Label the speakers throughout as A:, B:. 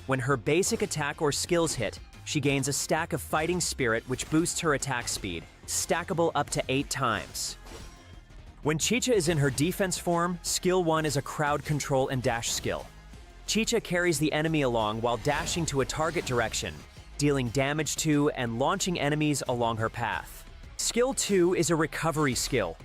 A: When her basic attack or skills hit, she gains a stack of fighting spirit which boosts her attack speed, stackable up to 8 times. When Chicha is in her defense form, skill 1 is a crowd control and dash skill. Chicha carries the enemy along while dashing to a target direction, dealing damage to and launching enemies along her path. Skill 2 is a recovery skill.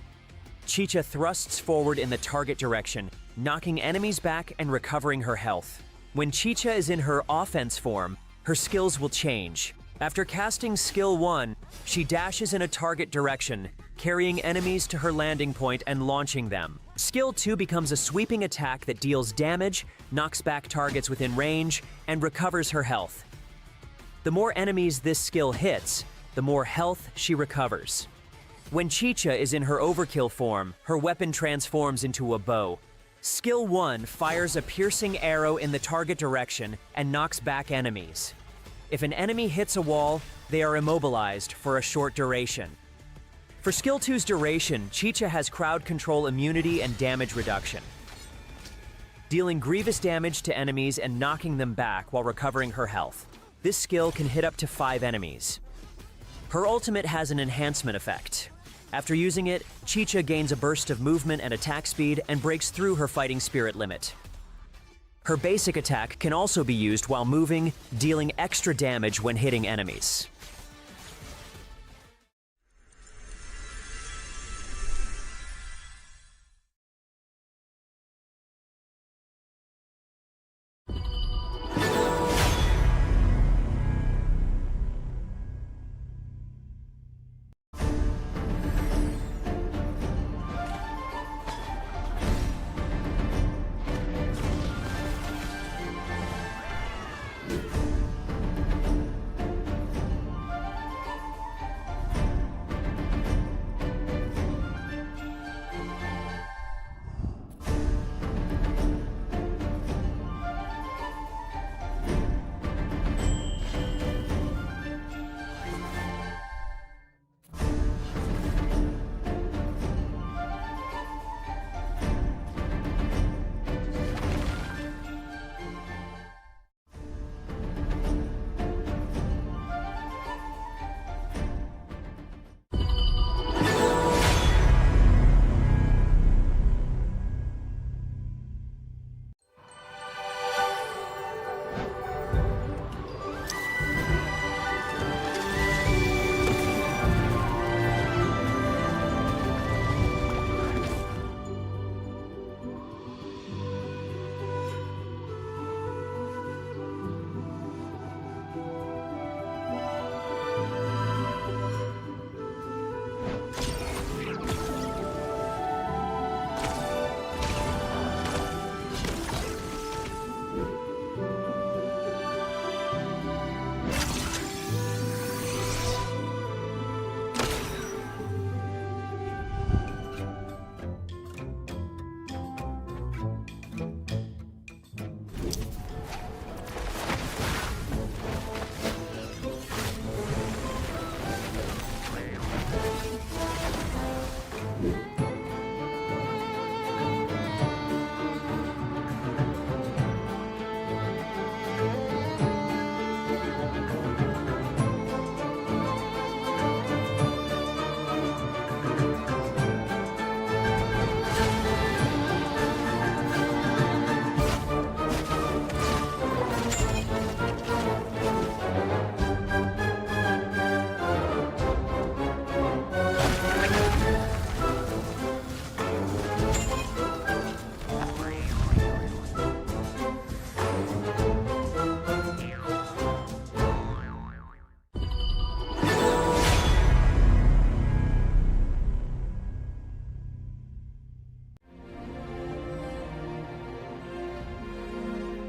A: Chicha thrusts forward in the target direction, knocking enemies back and recovering her health. When Chicha is in her offense form, her skills will change. After casting skill 1, she dashes in a target direction, carrying enemies to her landing point and launching them. Skill 2 becomes a sweeping attack that deals damage, knocks back targets within range, and recovers her health. The more enemies this skill hits, the more health she recovers. When Chicha is in her overkill form, her weapon transforms into a bow. Skill 1 fires a piercing arrow in the target direction and knocks back enemies. If an enemy hits a wall, they are immobilized for a short duration. For Skill 2's duration, Chicha has crowd control immunity and damage reduction, dealing grievous damage to enemies and knocking them back while recovering her health. This skill can hit up to 5 enemies. Her ultimate has an enhancement effect. After using it, Chicha gains a burst of movement and attack speed and breaks through her fighting spirit limit. Her basic attack can also be used while moving, dealing extra damage when hitting enemies.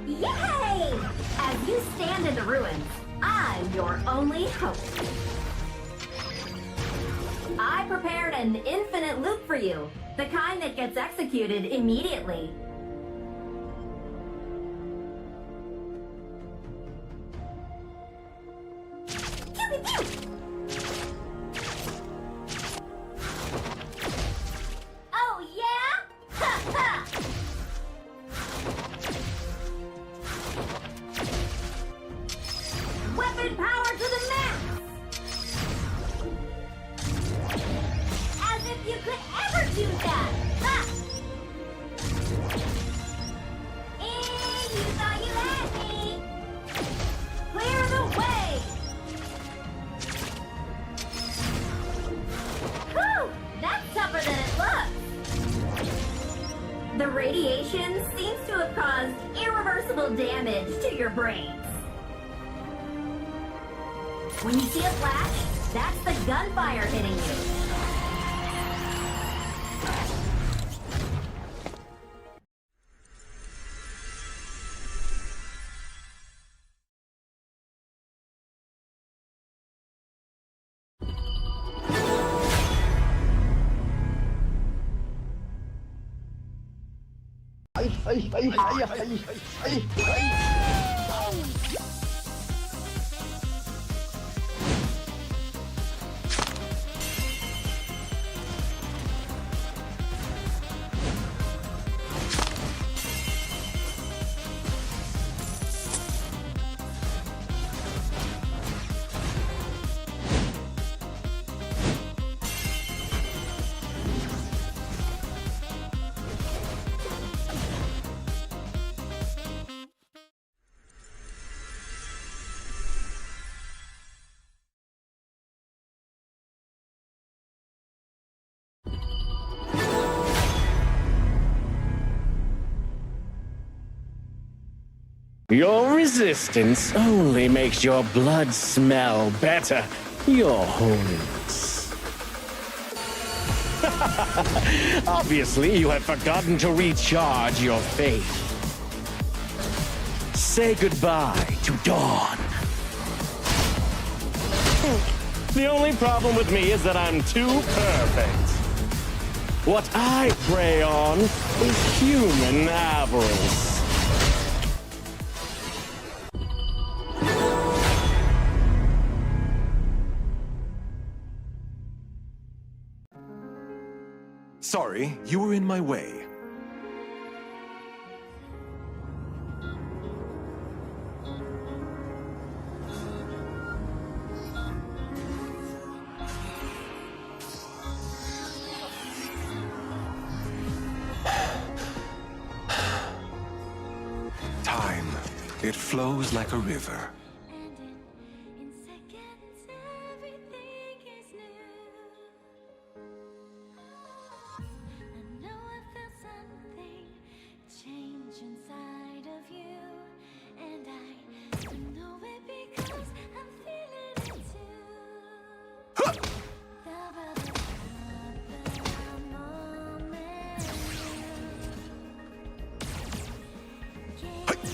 B: Yay! As you stand in the ruins, I'm your only hope. I prepared an infinite loop for you, the kind that gets executed immediately. Oh yeah? Ha ha! stupid power to the max! As if you could ever do that! Ha! And you thought you had me! Clear the way! Whew! That's tougher than it looks! The radiation seems to have caused irreversible damage to your brains. When you see a flash, that's the gunfire hitting you.
C: Your resistance only makes your blood smell better, Your Holiness. Obviously, you have forgotten to recharge your faith. Say goodbye to Dawn. The only problem with me is that I'm too perfect. What I prey on is human avarice.
D: Sorry, you were in my way. Time. It flows like a river.
E: In seconds, everything is new. I know I felt something change inside of you, and I know it because I'm feeling it too. The moment you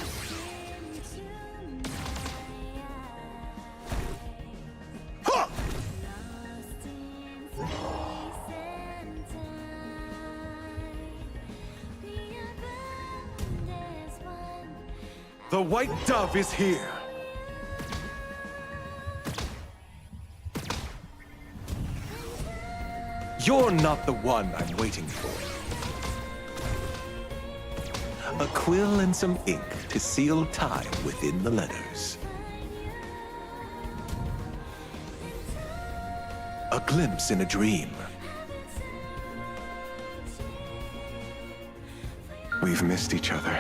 E: came into my eyes, lost in space and time, we are bound as one.
D: The white dove is here. You're not the one I'm waiting for. A quill and some ink to seal time within the letters. A glimpse in a dream. We've missed each other.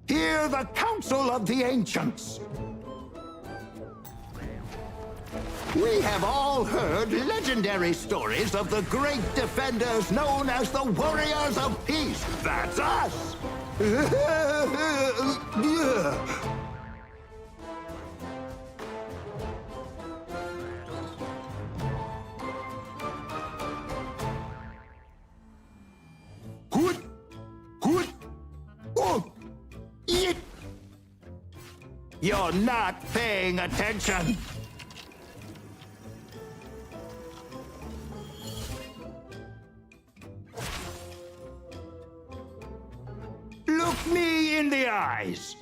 F: Hear the counsel of the ancients. We have all heard legendary stories of the great defenders known as the Warriors of Peace. That's us! Hoot! Hoot! Oh! Yeet! You're not paying attention! Look me in the eyes!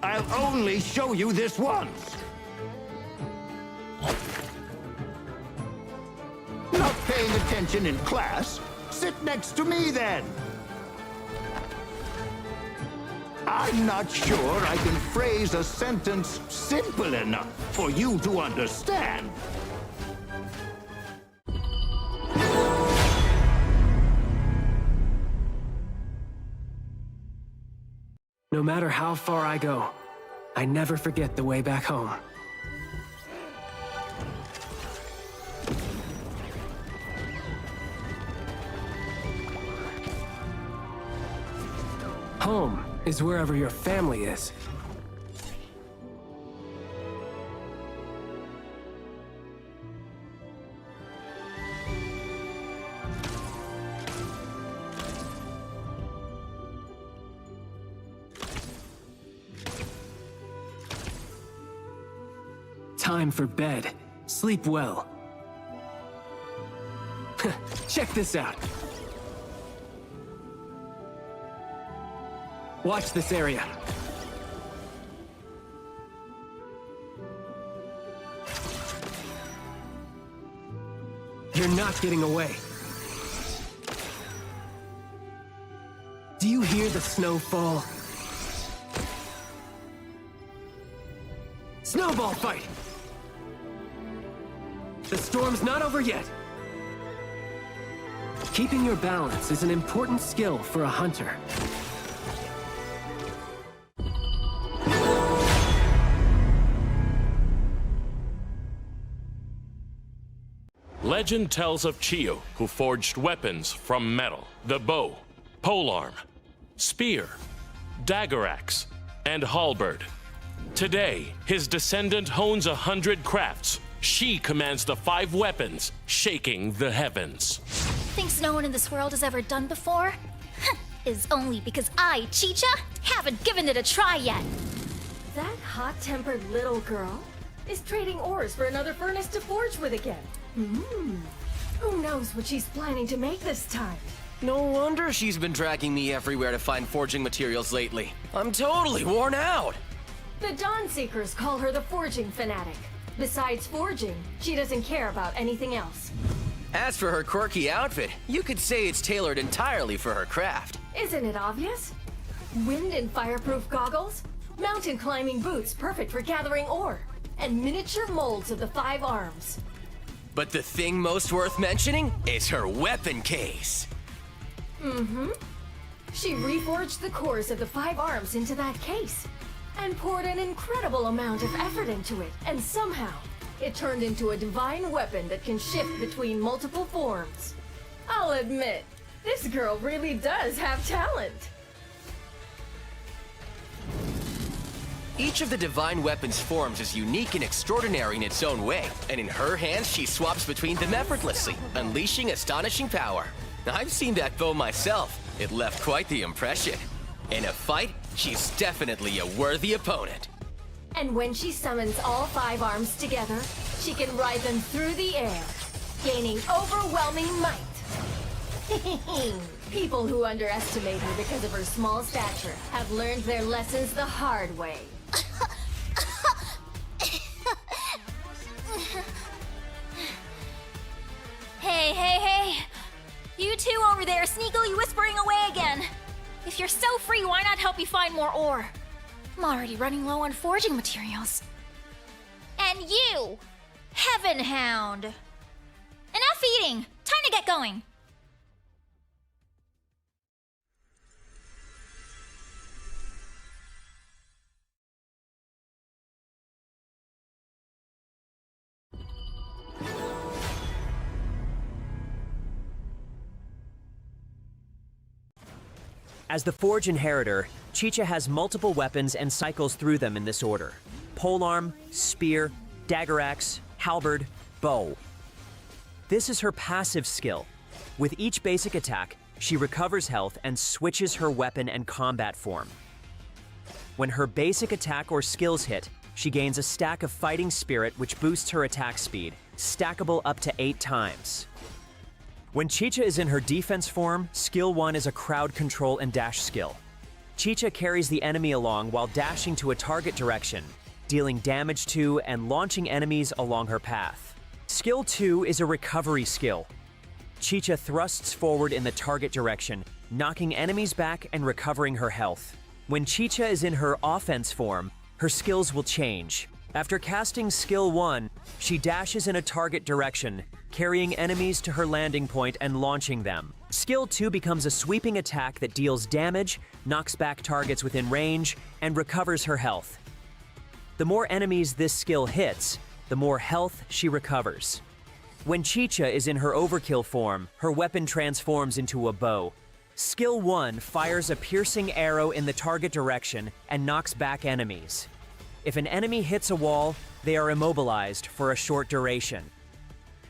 F: I'll only show you this once. Not paying attention in class? Sit next to me then. I'm not sure I can phrase a sentence simple enough for you to understand.
G: No matter how far I go, I never forget the way back home. Home is wherever your family is. Time for bed. Sleep well. Check this out. Watch this area. You're not getting away. Do you hear the snow fall? Snowball fight! The storm's not over yet. Keeping your balance is an important skill for a hunter.
C: Legend tells of Chiyo, who forged weapons from metal: the bow, polearm, spear, dagger axe, and halberd. Today, his descendant hones 100 crafts. She commands the 5 weapons, shaking the heavens.
E: Things no one in this world has ever done before? Is only because I, Chicha, haven't given it a try yet.
H: That hot-tempered little girl is trading ores for another furnace to forge with again. Who knows what she's planning to make this time?
I: No wonder she's been dragging me everywhere to find forging materials lately. I'm totally worn out.
H: The Dawn Seekers call her the forging fanatic. Besides forging, she doesn't care about anything else.
I: As for her quirky outfit, you could say it's tailored entirely for her craft.
H: Isn't it obvious? Wind and fireproof goggles, mountain climbing boots perfect for gathering ore, and miniature molds of the 5 arms.
I: But the thing most worth mentioning is her weapon case.
H: She reforged the cores of the 5 arms into that case, and poured an incredible amount of effort into it, and somehow, it turned into a divine weapon that can shift between multiple forms. I'll admit, this girl really does have talent.
I: Each of the divine weapons forms is unique and extraordinary in its own way, and in her hands she swaps between them effortlessly, unleashing astonishing power. I've seen that bow myself. It left quite the impression. In a fight, she's definitely a worthy opponent.
H: And when she summons all 5 arms together, she can ride them through the air, gaining overwhelming might. People who underestimate her because of her small stature have learned their lessons the hard way.
E: Hey! You two over there sneakily whispering away again. If you're so free, why not help me find more ore? I'm already running low on forging materials. And you, Heaven Hound. Enough eating! Time to get going!
A: As the Forge Inheritor, Chicha has multiple weapons and cycles through them in this order: polearm, spear, dagger axe, halberd, bow. This is her passive skill. With each basic attack, she recovers health and switches her weapon and combat form. When her basic attack or skills hit, she gains a stack of fighting spirit which boosts her attack speed, stackable up to 8 times. When Chicha is in her defense form, skill 1 is a crowd control and dash skill. Chicha carries the enemy along while dashing to a target direction, dealing damage to and launching enemies along her path. Skill 2 is a recovery skill. Chicha thrusts forward in the target direction, knocking enemies back and recovering her health. When Chicha is in her offense form, her skills will change. After casting skill 1, she dashes in a target direction, carrying enemies to her landing point and launching them. Skill 2 becomes a sweeping attack that deals damage, knocks back targets within range, and recovers her health. The more enemies this skill hits, the more health she recovers. When Chicha is in her overkill form, her weapon transforms into a bow. Skill 1 fires a piercing arrow in the target direction and knocks back enemies. If an enemy hits a wall, they are immobilized for a short duration.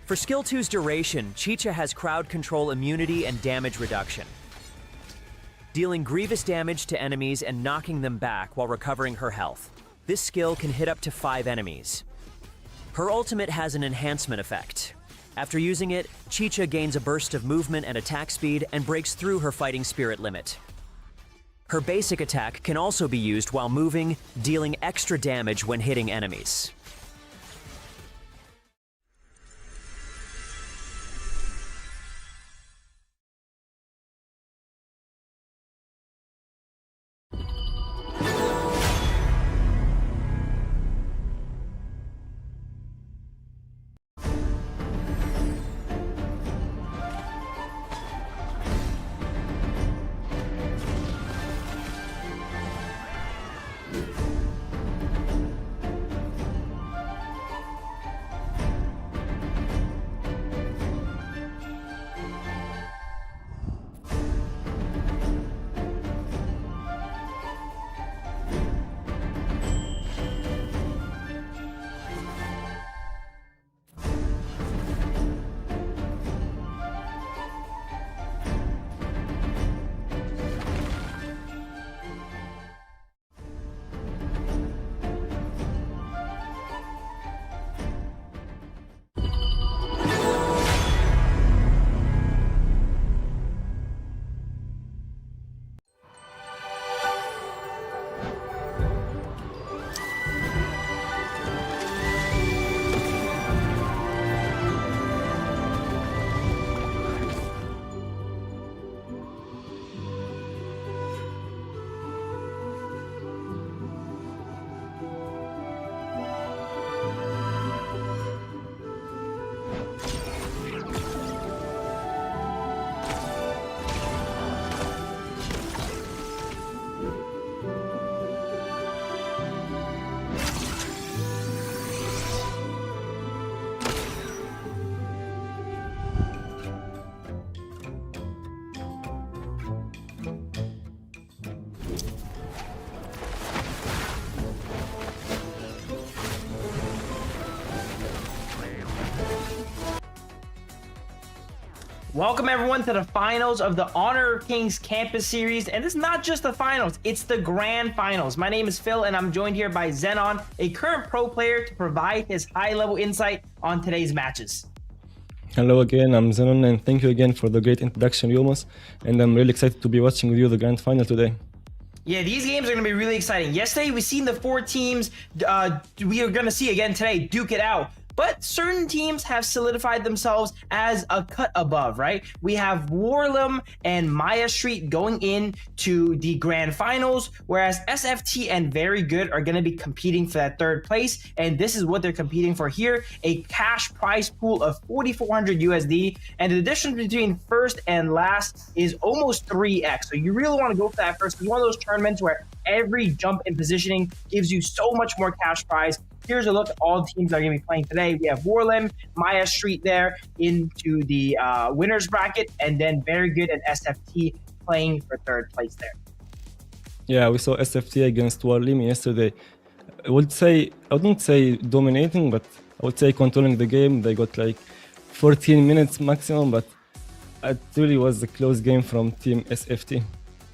A: For Skill 2's duration, Chicha has crowd control immunity and damage reduction, dealing grievous damage to enemies and knocking them back while recovering her health. This skill can hit up to 5 enemies. Her ultimate has an enhancement effect. After using it, Chicha gains a burst of movement and attack speed and breaks through her fighting spirit limit. Her basic attack can also be used while moving, dealing extra damage when hitting enemies.
J: Welcome everyone to the finals of the Honor of Kings Campus Series, and it's not just the finals, it's the grand finals. My name is Phil and I'm joined here by Zenon, a current pro player, to provide his high-level insight on today's matches.
K: Hello again, I'm Zenon, and thank you again for the great introduction, Yomos, and I'm really excited to be watching with you the grand final today.
J: Yeah, these games are going to be really exciting. Yesterday, we've seen the 4 teams we are going to see again today duke it out. But certain teams have solidified themselves as a cut above, right? We have WARLIMI and Maya Street going into the grand finals, whereas SFT and Very Good are going to be competing for that 3rd place. And this is what they're competing for here, a cash prize pool of 4,400 USD. And the difference between first and last is almost 3x. So you really want to go for that first. It's one of those tournaments where every jump in positioning gives you so much more cash prize. Here's a look at all the teams that are going to be playing today. We have WARLIMI, Maya Street there into the winners bracket, and then Very Good and SFT playing for 3rd place there.
K: Yeah, we saw SFT against WARLIMI yesterday. I wouldn't say dominating, but I would say controlling the game. They got like 14 minutes maximum, but it really was a close game from Team SFT.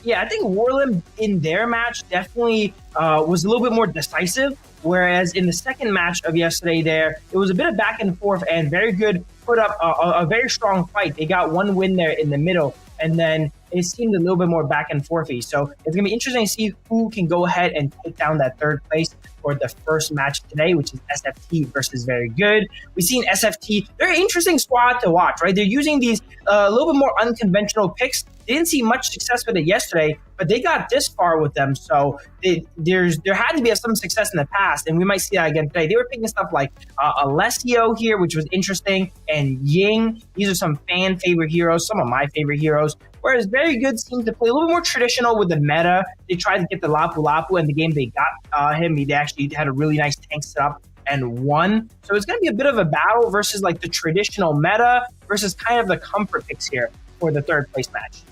J: Yeah, I think Warlim in their match definitely was a little bit more decisive, whereas in the second match of yesterday there, it was a bit of back and forth and very good, put up a very strong fight. They got one win there in the middle, and then it seemed a little bit more back and forthy. So it's going to be interesting to see who can go ahead and take down that third place for the first match today, which is SFT versus Very Good. We've seen SFT, they're an interesting squad to watch, right? They're using these a little bit more unconventional picks. They didn't see much success with it yesterday, but they got this far with them. So there had to be some success in the past, and we might see that again today. They were picking stuff like Alessio here, which was interesting, and Ying. These are some fan favorite heroes, some of my favorite heroes. Whereas Very Good seems to play a little bit more traditional with the meta. They tried to get the Lapu Lapu, and the game they got him, they actually had a really nice tank setup and won. So it's going to be a bit of a battle versus like the traditional meta versus kind of the comfort picks here for the third place match.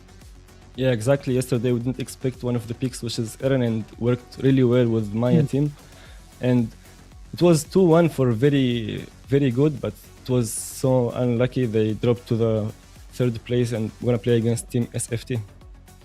K: Yeah, exactly. Yesterday we didn't expect one of the picks, which is Eren, and worked really well with Maya team. And it was 2-1 for Very, Very Good, but it was so unlucky they dropped to the third place and we're going to play against Team SFT.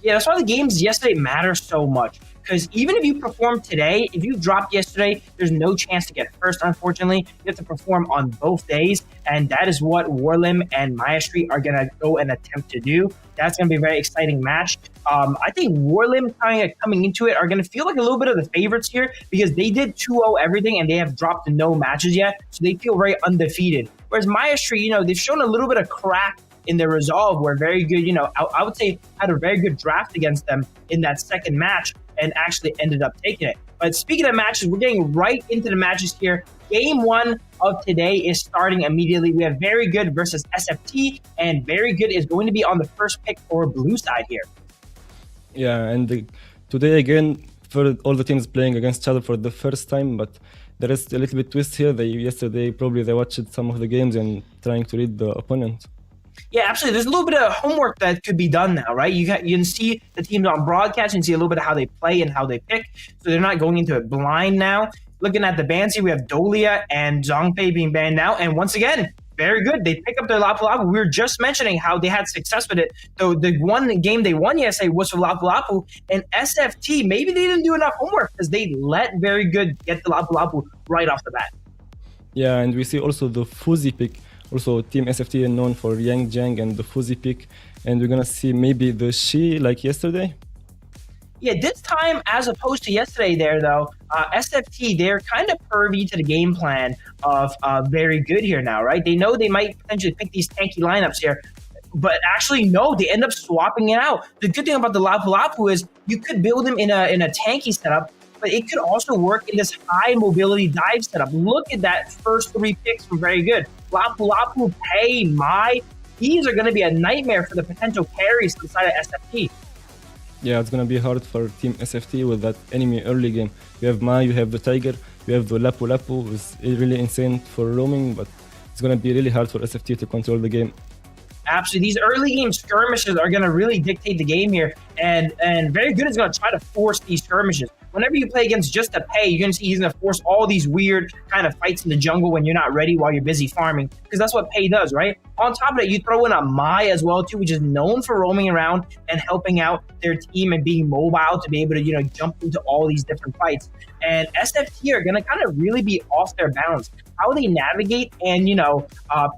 J: Yeah, that's why the games yesterday matter so much. Because even if you perform today, if you dropped yesterday, there's no chance to get first, unfortunately. You have to perform on both days, and that is what Warlim and Maya Street are going to go and attempt to do. That's going to be a very exciting match. I think Warlim coming into it are going to feel like a little bit of the favorites here because they did 2-0 everything, and they have dropped no matches yet, so they feel very undefeated. Whereas Maya Street, they've shown a little bit of crack in their resolve, were very good, I would say had a very good draft against them in that second match and actually ended up taking it. But speaking of matches, we're getting right into the matches here. Game one of today is starting immediately. We have Very Good versus SFT, and Very Good is going to be on the first pick for blue side here.
K: Yeah, and today again, for all the teams playing against each other for the first time, but there is a little bit twist here. Yesterday probably they watched some of the games and trying to read the opponent.
J: Yeah, absolutely. There's a little bit of homework that could be done now, right? You can see the teams on broadcast and see a little bit of how they play and how they pick. So they're not going into it blind now. Looking at the bans here, we have Dolia and Zhongfei being banned now. And once again, Very Good. They pick up their Lapu Lapu. We were just mentioning how they had success with it. So the one game they won yesterday was for Lapu Lapu. And SFT, maybe they didn't do enough homework because they let Very Good get the Lapu Lapu right off the bat.
K: Yeah, and we see also the Fuzi pick. Also, Team SFT is known for Yang Jiang and the Fuzi pick. And we're going to see maybe the Shi like yesterday.
J: Yeah, this time, as opposed to yesterday there, though, SFT, they're kind of pervy to the game plan of Very Good here now, right? They know they might potentially pick these tanky lineups here. But actually, no, they end up swapping it out. The good thing about the Lapu Lapu is you could build him in a tanky setup, but it could also work in this high mobility dive setup. Look at that first three picks from Very Good. Lapu Lapu, Pei, Mai. These are going to be a nightmare for the potential carries inside of SFT.
K: Yeah, it's going to be hard for Team SFT with that enemy early game. You have Mai, you have the Tiger, you have the Lapu Lapu. It's really insane for roaming, but it's going to be really hard for SFT to control the game.
J: Absolutely. These early game skirmishes are going to really dictate the game here. And Very Good is going to try to force these skirmishes. Whenever you play against just a Pei, you're going to see he's going to force all these weird kind of fights in the jungle when you're not ready while you're busy farming. Because that's what Pei does, right? On top of that, you throw in a Mai as well, too, which is known for roaming around and helping out their team and being mobile to be able to, jump into all these different fights. And SFT are going to kind of really be off their balance. How they navigate and,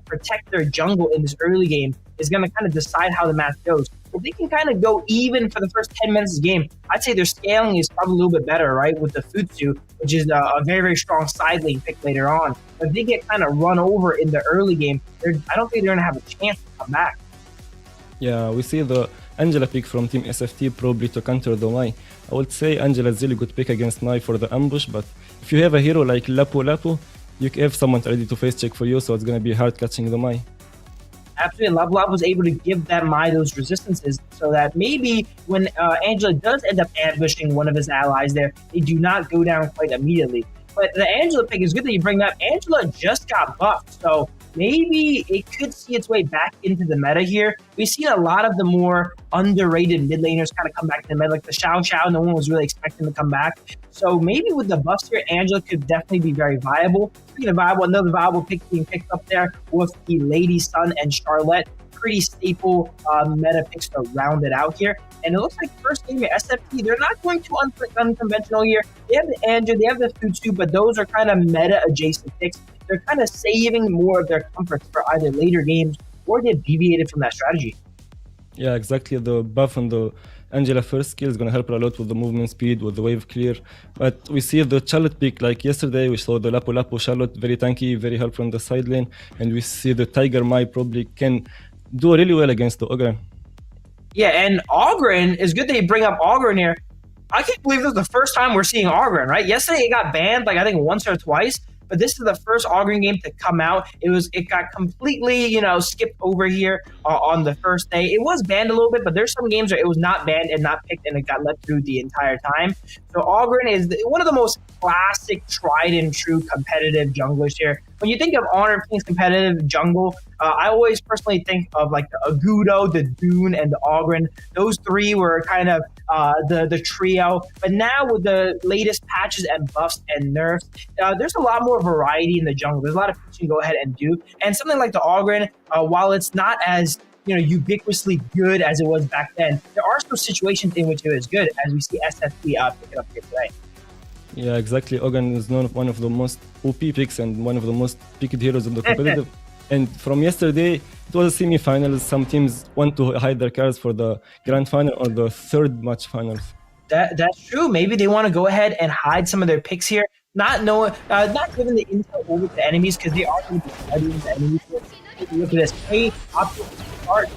J: protect their jungle in this early game is going to kind of decide how the match goes. If they can kind of go even for the first 10 minutes of the game, I'd say their scaling is probably a little bit better, right, with the Futsu, which is a very, very strong side lane pick later on. But if they get kind of run over in the early game, I don't think they're going to have a chance to come back.
K: Yeah, we see the Angela pick from Team SFT probably to counter the Mai. I would say Angela is a really good pick against Mai for the ambush, but if you have a hero like Lapu Lapu, you have someone ready to face check for you, so it's going to be hard catching the Mai.
J: Absolutely, Lapu Lapu was able to give that Mai those resistances so that maybe when Angela does end up ambushing one of his allies there, they do not go down quite immediately. But the Angela pick is good that you bring that up. Angela just got buffed, so maybe it could see its way back into the meta here. We've seen a lot of the more underrated mid laners kind of come back to the meta, like the Xiao Xiao, no one was really expecting to come back. So maybe with the buffs here, Angela could definitely be very viable. Speaking of viable, another viable pick being picked up there with the Lady Sun and Charlotte. pretty staple meta picks to round it out here. And it looks like first game at SFT, they're not going too unconventional here. They have the Andrew, they have the Futsu, but those are kind of meta adjacent picks. They're kind of saving more of their comforts for either later games or they've deviated from that strategy.
K: Yeah, exactly. The buff on the Angela first skill is going to help her a lot with the movement speed, with the wave clear. But we see the Charlotte pick, like yesterday, we saw the Lapu Lapu Charlotte, very tanky, very helpful on the side lane. And we see the Tiger Mai probably can do really well against the Ogren.
J: Yeah, and Ogren, is good that you bring up Ogren here. I can't believe this is the first time we're seeing Ogren, right? Yesterday it got banned, like I think once or twice. But this is the first Ogren game to come out. It got completely, skipped over here on the first day. It was banned a little bit, but there's some games where it was not banned and not picked, and it got let through the entire time. So Ogren is one of the most classic, tried and true competitive junglers here. When you think of Honor King's competitive jungle, I always personally think of like the Agudo, the Dune, and the Ogren. Those three were kind of the trio. But now with the latest patches and buffs and nerfs, there's a lot more variety in the jungle. There's a lot of things you can go ahead and do. And something like the Ogren, while it's not as ubiquitously good as it was back then, there are still situations in which it is good, as we see SFT pick it up here today.
K: Yeah, exactly. Ogren is one of the most OP picks and one of the most picked heroes in the competitive. And from yesterday, it was a semi-finals. Some teams want to hide their cards for the grand final or the third match finals.
J: That's true. Maybe they want to go ahead and hide some of their picks here, not giving the intel over to enemies because they are going to be studying the enemies. Look at this. Hey, options start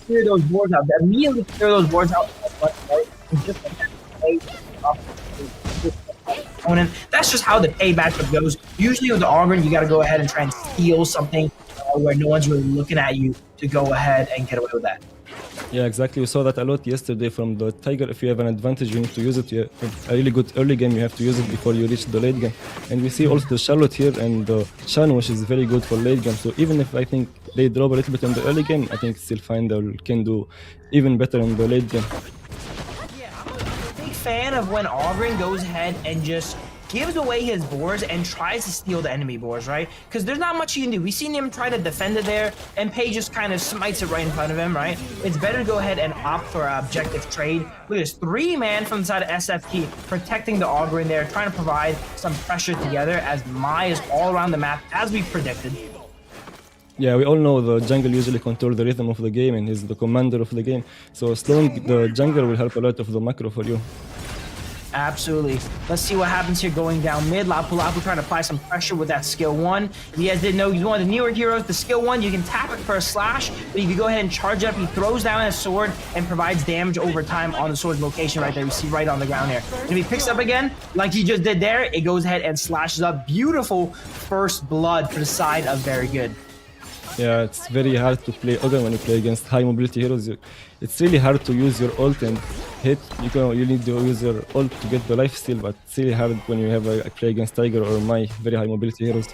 J: clear those boards out. Immediately clear those boards out. Just like that. Opponent. That's just how the pay matchup goes. Usually with the Ogren, you got to go ahead and try and steal something where no one's really looking at you to go ahead and get away with that.
K: Yeah, exactly. We saw that a lot yesterday from the Tiger. If you have an advantage, you need to use it. You have a really good early game, you have to use it before you reach the late game. And we see also the Charlotte here and the Shan, which is very good for late game. So even if I think they drop a little bit in the early game, I think still fine. They can do even better in the late game.
J: Yeah, I'm a big fan of when Ogren goes ahead and just gives away his boards and tries to steal the enemy boards, right? Because there's not much you can do. We've seen him try to defend it there, and Pei just kind of smites it right in front of him, right? It's better to go ahead and opt for an objective trade. Look at this, 3-man from the side of SFT protecting the Ogren there, trying to provide some pressure together as Mai is all around the map, as we predicted.
K: Yeah, we all know the jungle usually control the rhythm of the game and he's the commander of the game. So slowing the jungle will help a lot of the macro for you.
J: Absolutely. Let's see what happens here going down mid. Lapu Lapu trying to apply some pressure with that skill 1. If you guys didn't know, he's one of the newer heroes. The skill 1, you can tap it for a slash, but if you go ahead and charge it up, he throws down his sword and provides damage over time on the sword's location right there. You see right on the ground here. And if he picks up again, like he just did there, it goes ahead and slashes up. Beautiful first blood for the side of Very Good.
K: Yeah, it's very hard to play Ogre when you play against high mobility heroes. It's really hard to use your ult and hit. You need to use your ult to get the life steal, but it's really hard when you have a play against Tiger or Mai, very high mobility heroes.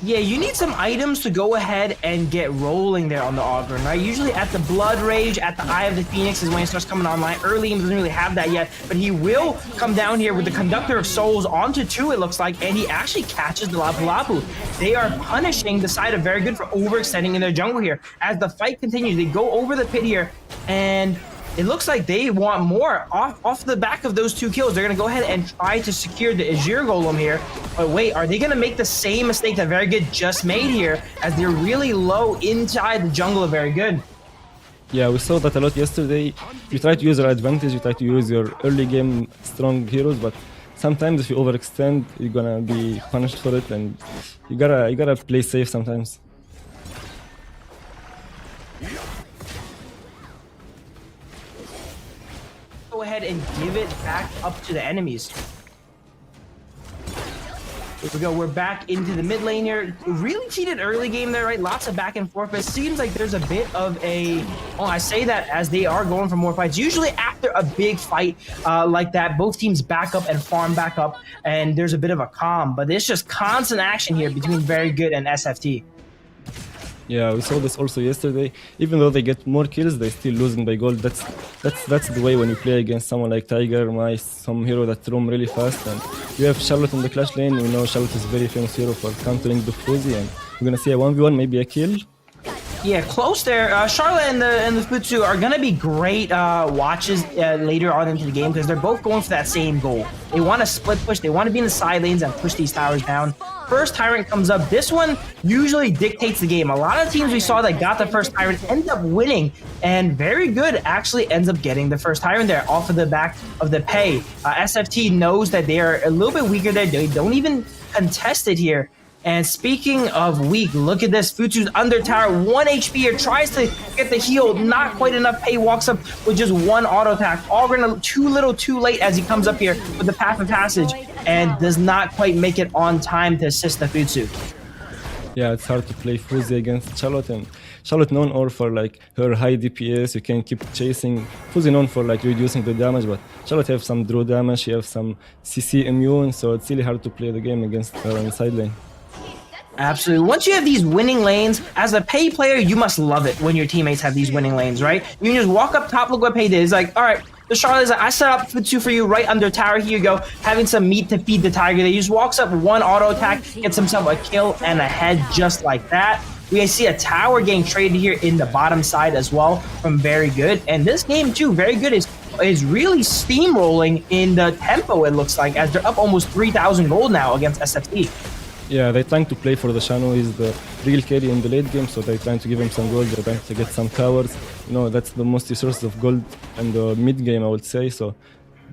J: Yeah, you need some items to go ahead and get rolling there on the Ogren, right? Usually at the Blood Rage, at the Eye of the Phoenix is when he starts coming online. Early game doesn't really have that yet, but he will come down here with the Conductor of Souls onto 2, it looks like, and he actually catches the Lapu Lapu. They are punishing the side of Very Good for overextending in their jungle here. As the fight continues, they go over the pit here, and it looks like they want more off the back of those 2 kills. They're going to go ahead and try to secure the Azir Golem here. But wait, are they going to make the same mistake that Very Good just made here as they're really low inside the jungle of Very Good?
K: Yeah, we saw that a lot yesterday. You try to use your advantage, you try to use your early game strong heroes, but sometimes if you overextend, you're going to be punished for it, and you gotta play safe sometimes.
J: Go ahead and give it back up to the enemies. Here we go, we're back into the mid lane here. Really cheated early game there, right? Lots of back and forth, but it seems like there's a bit of a... Oh, I say that as they are going for more fights. Usually after a big fight like that, both teams back up and farm back up, and there's a bit of a calm, but there's just constant action here between Very Good and SFT.
K: Yeah, we saw this also yesterday. Even though they get more kills, they're still losing by gold. That's the way when you play against someone like Tiger, some hero that roam really fast, and you have Charlotte in the Clash lane. We know Charlotte is very famous hero for countering the Fuzi, and we're gonna see a 1v1, maybe a kill.
J: Yeah, close there. Charlotte and the Futsu are gonna be great watches later on into the game because they're both going for that same goal. They want to split push. They want to be in the side lanes and push these towers down. First Tyrant comes up. This one usually dictates the game. A lot of teams we saw that got the first Tyrant end up winning, and Very Good actually ends up getting the first Tyrant there off of the back of the pay. SFT knows that they are a little bit weaker there. They don't even contest it here. And speaking of weak, look at this. Futsu's under tower, 1 HP here, tries to get the heal, not quite enough pay, walks up with just 1 auto attack. Ogren too little too late as he comes up here with the Path of Passage and does not quite make it on time to assist the Futsu.
K: Yeah, it's hard to play Fuzi against Charlotte, and Charlotte known all for like her high DPS. You can keep chasing. Fuzi known for like reducing the damage, but Charlotte have some draw damage, she have some CC immune, so it's really hard to play the game against her on the side lane.
J: Absolutely. Once you have these winning lanes, as a pay player, you must love it when your teammates have these winning lanes, right? You can just walk up top, look what pay did. It's like, all right, the Charlotte's like, I set up Futsu for you right under tower. Here you go. Having some meat to feed the tiger. He just walks up, 1 auto attack, gets himself a kill and a head just like that. We see a tower getting traded here in the bottom side as well from Very Good. And this game too, Very Good is really steamrolling in the tempo, it looks like, as they're up almost 3,000 gold now against SFT.
K: Yeah, they're trying to play for the Shano. He's the real carry in the late game, so they're trying to give him some gold. They're trying to get some towers. You know, that's the most source of gold in the mid game, I would say. So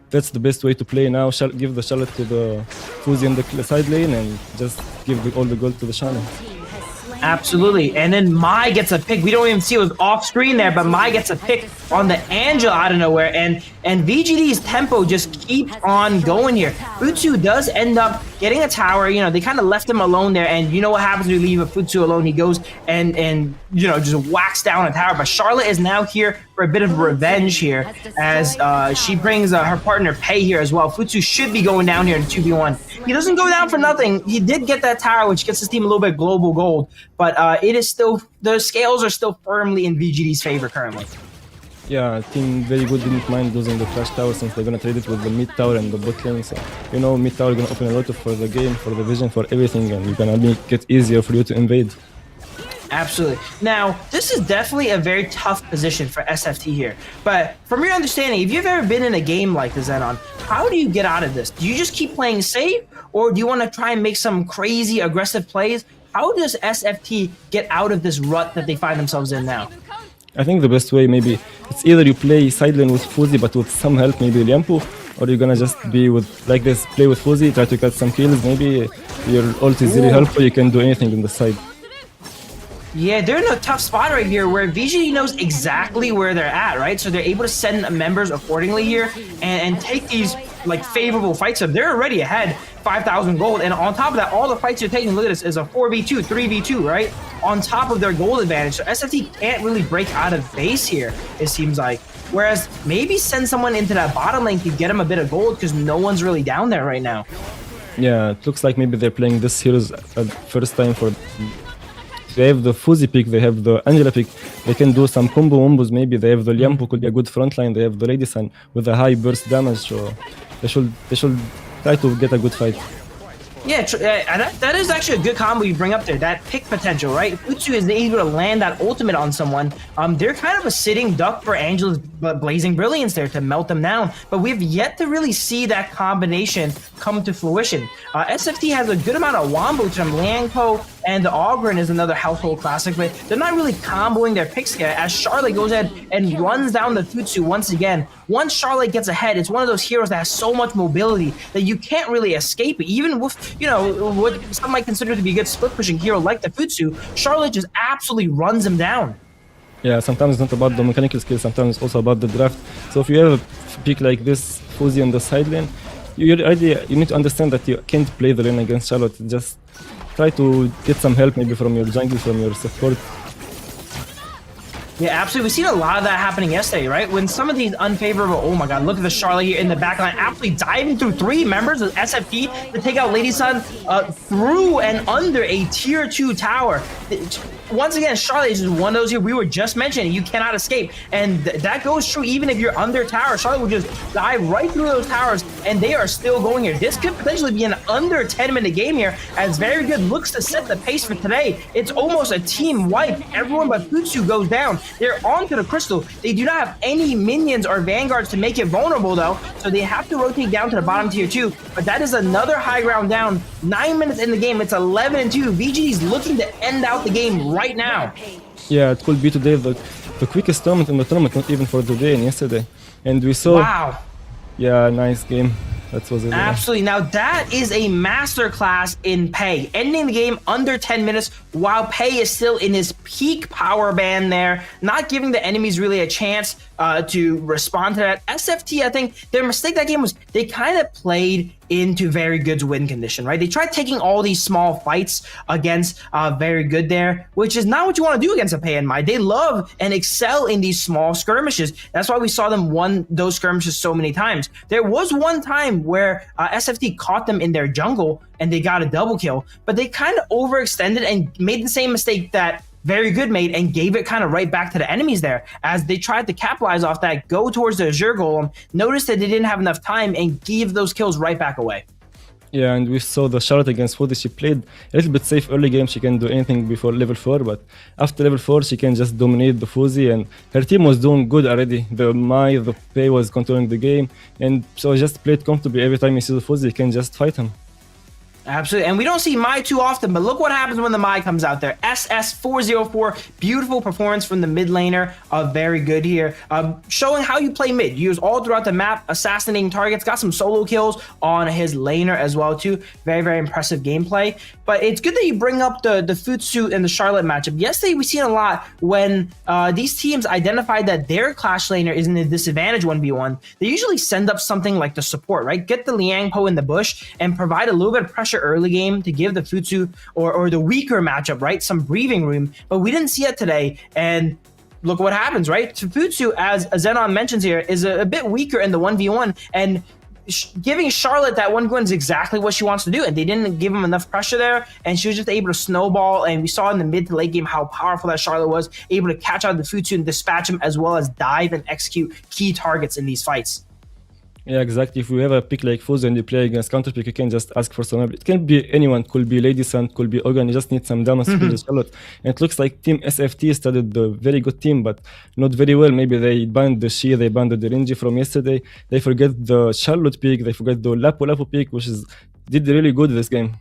K: that's the best way to play now. Give the Charlotte to the Fuzi in the side lane and just give all the gold to the Shano.
J: Absolutely. And then Mai gets a pick. We don't even see it was off screen there, but Mai gets a pick on the Angel out of nowhere. And VGD's tempo just keeps on going here. Futsu does end up getting a tower. You know, they kind of left him alone there. And you know what happens when you leave a Futsu alone? He goes and you know, just whacks down a tower. But Charlotte is now here for a bit of revenge here as she brings her partner Pei here as well. Futsu should be going down here in 2v1. He doesn't go down for nothing. He did get that tower, which gets his team a little bit global gold. But it is still, the scales are still firmly in VGD's favor currently.
K: Yeah, Team Very Good didn't mind losing the Flash Tower since they're gonna trade it with the mid tower and the bot lane. So, you know, mid tower gonna open a lot for the game, for the vision, for everything, and it's gonna make it easier for you to invade.
J: Absolutely. Now, this is definitely a very tough position for SFT here. But from your understanding, if you've ever been in a game like this, Zenon, how do you get out of this? Do you just keep playing safe, or do you want to try and make some crazy aggressive plays? How does SFT get out of this rut that they find themselves in now?
K: I think the best way, maybe, it's either you play side lane with Fuzi, but with some help, maybe Liampu, or you're gonna just be with, like this, play with Fuzi, try to get some kills, maybe your ult is really helpful, you can do anything on the side.
J: Yeah, they're in a tough spot right here where VGD knows exactly where they're at, right? So they're able to send members accordingly here and take these like favorable fights up. They're already ahead, 5,000 gold. And on top of that, all the fights you're taking, look at this, is a 4v2, 3v2, right? On top of their gold advantage. So SFT can't really break out of base here, it seems like. Whereas maybe send someone into that bottom lane to get them a bit of gold because no one's really down there right now.
K: Yeah, it looks like maybe they're playing this heroes first time for... They have the Fuzi pick, they have the Angela pick, they can do some combo wombos, maybe they have the Liampu, could be a good frontline, they have the Lady Sun with a high burst damage, so they should try to get a good fight.
J: Yeah, that is actually a good combo you bring up there, that pick potential, right? Futsu is able to land that ultimate on someone. They're kind of a sitting duck for Angela's Blazing Brilliance there to melt them down, but we've yet to really see that combination come to fruition. SFT has a good amount of wombo to them. Lianko and the Ogren is another household classic, but they're not really comboing their picks yet as Charlotte goes ahead and runs down the Futsu once again. Once Charlotte gets ahead, it's one of those heroes that has so much mobility that you can't really escape it. Even with, you know, what some might consider to be a good split pushing hero like the Futsu, Charlotte just absolutely runs him down.
K: Yeah, sometimes it's not about the mechanical skill, sometimes it's also about the draft. So if you have a pick like this, Fuzi on the side lane, you need to understand that you can't play the lane against Charlotte. Just try to get some help maybe from your jungle, from your support.
J: Yeah, absolutely. We've seen a lot of that happening yesterday, right? When some of these unfavorable, oh my god, look at the Charlotte here in the backline, absolutely diving through 3 members of SFT to take out Lady Sun through and under a tier 2 tower. Once again, Charlotte is just one of those here we were just mentioning. You cannot escape. And that goes true even if you're under tower. Charlotte will just dive right through those towers, and they are still going here. This could potentially be an under 10-minute game here, as Very Good looks to set the pace for today. It's almost a team wipe. Everyone but Futsu goes down. They're onto the crystal. They do not have any minions or vanguards to make it vulnerable, though, so they have to rotate down to the bottom tier 2. But that is another high ground down. 9 minutes in the game. It's 11-2. VGD's looking to end out the game right now.
K: Yeah, it could be today the quickest tournament in the tournament, not even for today and yesterday. And we saw...
J: Wow.
K: Yeah, nice game. That was it.
J: Absolutely. Now that is a masterclass in Pei, ending the game under 10 minutes while Pei is still in his peak power band there, not giving the enemies really a chance to respond to that. SFT, I think their mistake that game was they kind of played into Very Good's win condition, right? They tried taking all these small fights against Very Good there, which is not what you want to do against a Pei and Mai. They love and excel in these small skirmishes. That's why we saw them win those skirmishes so many times. There was one time where SFT caught them in their jungle and they got a double kill, but they kind of overextended and made the same mistake that Very Good made and gave it kind of right back to the enemies there as they tried to capitalize off that, go towards the Azure Golem, noticed that they didn't have enough time and give those kills right back away.
K: Yeah, and we saw the Charlotte against Fuzzy. She played a little bit safe early game. She can do anything before level 4, but after level 4, she can just dominate the Fuzzy, and her team was doing good already. The Mai, the Pei was controlling the game, and so just played comfortably. Every time you see the Fuzzy, you can just fight him.
J: Absolutely. And we don't see Mai too often, but look what happens when the Mai comes out there. SS404, beautiful performance from the mid laner of Very Good here, showing how you play mid. Use all throughout the map, assassinating targets, got some solo kills on his laner as well too. Very, very impressive gameplay. But it's good that you bring up the Futsu and the Charlotte matchup. Yesterday, we've seen a lot when these teams identified that their Clash laner is in a disadvantage 1v1. They usually send up something like the support, right? Get the Liang Po in the bush and provide a little bit of pressure early game to give the Futsu or the weaker matchup, right, some breathing room. But we didn't see it today. And look what happens, right? Futsu, as Zenon mentions here, is a bit weaker in the 1v1. And giving Charlotte that 1v1 is exactly what she wants to do, and they didn't give him enough pressure there, and she was just able to snowball. And we saw in the mid to late game how powerful that Charlotte was, able to catch out the Futsu and dispatch him, as well as dive and execute key targets in these fights.
K: Yeah, exactly. If you have a pick like Fuzzy and you play against counter pick, you can just ask for some help. It can be anyone, could be Lady Sun, could be Ogan. You just need some damage to kill the Charlotte. And it looks like Team SFT started the very good team, but not very well. Maybe they banned the Shi, they banned the Renji from yesterday. They forget the Charlotte pick, they forget the Lapu pick, which did really good this game.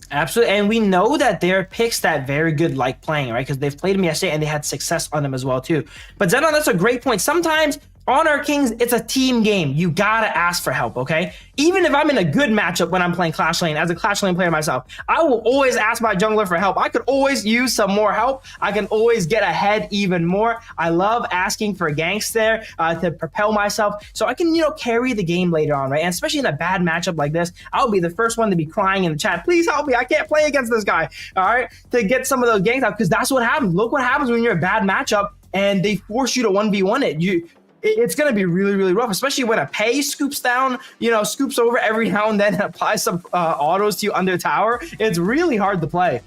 J: Absolutely, and we know that there are picks that Very Good like playing, right? Because they've played them yesterday and they had success on them as well too. But Zenon, that's a great point. Sometimes on our Kings, it's a team game. You gotta ask for help, okay? Even if I'm in a good matchup when I'm playing Clash Lane, as a Clash Lane player myself, I will always ask my jungler for help. I could always use some more help. I can always get ahead even more. I love asking for ganks there to propel myself so I can, carry the game later on, right? And especially in a bad matchup like this, I'll be the first one to be crying in the chat, please help me, I can't play against this guy, all right? To get some of those ganks out, because that's what happens. Look what happens when you're a bad matchup and they force you to 1v1 it. It's going to be really, really rough, especially when a Pei scoops down, scoops over every now and then and applies some autos to you under tower. It's really hard to play.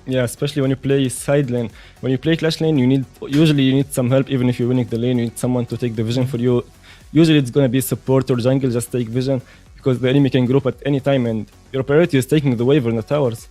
K: Yeah, especially when you play side lane. When you play Clash lane, usually you need some help. Even if you're winning the lane, you need someone to take the vision for you. Usually it's going to be support or jungle, just take vision, because the enemy can group at any time and your priority is taking the wave in the towers.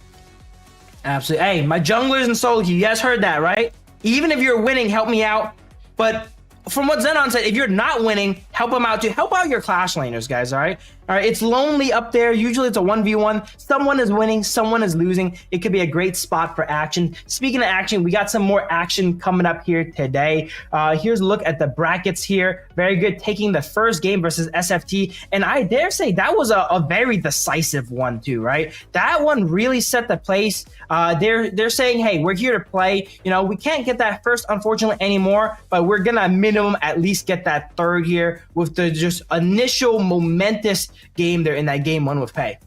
J: Absolutely. Hey, my junglers and solo queue, you guys heard that, right? Even if you're winning, help me out. But from what Zenon said, if you're not winning, help them out too. Help out your Clash laners, guys, all right? All right, it's lonely up there. Usually it's a 1v1. Someone is winning, someone is losing. It could be a great spot for action. Speaking of action, we got some more action coming up here today. Here's a look at the brackets here. Very Good taking the first game versus SFT. And I dare say that was a very decisive one too, right? That one really set the pace. They're saying, hey, we're here to play. We can't get that first, unfortunately, anymore, but we're going to minimum at least get that third here with the just initial momentous game there in that game one with Pei.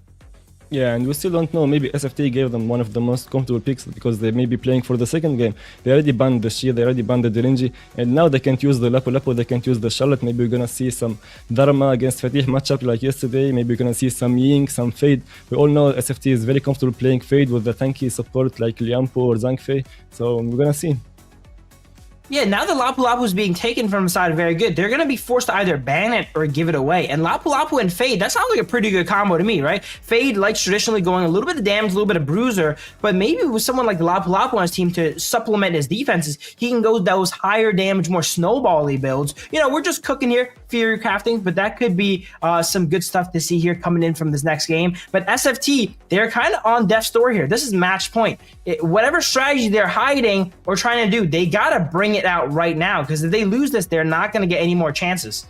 K: Yeah, and we still don't know. Maybe SFT gave them one of the most comfortable picks because they may be playing for the second game. They already banned the Shia, they already banned the Direnji, and now they can't use the Lapu Lapu, they can't use the Charlotte. Maybe we're gonna see some Dharma against Fatih matchup like yesterday. Maybe we're gonna see some Ying, some Fade. We all know SFT is very comfortable playing Fade with the tanky support like Liampo or Zhangfei. So we're gonna see.
J: Yeah, now the Lapu Lapu is being taken from the side very good. They're going to be forced to either ban it or give it away. And Lapu Lapu and Fade, that sounds like a pretty good combo to me, right? Fade likes traditionally going a little bit of damage, a little bit of bruiser, but maybe with someone like the Lapu Lapu on his team to supplement his defenses, he can go those higher damage, more snowbally builds. You know, we're just cooking here, Fury crafting, but that could be some good stuff to see here coming in from this next game. But SFT, they're kind of on death's door here. This is match point. Whatever strategy they're hiding or trying to do, they got to bring it out right now, because if they lose this, they're not going to get any more chances.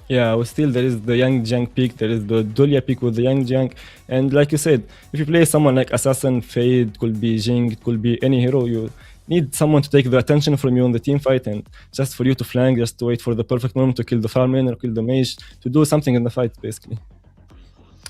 K: Yeah, well, still there is the Young Jiang pick, there is the Dolia pick with the Young Jiang, and like you said, if you play someone like Assassin, Fade, could be Jing, it could be any hero, you need someone to take the attention from you in the team fight, and just for you to flank, just to wait for the perfect moment to kill the farmman or kill the mage, to do something in the fight, basically.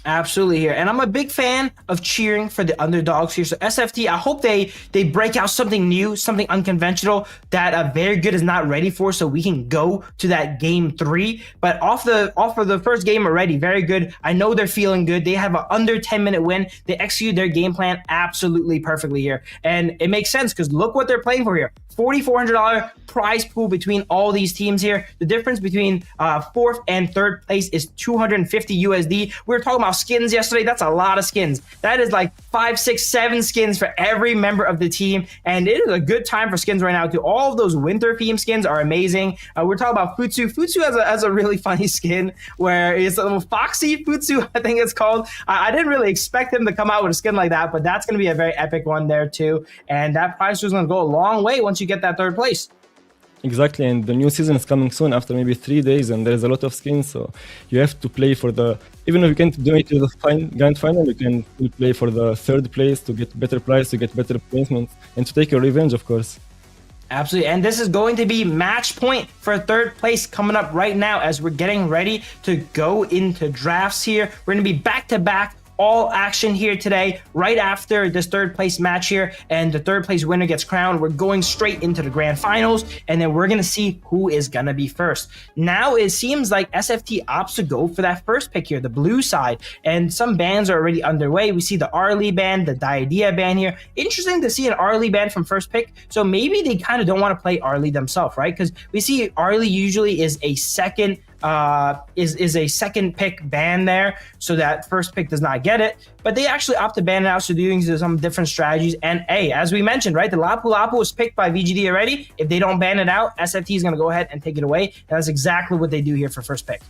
J: Absolutely here. And I'm a big fan of cheering for the underdogs here. So SFT, I hope they break out something new, something unconventional that Very Good is not ready for, so we can go to that game 3. But off of the first game already, Very Good, I know they're feeling good. They have an under 10-minute win. They execute their game plan absolutely perfectly here. And it makes sense because look what they're playing for here. $4,400 prize pool between all these teams here. The difference between 4th and 3rd place is 250 USD. We were talking about skins yesterday. That's a lot of skins. That is like 5, 6, 7 skins for every member of the team. And it is a good time for skins right now too. All of those winter theme skins are amazing. We're talking about Futsu. Futsu has a really funny skin where it's a little foxy Futsu, I think it's called. I didn't really expect him to come out with a skin like that, but that's going to be a very epic one there too. And that prize pool is going to go a long way once you get that 3rd place.
K: Exactly, and the new season is coming soon after maybe 3 days, and there's a lot of skins, so you have to play for the... Even if you can't do it to the grand final, you can still play for the 3rd place to get better prize, to get better placements, and to take your revenge, of course.
J: Absolutely, and this is going to be match point for 3rd place coming up right now as we're getting ready to go into drafts here. We're going to be back-to-back all action here today, right after this 3rd place match here, and the 3rd place winner gets crowned. We're going straight into the grand finals, and then we're gonna see who is gonna be first. Now it seems like SFT opts to go for that first pick here, the blue side, and some bans are already underway. We see the Arlie ban, the Diadea ban here. Interesting to see an Arlie ban from first pick, so maybe they kind of don't want to play Arlie themselves, right? Because we see Arlie usually is a second pick ban there, so that first pick does not get it, but they actually opt to ban it out, so they're using some different strategies. And as we mentioned, right, the Lapu Lapu was picked by VGD already. If they don't ban it out, SFT is going to go ahead and take it away, and that's exactly what they do here for first pick.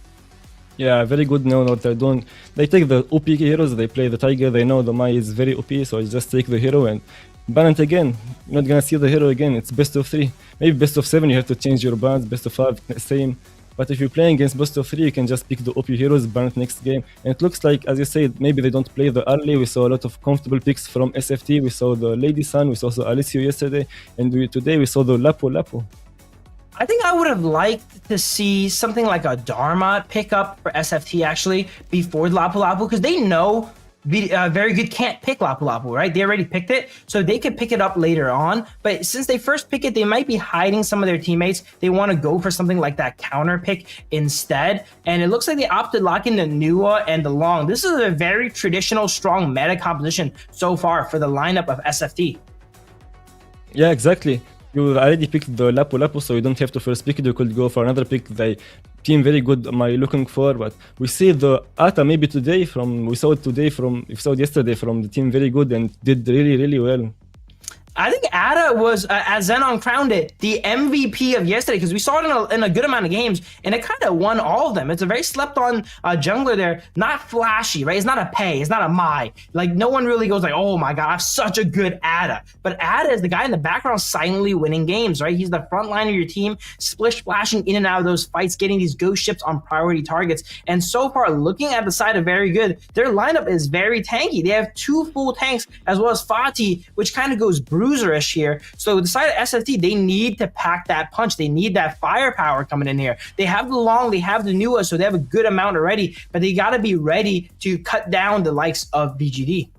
K: Yeah, very good. Know what they're doing. They take the OP heroes, they play the Tiger, they know the Mai is very OP, so I just take the hero and ban it again. You're not gonna see the hero again. It's best of 3, maybe best of 7, you have to change your bans, best of 5, same. But if you're playing against best of 3, you can just pick the OP heroes, ban it next game. And it looks like, as you said, maybe they don't play the early. We saw a lot of comfortable picks from SFT. We saw the Lady Sun, we saw the Alessio yesterday, and today we saw the Lapu Lapu.
J: I think I would have liked to see something like a Dharma pick up for SFT actually before Lapu Lapu, because they know Very Good can't pick Lapu Lapu, right? They already picked it, so they could pick it up later on. But since they first pick it, they might be hiding some of their teammates. They want to go for something like that counter pick instead. And it looks like they opted to lock in the Nua and the Long. This is a very traditional, strong meta composition so far for the lineup of SFT.
K: Yeah, exactly. You already picked the Lapu Lapu, so you don't have to first pick it. You could go for another pick. They team very good am I looking for, but we see the Ata maybe today we saw it yesterday from the team very good and did really well.
J: I think Ada was, as Xenon crowned it, the MVP of yesterday, because we saw it in a good amount of games, and it kind of won all of them. It's a very slept-on jungler there, not flashy, right? It's not a Pei, it's not a Mai. Like, no one really goes like, oh my god, I have such a good Ada. But Ada is the guy in the background silently winning games, right? He's the front line of your team, splish-splashing in and out of those fights, getting these ghost ships on priority targets. And so far, looking at the side of Very Good, their lineup is very tanky. They have 2 full tanks, as well as Fatih, which kind of goes brutal bruiserish here. So the side of SFT, they need to pack that punch. They need that firepower coming in here. They have the long, they have the Nua, so they have a good amount already, but they got to be ready to cut down the likes of BGD.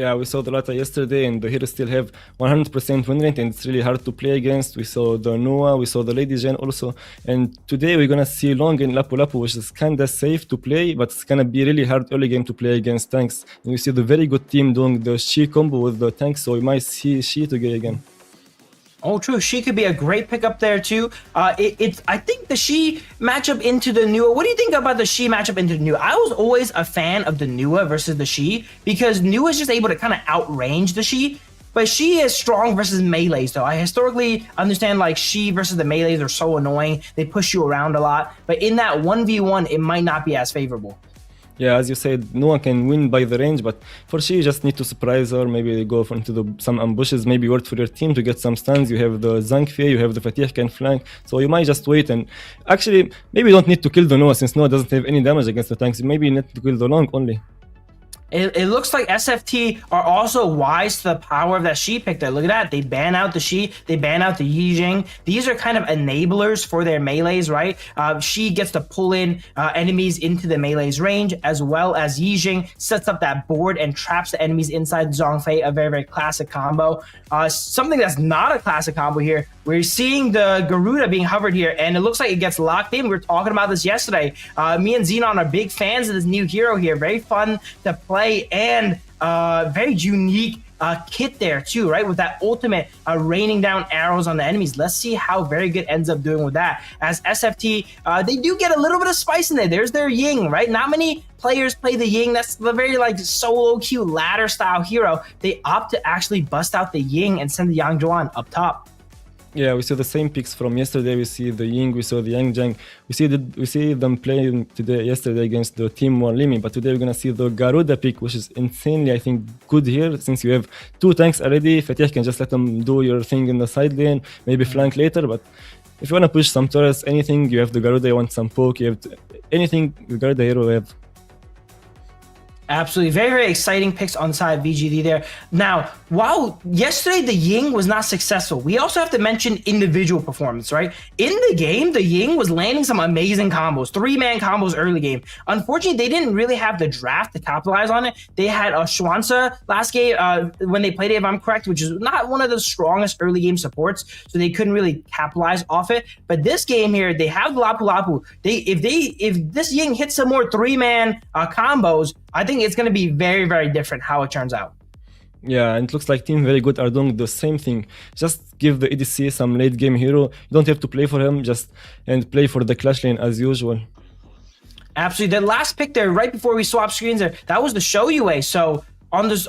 K: Yeah, we saw the Lata yesterday, and the heroes still have 100% win rate, and it's really hard to play against. We saw the Noah, we saw the Lady Jen also, and today we're gonna see Long and Lapu Lapu, which is kinda safe to play, but it's gonna be really hard early game to play against tanks. And we see the very good team doing the She combo with the tanks, so we might see She today again.
J: Oh, true. She could be a great pickup there too. I think the She matchup into the Nua. What do you think about the She matchup into the Nua? I was always a fan of the Nua versus the She because Nua is just able to kind of outrange the She. But She is strong versus melees though. I historically understand like She versus the melees are so annoying. They push you around a lot. But in that 1v1, it might not be as favorable.
K: Yeah, as you said, no one can win by the range, but for She, you just need to surprise her, maybe go into some ambushes, maybe work for your team to get some stuns. You have the Zhangfei, you have the Fatih can flank, so you might just wait and actually, maybe you don't need to kill the Noah since Noah doesn't have any damage against the tanks. Maybe you need to kill the Long only.
J: It looks like SFT are also wise to the power of that She pick there. Look at that. They ban out the She. They ban out the Yijing. These are kind of enablers for their melees, right? She gets to pull in enemies into the melee's range, as well as Yijing sets up that board and traps the enemies inside Zhongfei, a very, very classic combo. Something that's not a classic combo here, we're seeing the Garuda being hovered here, and it looks like it gets locked in. We were talking about this yesterday. Me and Xenon are big fans of this new hero here. Very fun to play and very unique kit there too, right? With that ultimate raining down arrows on the enemies. Let's see how very good ends up doing with that. As SFT, they do get a little bit of spice in there. There's their Ying, right? Not many players play the Ying. That's the very like solo queue ladder style hero. They opt to actually bust out the Ying and send the Yang Zhuan up top.
K: Yeah, we saw the same picks from yesterday. We see the Ying, we saw the Yang Zhang. We see them playing yesterday against the team WARLIMI, but today we're gonna see the Garuda pick, which is insanely, I think, good here since you have two tanks already. Fatih can just let them do your thing in the side lane, maybe flank later, but if you wanna push some turrets, anything, you have the Garuda, you want some poke, you have anything, the Garuda hero have.
J: Absolutely. Very, very exciting picks on the side of VGD there. Now, while yesterday the Ying was not successful, we also have to mention individual performance, right? In the game, the Ying was landing some amazing combos, 3-man combos early game. Unfortunately, they didn't really have the draft to capitalize on it. They had a Schwanza last game when they played it, if I'm correct, which is not one of the strongest early game supports, so they couldn't really capitalize off it. But this game here, they have Lapu Lapu. If this Ying hits some more 3-man combos, I think it's going to be very, very different how it turns out.
K: Yeah, and it looks like Team Very Good are doing the same thing. Just give the EDC some late game hero. You don't have to play for him, and play for the Clash lane as usual.
J: Absolutely. The last pick there, right before we swap screens there, that was the Show UA. So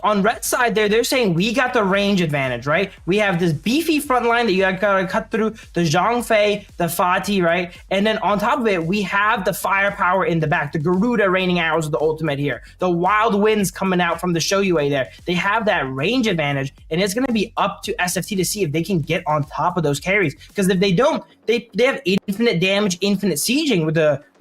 J: on red side there, they're saying we got the range advantage, right? We have this beefy front line that you gotta cut through, the Zhangfei, the Fatih, right? And then on top of it, we have the firepower in the back, the Garuda raining arrows of the ultimate here, the wild winds coming out from the Show UA there. They have that range advantage, and it's gonna be up to SFT to see if they can get on top of those carries. Because if they don't, they have infinite damage, infinite sieging with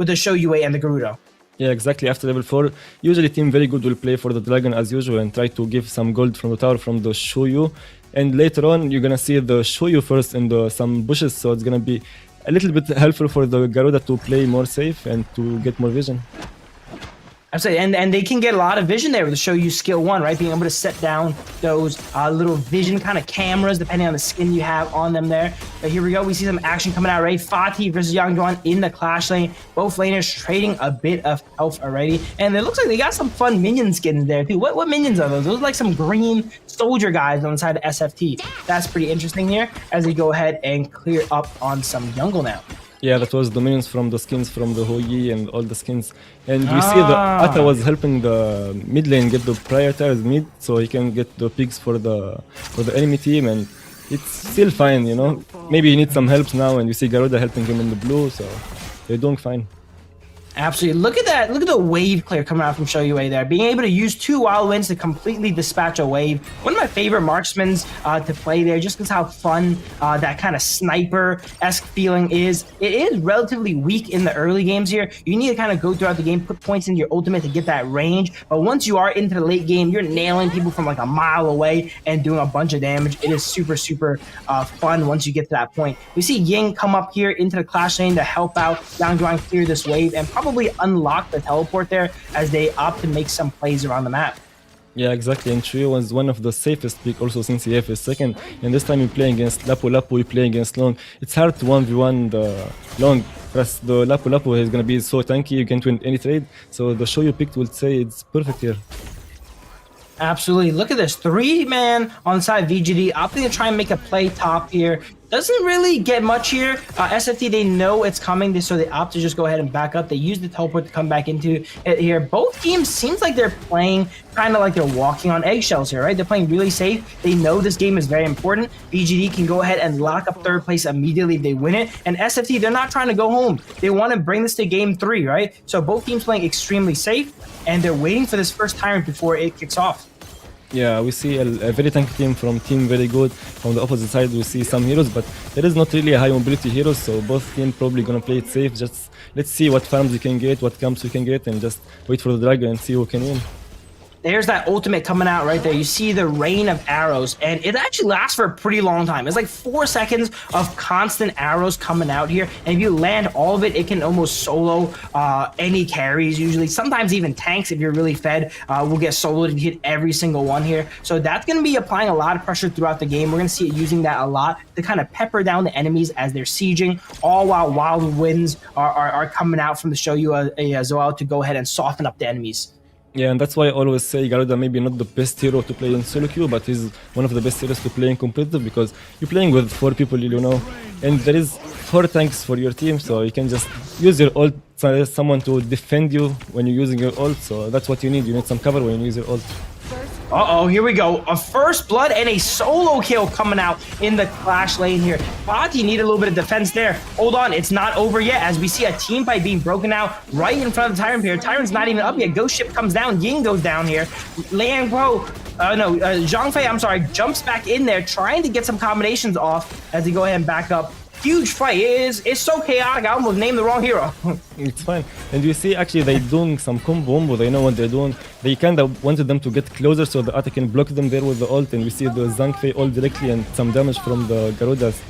J: the Show UA and the Garuda.
K: Yeah, exactly. After level 4, usually Team Very Good will play for the Dragon as usual and try to give some gold from the tower from the Shoyu. And later on, you're gonna see the Shoyu first in some bushes, so it's gonna be a little bit helpful for the Garuda to play more safe and to get more vision.
J: Absolutely, and they can get a lot of vision there to show you skill 1, right? Being able to set down those little vision kind of cameras depending on the skin you have on them there. But here we go, we see some action coming out, right? Fatih versus Yang Zhuan in the Clash lane. Both laners trading a bit of health already. And it looks like they got some fun minion skins there too. What minions are those? Those are like some green soldier guys on the side of SFT. That's pretty interesting here as they go ahead and clear up on some jungle now.
K: Yeah, that was the minions from the skins from the HoK and all the skins. And we see the Ata was helping the mid lane get the prioritized mid, so he can get the picks for the enemy team, and it's still fine, you know. Maybe he needs some help now, and you see Garuda helping him in the blue, so they're doing fine.
J: Absolutely. Look at that. Look at the wave clear coming out from Shoyue there. Being able to use 2 wild winds to completely dispatch a wave. One of my favorite marksmen to play there, just because how fun that kind of sniper-esque feeling is. It is relatively weak in the early games here. You need to kind of go throughout the game, put points into your ultimate to get that range. But once you are into the late game, you're nailing people from like a mile away and doing a bunch of damage. It is super, super fun once you get to that point. We see Ying come up here into the clash lane to help out Yang Zhuang clear this wave and probably unlock the teleport there as they opt to make some plays around the map.
K: Yeah, exactly. And Trio was one of the safest pick also since he is second. And this time you play against Lapu Lapu, you play against Long. It's hard to 1v1 the Long. Plus the Lapu Lapu is going to be so tanky, you can win any trade. So the show you picked will say it's perfect here.
J: Absolutely. Look at this. 3-man on side VGD opting to try and make a play top here. Doesn't really get much here. SFT, they know it's coming, so they opt to just go ahead and back up. They use the teleport to come back into it here. Both teams seems like they're playing kind of like they're walking on eggshells here, right? They're playing really safe. They know this game is very important. VGD can go ahead and lock up third place immediately if they win it. And SFT, they're not trying to go home. They want to bring this to game 3, right? So both teams playing extremely safe, and they're waiting for this first tyrant before it kicks off.
K: Yeah, we see a very tanky team from Team Very Good. From the opposite side, we see some heroes, but there is not really a high mobility heroes, so both teams probably gonna play it safe. Just let's see what farms you can get, what camps you can get, and just wait for the dragon and see who can win.
J: There's that ultimate coming out right there. You see the rain of arrows, and it actually lasts for a pretty long time. It's like 4 seconds of constant arrows coming out here, and if you land all of it, it can almost solo any carries usually. Sometimes even tanks, if you're really fed, will get soloed and hit every single one here. So that's going to be applying a lot of pressure throughout the game. We're going to see it using that a lot to kind of pepper down the enemies as they're sieging, all while wild winds are coming out from the Shoyu as well to go ahead and soften up the enemies.
K: Yeah, and that's why I always say Garuda maybe not the best hero to play in solo queue, but he's one of the best heroes to play in competitive because you're playing with 4 people, you know, and there is 4 tanks for your team, so you can just use your ult, so there's someone to defend you when you're using your ult, so that's what you need. You need some cover when you use your ult.
J: Uh-oh, here we go. A first blood and a solo kill coming out in the clash lane here. Bati need a little bit of defense there. Hold on, it's not over yet as we see a team fight being broken out right in front of the Tyrant here. Tyrant's not even up yet. Ghost Ship comes down. Ying goes down here. Liang Guo, Zhang Fei, I'm sorry, jumps back in there trying to get some combinations off as they go ahead and back up. Huge fight. It's so chaotic. I almost named the wrong hero.
K: It's fine. And you see actually they doing some combo. They know what they're doing. They kind of wanted them to get closer so the Ata can block them there with the ult. And we see the Zhang Fei ult directly and some damage from the Garudas.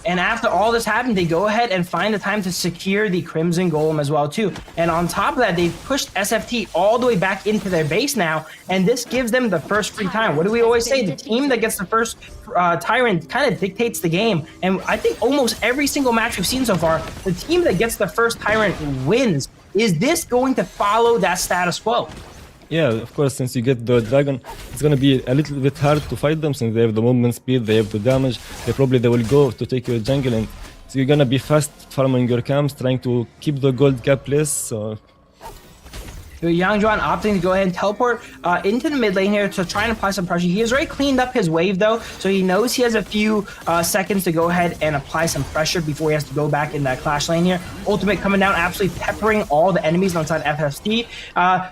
J: And after all this happened, they go ahead and find the time to secure the Crimson Golem as well too. And on top of that, they've pushed SFT all the way back into their base now, and this gives them the first free time. What do we always say? The team that gets the first Tyrant kind of dictates the game. And I think almost every single match we've seen so far, the team that gets the first Tyrant wins. Is this going to follow that status quo?
K: Yeah, of course, since you get the dragon, it's gonna be a little bit hard to fight them since they have the movement speed, they have the damage, they will go to take your jungle, and so you're gonna be fast farming your camps, trying to keep the gold gap less, so...
J: Yang Zhuang opting to go ahead and teleport into the mid lane here to try and apply some pressure. He has already cleaned up his wave though, so he knows he has a few seconds to go ahead and apply some pressure before he has to go back in that clash lane here. Ultimate coming down, absolutely peppering all the enemies on side FST.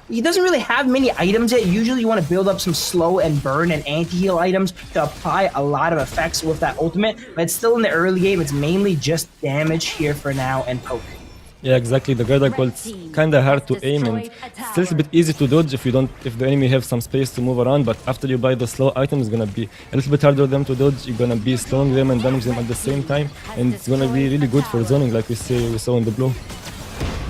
J: He doesn't really have many items yet. Usually you want to build up some slow and burn and anti-heal items to apply a lot of effects with that ultimate, but it's still in the early game. It's mainly just damage here for now and poke.
K: Yeah, exactly. The Garda Colt's kinda hard to aim and still a bit easy to dodge if the enemy have some space to move around, but after you buy the slow item, it's gonna be a little bit harder for them to dodge. You're gonna be slowing them and damage them at the same time, and it's gonna be really good for zoning like we saw in the blue.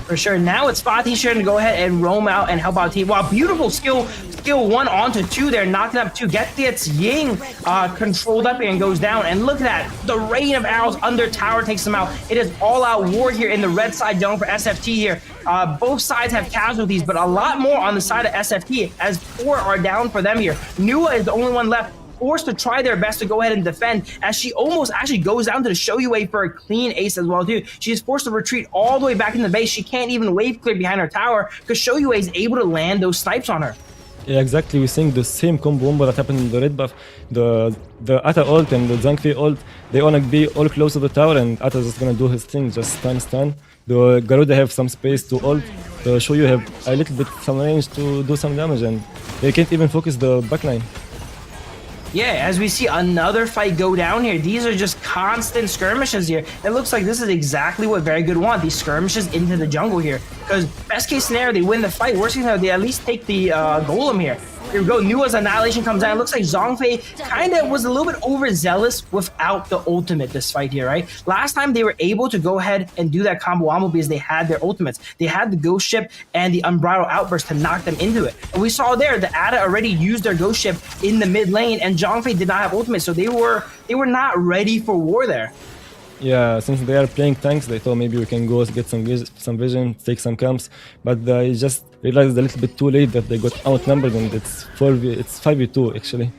J: For sure. Now it's Fatih's turn to go ahead and roam out and help out team. Wow, beautiful skill 1 onto 2 there, knocking up 2. Gets Ying controlled up and goes down. And look at that. The rain of arrows under tower takes them out. It is all-out war here in the red side zone for SFT here. Both sides have casualties, but a lot more on the side of SFT as 4 are down for them here. Nua is the only one left, forced to try their best to go ahead and defend as she almost actually goes down to the Shoyu for a clean ace as well too. She is forced to retreat all the way back in the base. She can't even wave clear behind her tower because Shoyu is able to land those snipes on her.
K: Yeah, exactly. We're seeing the same combo wombo that happened in the red buff. The Ata ult and the Zhang ult, they wanna be all close to the tower, and Ata's just gonna do his thing, just stun. The Garuda have some space to ult. The Shoyu have a little bit some range to do some damage, and they can't even focus the backline.
J: Yeah, as we see another fight go down here, these are just constant skirmishes here. It looks like this is exactly what Very Good want, these skirmishes into the jungle here. Because best case scenario, they win the fight. Worst case scenario, they at least take the golem here. Here we go, Nua's Annihilation comes down. It looks like Zhongfei kind of was a little bit overzealous without the ultimate this fight here, right? Last time they were able to go ahead and do that combo wombo because they had their ultimates. They had the Ghost Ship and the Unbridled Outburst to knock them into it. And we saw there, the Ada already used their Ghost Ship in the mid lane, and Zhongfei did not have ultimate, so they were not ready for war there.
K: Yeah, since they are playing tanks, they thought maybe we can go get some vision, take some camps, but they just realized a little bit too late that they got outnumbered, and it's 5v2 actually.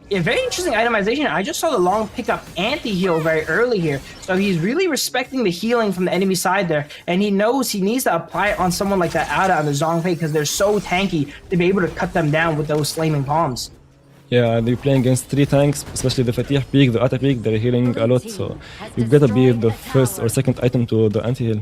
J: Yeah, very interesting itemization. I just saw the long pickup anti-heal very early here. So he's really respecting the healing from the enemy side there. And he knows he needs to apply it on someone like that Ada on the Zhongfei because they're so tanky to be able to cut them down with those flaming palms.
K: Yeah, they're playing against 3 tanks, especially the Fatih peak, the Ata peak, they're healing a lot, so you've got to be the first or second item to the anti-heal.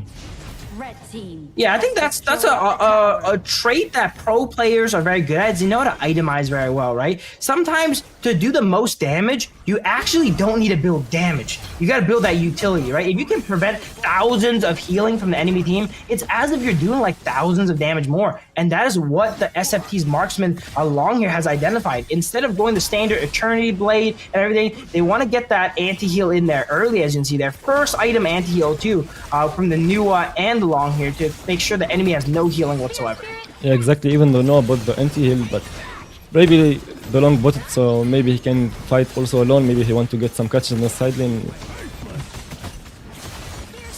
J: Yeah, I think that's a trait that pro players are very good at. They know how to itemize very well, right? Sometimes to do the most damage, you actually don't need to build damage. You got to build that utility, right? If you can prevent thousands of healing from the enemy team, it's as if you're doing like thousands of damage more. And that is what the SFT's marksman along here has identified. Instead of going the standard Eternity Blade and everything, they want to get that anti-heal in there early, as you can see there. First item anti-heal too, from the Nuwa and the long here to make sure the enemy has no healing whatsoever.
K: Yeah, exactly. Even though know about the anti-heal, but maybe the long bot it, so maybe he can fight also alone. Maybe he want to get some catches in the side lane.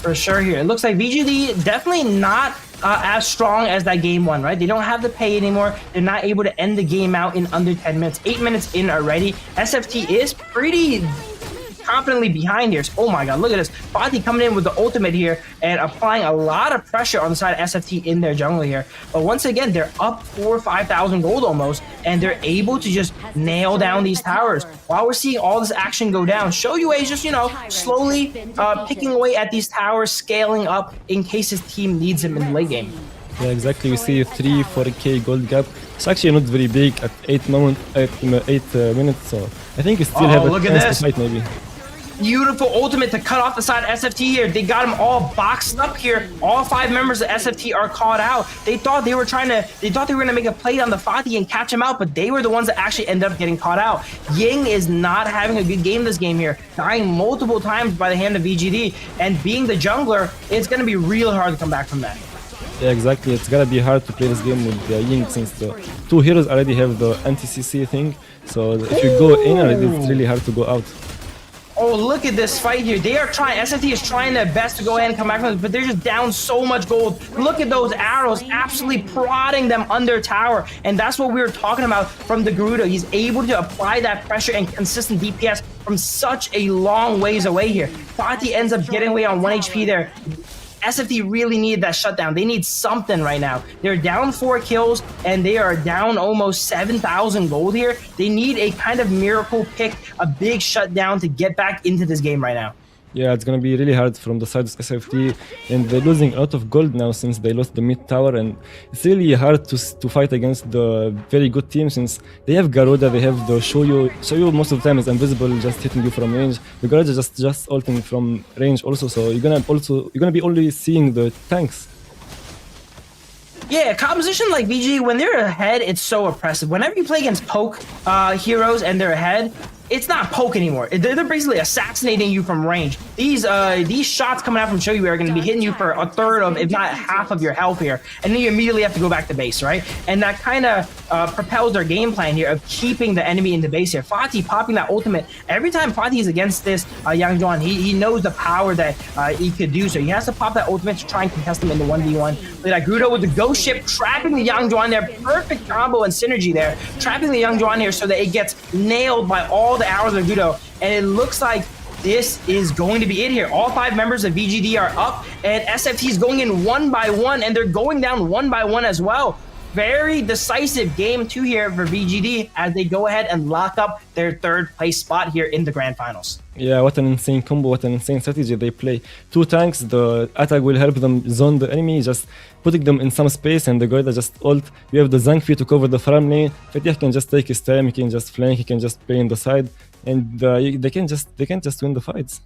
J: For sure here. It looks like VGD definitely not as strong as that game one, right? They don't have the pay anymore. They're not able to end the game out in under 10 minutes. 8 minutes in already. SFT is pretty confidently behind here. Oh my god, look at this. Fatih coming in with the ultimate here and applying a lot of pressure on the side of SFT in their jungle here. But once again, they're up 4,000 or 5,000 gold almost, and they're able to just nail down these towers. While we're seeing all this action go down, Shoyu is just, you know, slowly picking away at these towers, scaling up in case his team needs him in the late game.
K: Yeah, exactly. We see a 3-4k gold gap. It's actually not very big at 8 minutes, so I think we still have a chance to fight maybe.
J: Beautiful ultimate to cut off the side of SFT here. They got them all boxed up here. All 5 members of SFT are caught out. They thought they were gonna make a play on the Fatih and catch him out, but they were the ones that actually ended up getting caught out. Ying is not having a good game this game here, dying multiple times by the hand of VGD, and being the jungler, it's gonna be real hard to come back from that.
K: Yeah, exactly. It's gonna be hard to play this game with Ying since the 2 heroes already have the anti-CC thing. So if you go in already, it's really hard to go out.
J: Oh, look at this fight here. They are trying, SFT is trying their best to go ahead and come back from this, but they're just down so much gold. Look at those arrows absolutely prodding them under tower. And that's what we were talking about from the Garuda. He's able to apply that pressure and consistent DPS from such a long ways away here. Fatih ends up getting away on 1 HP there. SFT really needed that shutdown. They need something right now. They're down 4 kills and they are down almost 7,000 gold here. They need a kind of miracle pick, a big shutdown to get back into this game right now.
K: Yeah, it's gonna be really hard from the side of SFT, and they're losing a lot of gold now since they lost the mid tower, and it's really hard to fight against the very good team since they have Garuda, they have the Shoyu. Shoyu most of the time is invisible, just hitting you from range. The Garuda just ulting from range also, so you're gonna be only seeing the tanks.
J: Yeah, composition like VG, when they're ahead, it's so oppressive. Whenever you play against poke heroes and they're ahead, it's not poke anymore. They're basically assassinating you from range. These shots coming out from Shoyu are going to be hitting you for a third of, if not half of your health here, and then you immediately have to go back to base, right? And that kind of propels their game plan here of keeping the enemy in the base here. Fatih popping that ultimate. Every time Fatih is against this Yang Zhuan, he knows the power that he could do, so he has to pop that ultimate to try and contest him in the 1v1. Look at Gudo with the ghost ship, trapping the Yang Zhuan there. Perfect combo and synergy there. Trapping the Yang Zhuan here so that it gets nailed by all the arrows of Gudo. And it looks like this is going to be it here. All 5 members of VGD are up, and SFT is going in 1 by 1, and they're going down 1 by 1 as well. very decisive game 2 here for VGD as they go ahead and lock up their 3rd place spot here in the Grand Finals.
K: Yeah, what an insane combo, what an insane strategy they play. 2 tanks, the attack will help them zone the enemy, just putting them in some space, and the Goida just ult. You have the Zangfi to cover the farm lane. Fetih can just take his time, he can just flank, he can just play in the side, and they can just win the fights.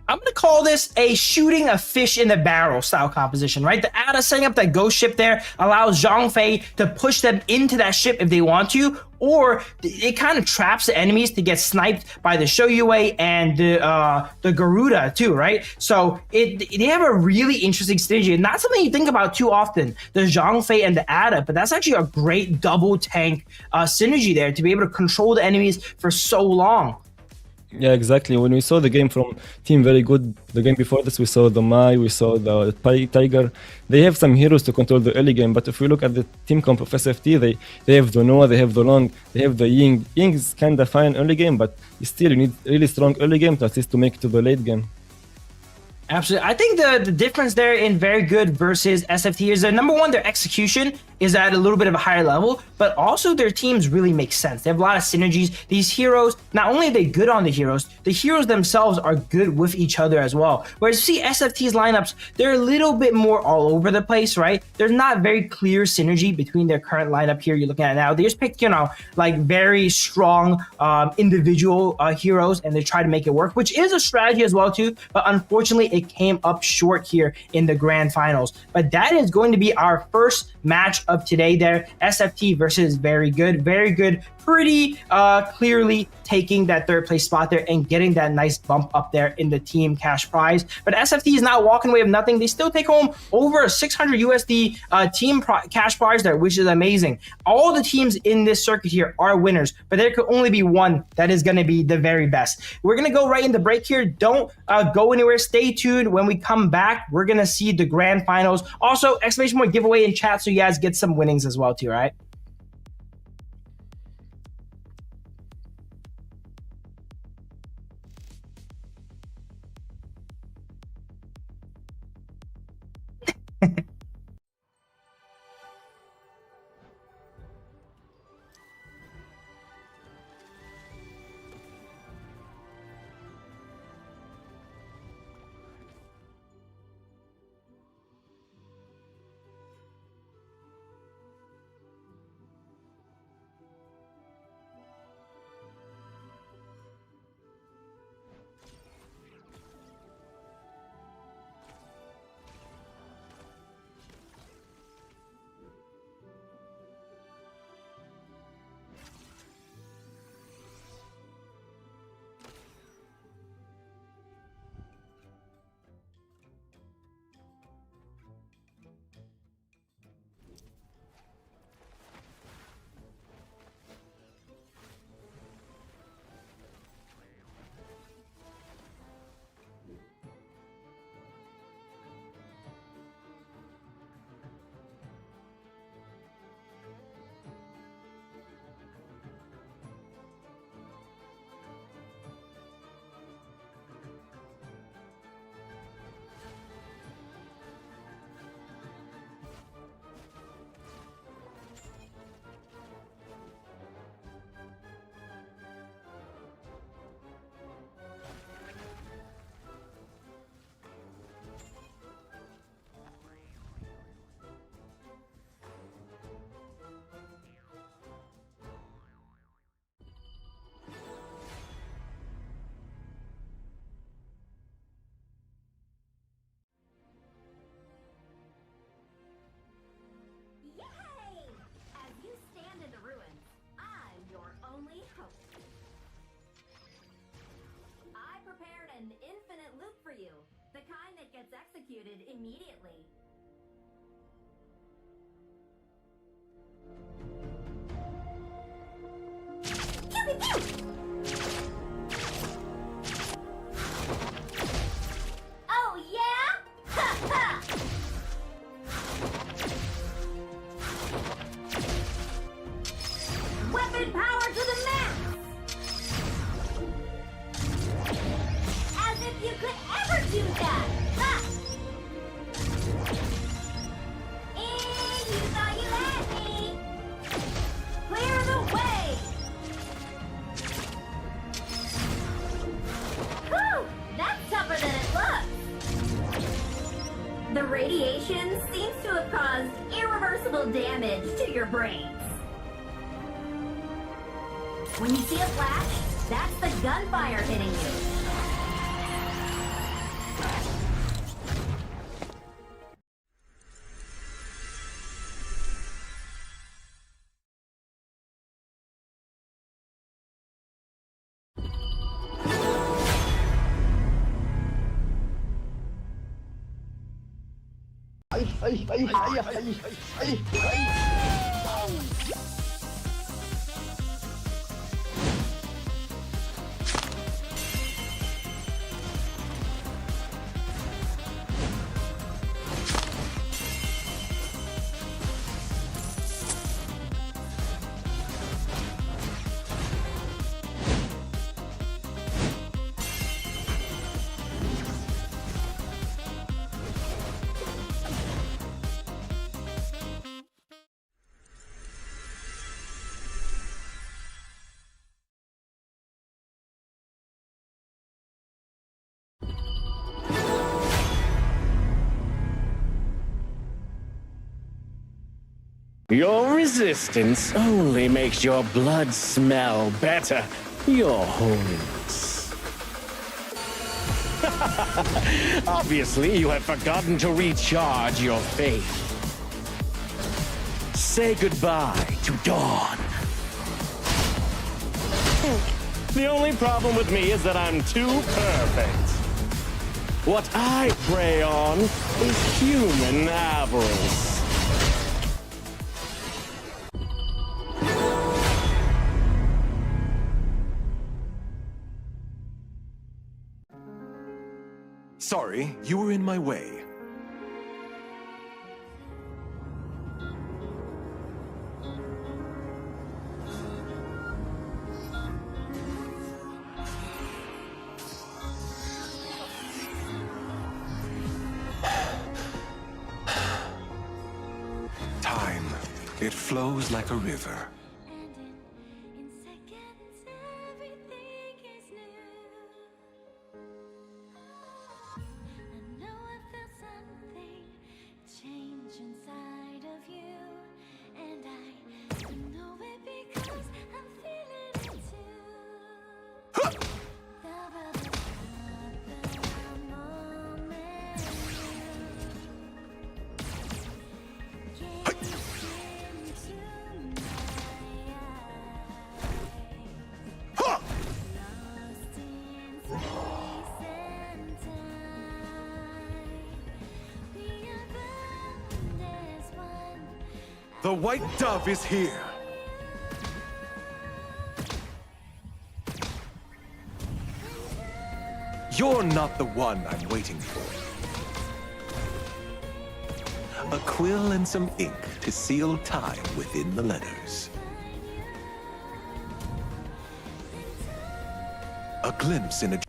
J: I'm going to call this a shooting a fish in the barrel style composition, right? The Ada setting up that ghost ship there allows Zhang Fei to push them into that ship if they want to, or it kind of traps the enemies to get sniped by the Shoyue and the Garuda too, right? So they have a really interesting synergy, not something you think about too often, the Zhang Fei and the Ada, but that's actually a great double tank synergy there to be able to control the enemies for so long.
K: Yeah, exactly. When we saw the game from Team Very Good, the game before this, we saw the Mai, we saw the Tiger. They have some heroes to control the early game, but if we look at the team comp of SFT, they have the Noah, they have the Long, they have the Ying. Ying is kind of fine early game, but still you need really strong early game to at least to make it to the late game.
J: Absolutely. I think the difference there in Very Good versus SFT is that number one, their execution is at a little bit of a higher level, but also their teams really make sense. They have a lot of synergies. These heroes, not only are they good on the heroes themselves are good with each other as well. Whereas you see SFT's lineups, they're a little bit more all over the place, right? There's not very clear synergy between their current lineup here you're looking at now. They just picked, like very strong individual heroes, and they try to make it work, which is a strategy as well too, but unfortunately it came up short here in the Grand Finals. But that is going to be our first match of today there. SFT versus Very Good. Very Good pretty clearly taking that 3rd place spot there and getting that nice bump up there in the team cash prize. But SFT is not walking away with nothing. They still take home over 600 USD team cash prize there, which is amazing. All the teams in this circuit here are winners, but there could only be one that is going to be the very best. We're going to go right in the break here. Don't go anywhere. Stay tuned. When we come back, we're going to see the Grand Finals. Also, exclamation point giveaway in chat so you guys get some winnings as well too, right?
B: An infinite loop for you, the kind that gets executed immediately. Oh yeah? Ha ha! Weapon power to the max! If you could ever do that! Ha! And you thought you had me! damage to your brains. When you see a flash, that's the gunfire hitting you.
L: Your resistance only makes your blood smell better, Your Holiness. Obviously, you have forgotten to recharge your faith. Say goodbye to Dawn. The only problem with me is that I'm too perfect. What I prey on is human avarice.
D: Sorry, you were in my way. Time, it flows like a river.
E: In seconds, everything is new. I know I felt something change inside of you, and I know it because I'm feeling it too. The moment
D: The white dove is here. You're not the one I'm waiting for. A quill and some ink to seal time within the letters. A glimpse in a...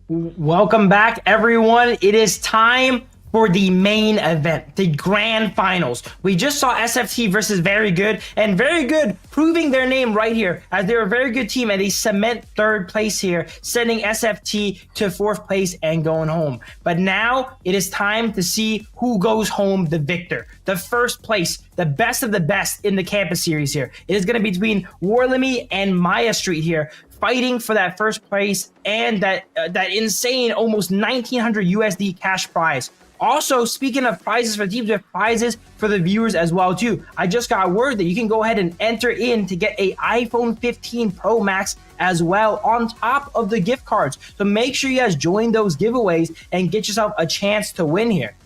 J: Welcome back, everyone. It is time for the main event, the grand finals. We just saw SFT versus Very Good, and Very Good proving their name right here, as they're a very good team and they cement third place here, sending SFT to fourth place and going home. But now it is time to see who goes home the victor. The first place, the best of the best in the campus series here. It is going to be between WARLIMI and Maya Street here, fighting for that first place and that insane almost 1900 USD cash prize. Also, speaking of prizes for teams, we have prizes for the viewers as well too. I just got word that you can go ahead and enter in to get a iPhone 15 Pro Max as well on top of the gift cards. So make sure you guys join those giveaways and get yourself a chance to win here.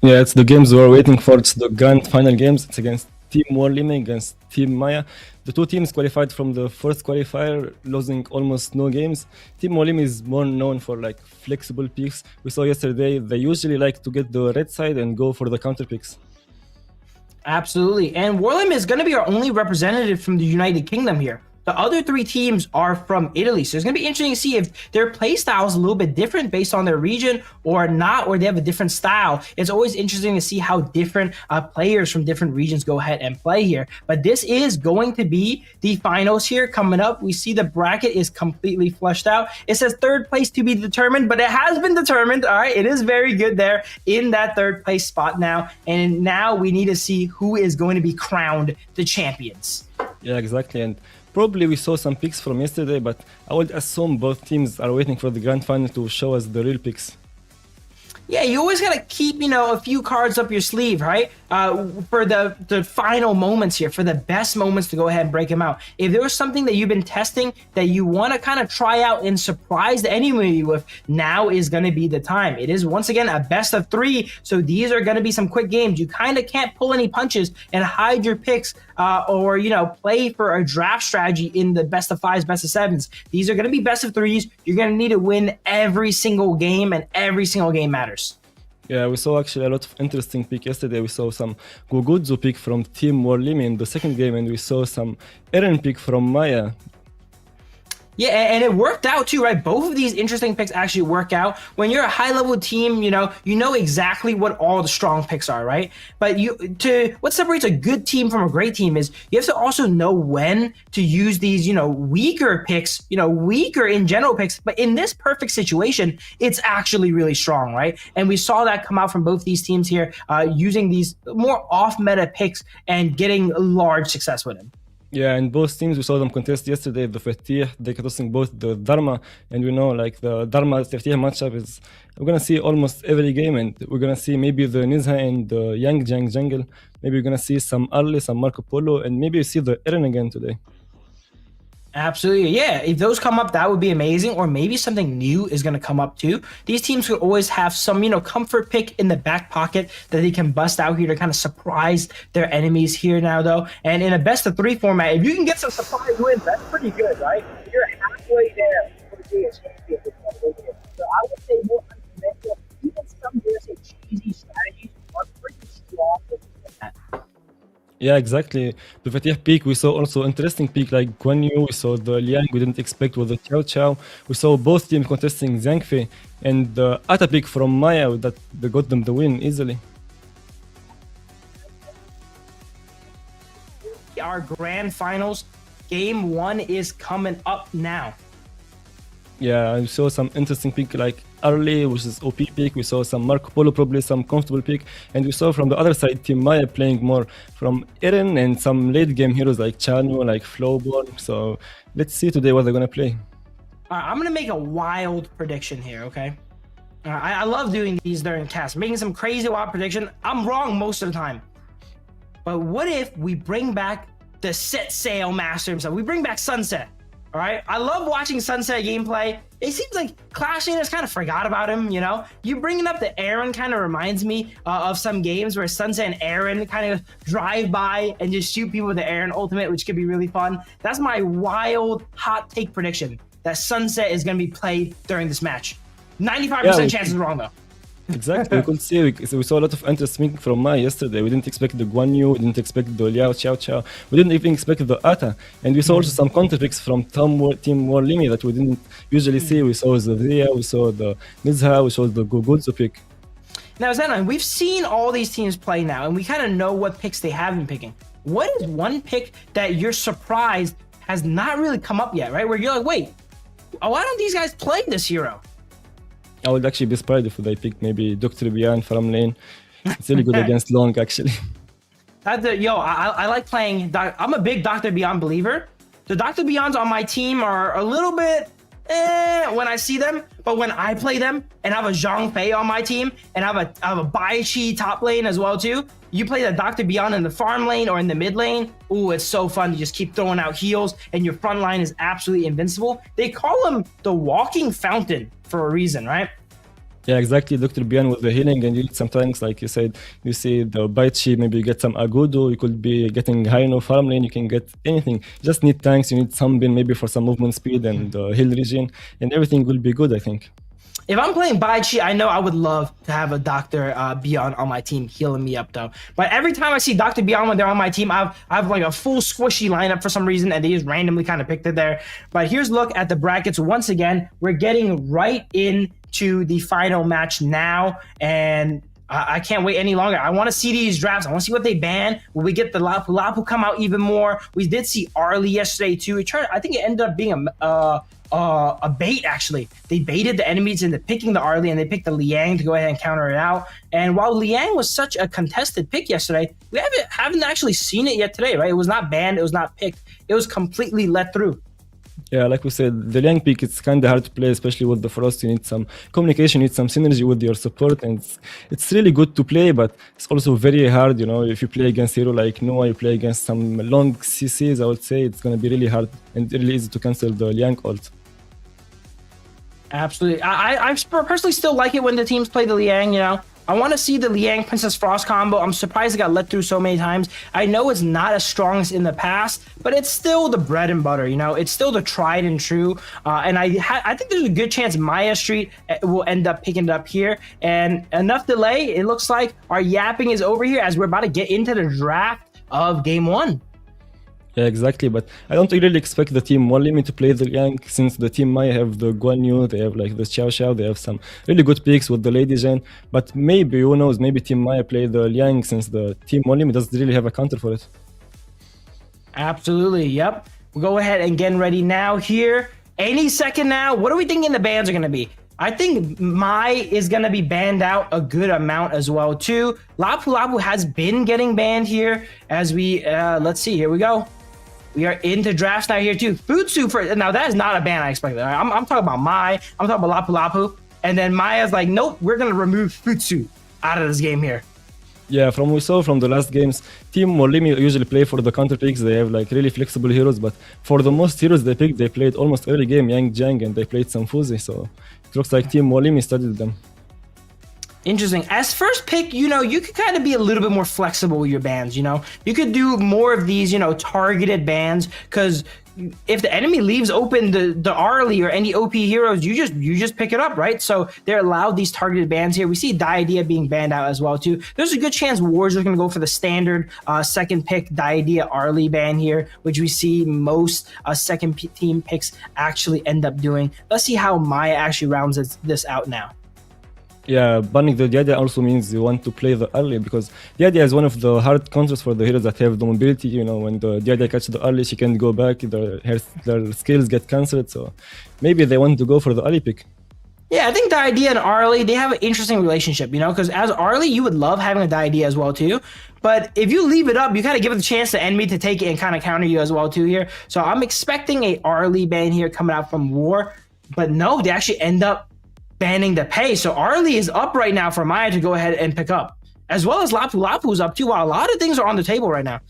K: Yeah, it's the games we're waiting for. It's the grand final games. It's against Team WARLIMI against Team Maya. The two teams qualified from the first qualifier, losing almost no games. Team WARLIMI is more known for like flexible picks. We saw yesterday they usually like to get the red side and go for the counter picks.
J: Absolutely. And WARLIMI is going to be our only representative from the United Kingdom here. The other 3 teams are from Italy. So it's going to be interesting to see if their play style is a little bit different based on their region or not, or they have a different style. It's always interesting to see how different players from different regions go ahead and play here. But this is going to be the finals here coming up. We see the bracket is completely flushed out. It says 3rd place to be determined, but it has been determined. All right, it is very good there in that 3rd place spot now. And now we need to see who is going to be crowned the champions.
K: Yeah, exactly. And probably we saw some picks from yesterday, but I would assume both teams are waiting for the grand final to show us the real picks.
J: Yeah, you always got to keep, a few cards up your sleeve, right? For the final moments here, for the best moments to go ahead and break them out. If there was something that you've been testing that you want to kind of try out and surprise anybody with, now is going to be the time. It is, once again, a best of 3. So these are going to be some quick games. You kind of can't pull any punches and hide your picks or, play for a draft strategy in the best of 5s, best of 7s. These are going to be best of 3s. You're going to need to win every single game, and every single game matters.
K: Yeah, we saw actually a lot of interesting pick yesterday. We saw some Gugudzu pick from Team WARLIMI in the second game, and we saw some Eren pick from Maya.
J: Yeah, and it worked out too, right? Both of these interesting picks actually work out. When you're a high-level team, you know exactly what all the strong picks are, right? But what separates a good team from a great team is you have to also know when to use these, weaker picks, weaker in general picks. But in this perfect situation, it's actually really strong, right? And we saw that come out from both these teams here, using these more off-meta picks and getting large success with them.
K: Yeah, and both teams, we saw them contest yesterday, the Fatih, they contesting both the Dharma, and we know like the Dharma-Fatih matchup is, we're going to see almost every game, and we're going to see maybe the Nizha and the Yang Jiang jungle, maybe we're going to see some Arlie, some Marco Polo, and maybe we see the Eren again today.
J: Absolutely. Yeah. If those come up, that would be amazing. Or maybe something new is going to come up too. These teams could always have some, comfort pick in the back pocket that they can bust out here to kind of surprise their enemies here now, though. And in a best of 3 format, if you can get some surprise wins, that's pretty good, right? You're halfway there for being a champion. So I would say more unconventional, even some, dare say, cheesy strategies are pretty strong with that.
K: Yeah, exactly. The Fatih peak, we saw also interesting peak like Guan Yu, we saw the Liang we didn't expect with the Qiao Qiao. We saw both teams contesting Zhangfei, and the Ata pick from Maya that they got them the win easily.
J: Our grand finals, game 1 is coming up now.
K: Yeah, we saw some interesting pick like Arlie, which is OP pick. We saw some Marco Polo, probably some comfortable pick. And we saw from the other side, Team Maya playing more from Eren and some late game heroes like Chanu, like Flowborn. So let's see today what they're going to play.
J: All right, I'm going to make a wild prediction here, okay? I love doing these during cast, making some crazy wild prediction. I'm wrong most of the time. But what if we bring back the Set Sail Master himself? We bring back Sunset. All right, I love watching Sunset gameplay. It seems like Clashing has kind of forgot about him, You bringing up the Eren kind of reminds me of some games where Sunset and Eren kind of drive by and just shoot people with the Eren ultimate, which could be really fun. That's my wild hot take prediction, that Sunset is going to be played during this match. 95% chance is wrong, though.
K: Exactly, we could see, we saw a lot of interesting from Maya yesterday. We didn't expect the Guan Yu, we didn't expect the Liao Qiao Qiao, we didn't even expect the Ata. And we saw also some counter picks from Team WARLIMI that we didn't usually see. We saw the Ria, we saw the Nizha, we saw the Gugudzu pick.
J: Now, Zenon, we've seen all these teams play now, and we kind of know what picks they have been picking. What is one pick that you're surprised has not really come up yet, right? Where you're like, wait, why don't these guys play this hero?
K: I would actually be surprised if they pick maybe Dr. Bian from lane. It's really good against Long, actually.
J: I like playing. I'm a big Dr. Bian believer. The Dr. Bians on my team are a little bit when I see them, but when I play them and have a Zhang Fei on my team and have a Bai Chi top lane as well too, you play the Dr. Bian in the farm lane or in the mid lane, ooh, it's so fun to just keep throwing out heals and your front line is absolutely invincible. They call him the walking fountain for a reason, right?
K: Yeah, exactly. Dr. Bian with the healing, and you sometimes, like you said, you see the Baichi, maybe you get some Agudo, you could be getting Haino farm lane, you can get anything. You just need tanks, you need Sunbeam maybe for some movement speed and heal regen, and everything will be good, I think.
J: If I'm playing Baichi, I know I would love to have a Dr. Beyond on my team healing me up though. But every time I see Dr. Beyond when they're on my team, I have like a full squishy lineup for some reason, and they just randomly kind of picked it there. But here's a look at the brackets. Once again, we're getting right into the final match now, and I can't wait any longer. I want to see these drafts. I want to see what they ban. Will we get the Lapu Lapu come out even more? We did see Arlie yesterday too. I think it ended up being a bait, actually. They baited the enemies into picking the Arlie, and they picked the Liang to go ahead and counter it out. And while Liang was such a contested pick yesterday, we haven't actually seen it yet today, right? It was not banned, it was not picked, it was completely let through.
K: Yeah, like we said, the Liang pick, it's kind of hard to play, especially with the Frost. You need some communication, you need some synergy with your support, and it's really good to play, but it's also very hard, you know, if you play against hero like Noah, you play against some long CCs, I would say it's going to be really hard and really easy to cancel the Liang ult.
J: Absolutely. I personally still like it when the teams play the Liang, you know. I want to see the Liang Princess Frost combo. I'm surprised it got let through so many times. I know it's not as strong as in the past, but it's still the bread and butter, you know. It's still the tried and true. And I think there's a good chance Maya Street will end up picking it up here. And enough delay, it looks like our yapping is over here as we're about to get into the draft of Game 1.
K: Yeah, exactly, but I don't really expect the team WARLIMI to play the Liang, since the team Maya have the Guan Yu, they have like the Xiao Xiao, they have some really good picks with the Lady Gen, but maybe, who knows, maybe team Maya play the Liang since the team WARLIMI doesn't really have a counter for it.
J: Absolutely, yep. We'll go ahead and get ready now here. Any second now, what are we thinking the bans are going to be? I think Mai is going to be banned out a good amount as well too. Lapu Lapu has been getting banned here as we, let's see, here we go. We are into drafts now here too. Futsu for now, that is not a ban I expected. I'm talking about Mai. I'm talking about Lapu Lapu, and then Maya's like, nope, we're gonna remove Futsu out of this game here.
K: Yeah, from what we saw from the last games, Team WARLIMI usually play for the counter picks. They have like really flexible heroes, but for the most heroes they picked, they played almost early game Yang Jiang, and they played some Fuzi. So it looks like Team WARLIMI studied them.
J: Interesting. As first pick, you know, you could kind of be a little bit more flexible with your bans, you know. You could do more of these, you know, targeted bans, because if the enemy leaves open the Arlie or any OP heroes, you just pick it up, right? So they're allowed these targeted bans here. We see Diadea being banned out as well too. There's a good chance Warriors are going to go for the standard second pick Diadea Arlie ban here, which we see most second team picks actually end up doing. Let's see how Maya actually rounds this out now.
K: Yeah, banning the Diadea also means you want to play the early, because Diadea is one of the hard counters for the heroes that have the mobility. You know, when the Diadea catches the early, she can go back, their skills get cancelled, so maybe they want to go for the early pick.
J: Yeah, I think Diadea and Arlie, they have an interesting relationship, you know, because as Arlie, you would love having a Diadea as well too. But if you leave it up, you kind of give it the chance to enemy to take it and kind of counter you as well too here. So I'm expecting a Arlie ban here coming out from War, but no, they actually end up banning the pay. So Arlie is up right now for Maya to go ahead and pick up, as well as Lapu Lapu's up too. Wow, a lot of things are on the table right now.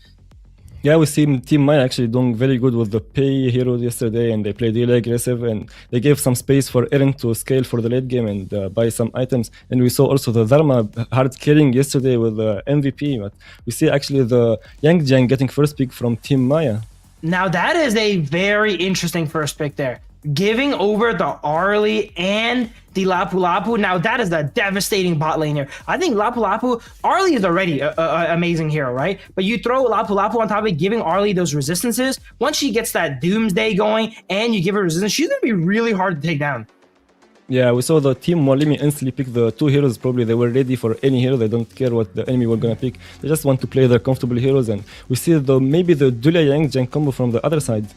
K: Yeah, we see Team Maya actually doing very good with the pay heroes yesterday, and they played really aggressive, and they gave some space for Eren to scale for the late game and buy some items. And we saw also the Dharma hard carrying yesterday with the MVP, but we see actually the Yang Jiang getting first pick from Team Maya.
J: Now that is a very interesting first pick there. Giving over the Arlie and the Lapu Lapu. Now that is a devastating bot lane here. I think Lapu Lapu, Arlie is already an amazing hero, right? But you throw Lapu Lapu on top of it, giving Arlie those resistances. Once she gets that Doomsday going and you give her resistance, she's gonna be really hard to take down.
K: Yeah, we saw the team WARLIMI instantly pick the two heroes. Probably they were ready for any hero. They don't care what the enemy were gonna pick. They just want to play their comfortable heroes. And we see maybe the Dulia Yang Jiang combo from the other side.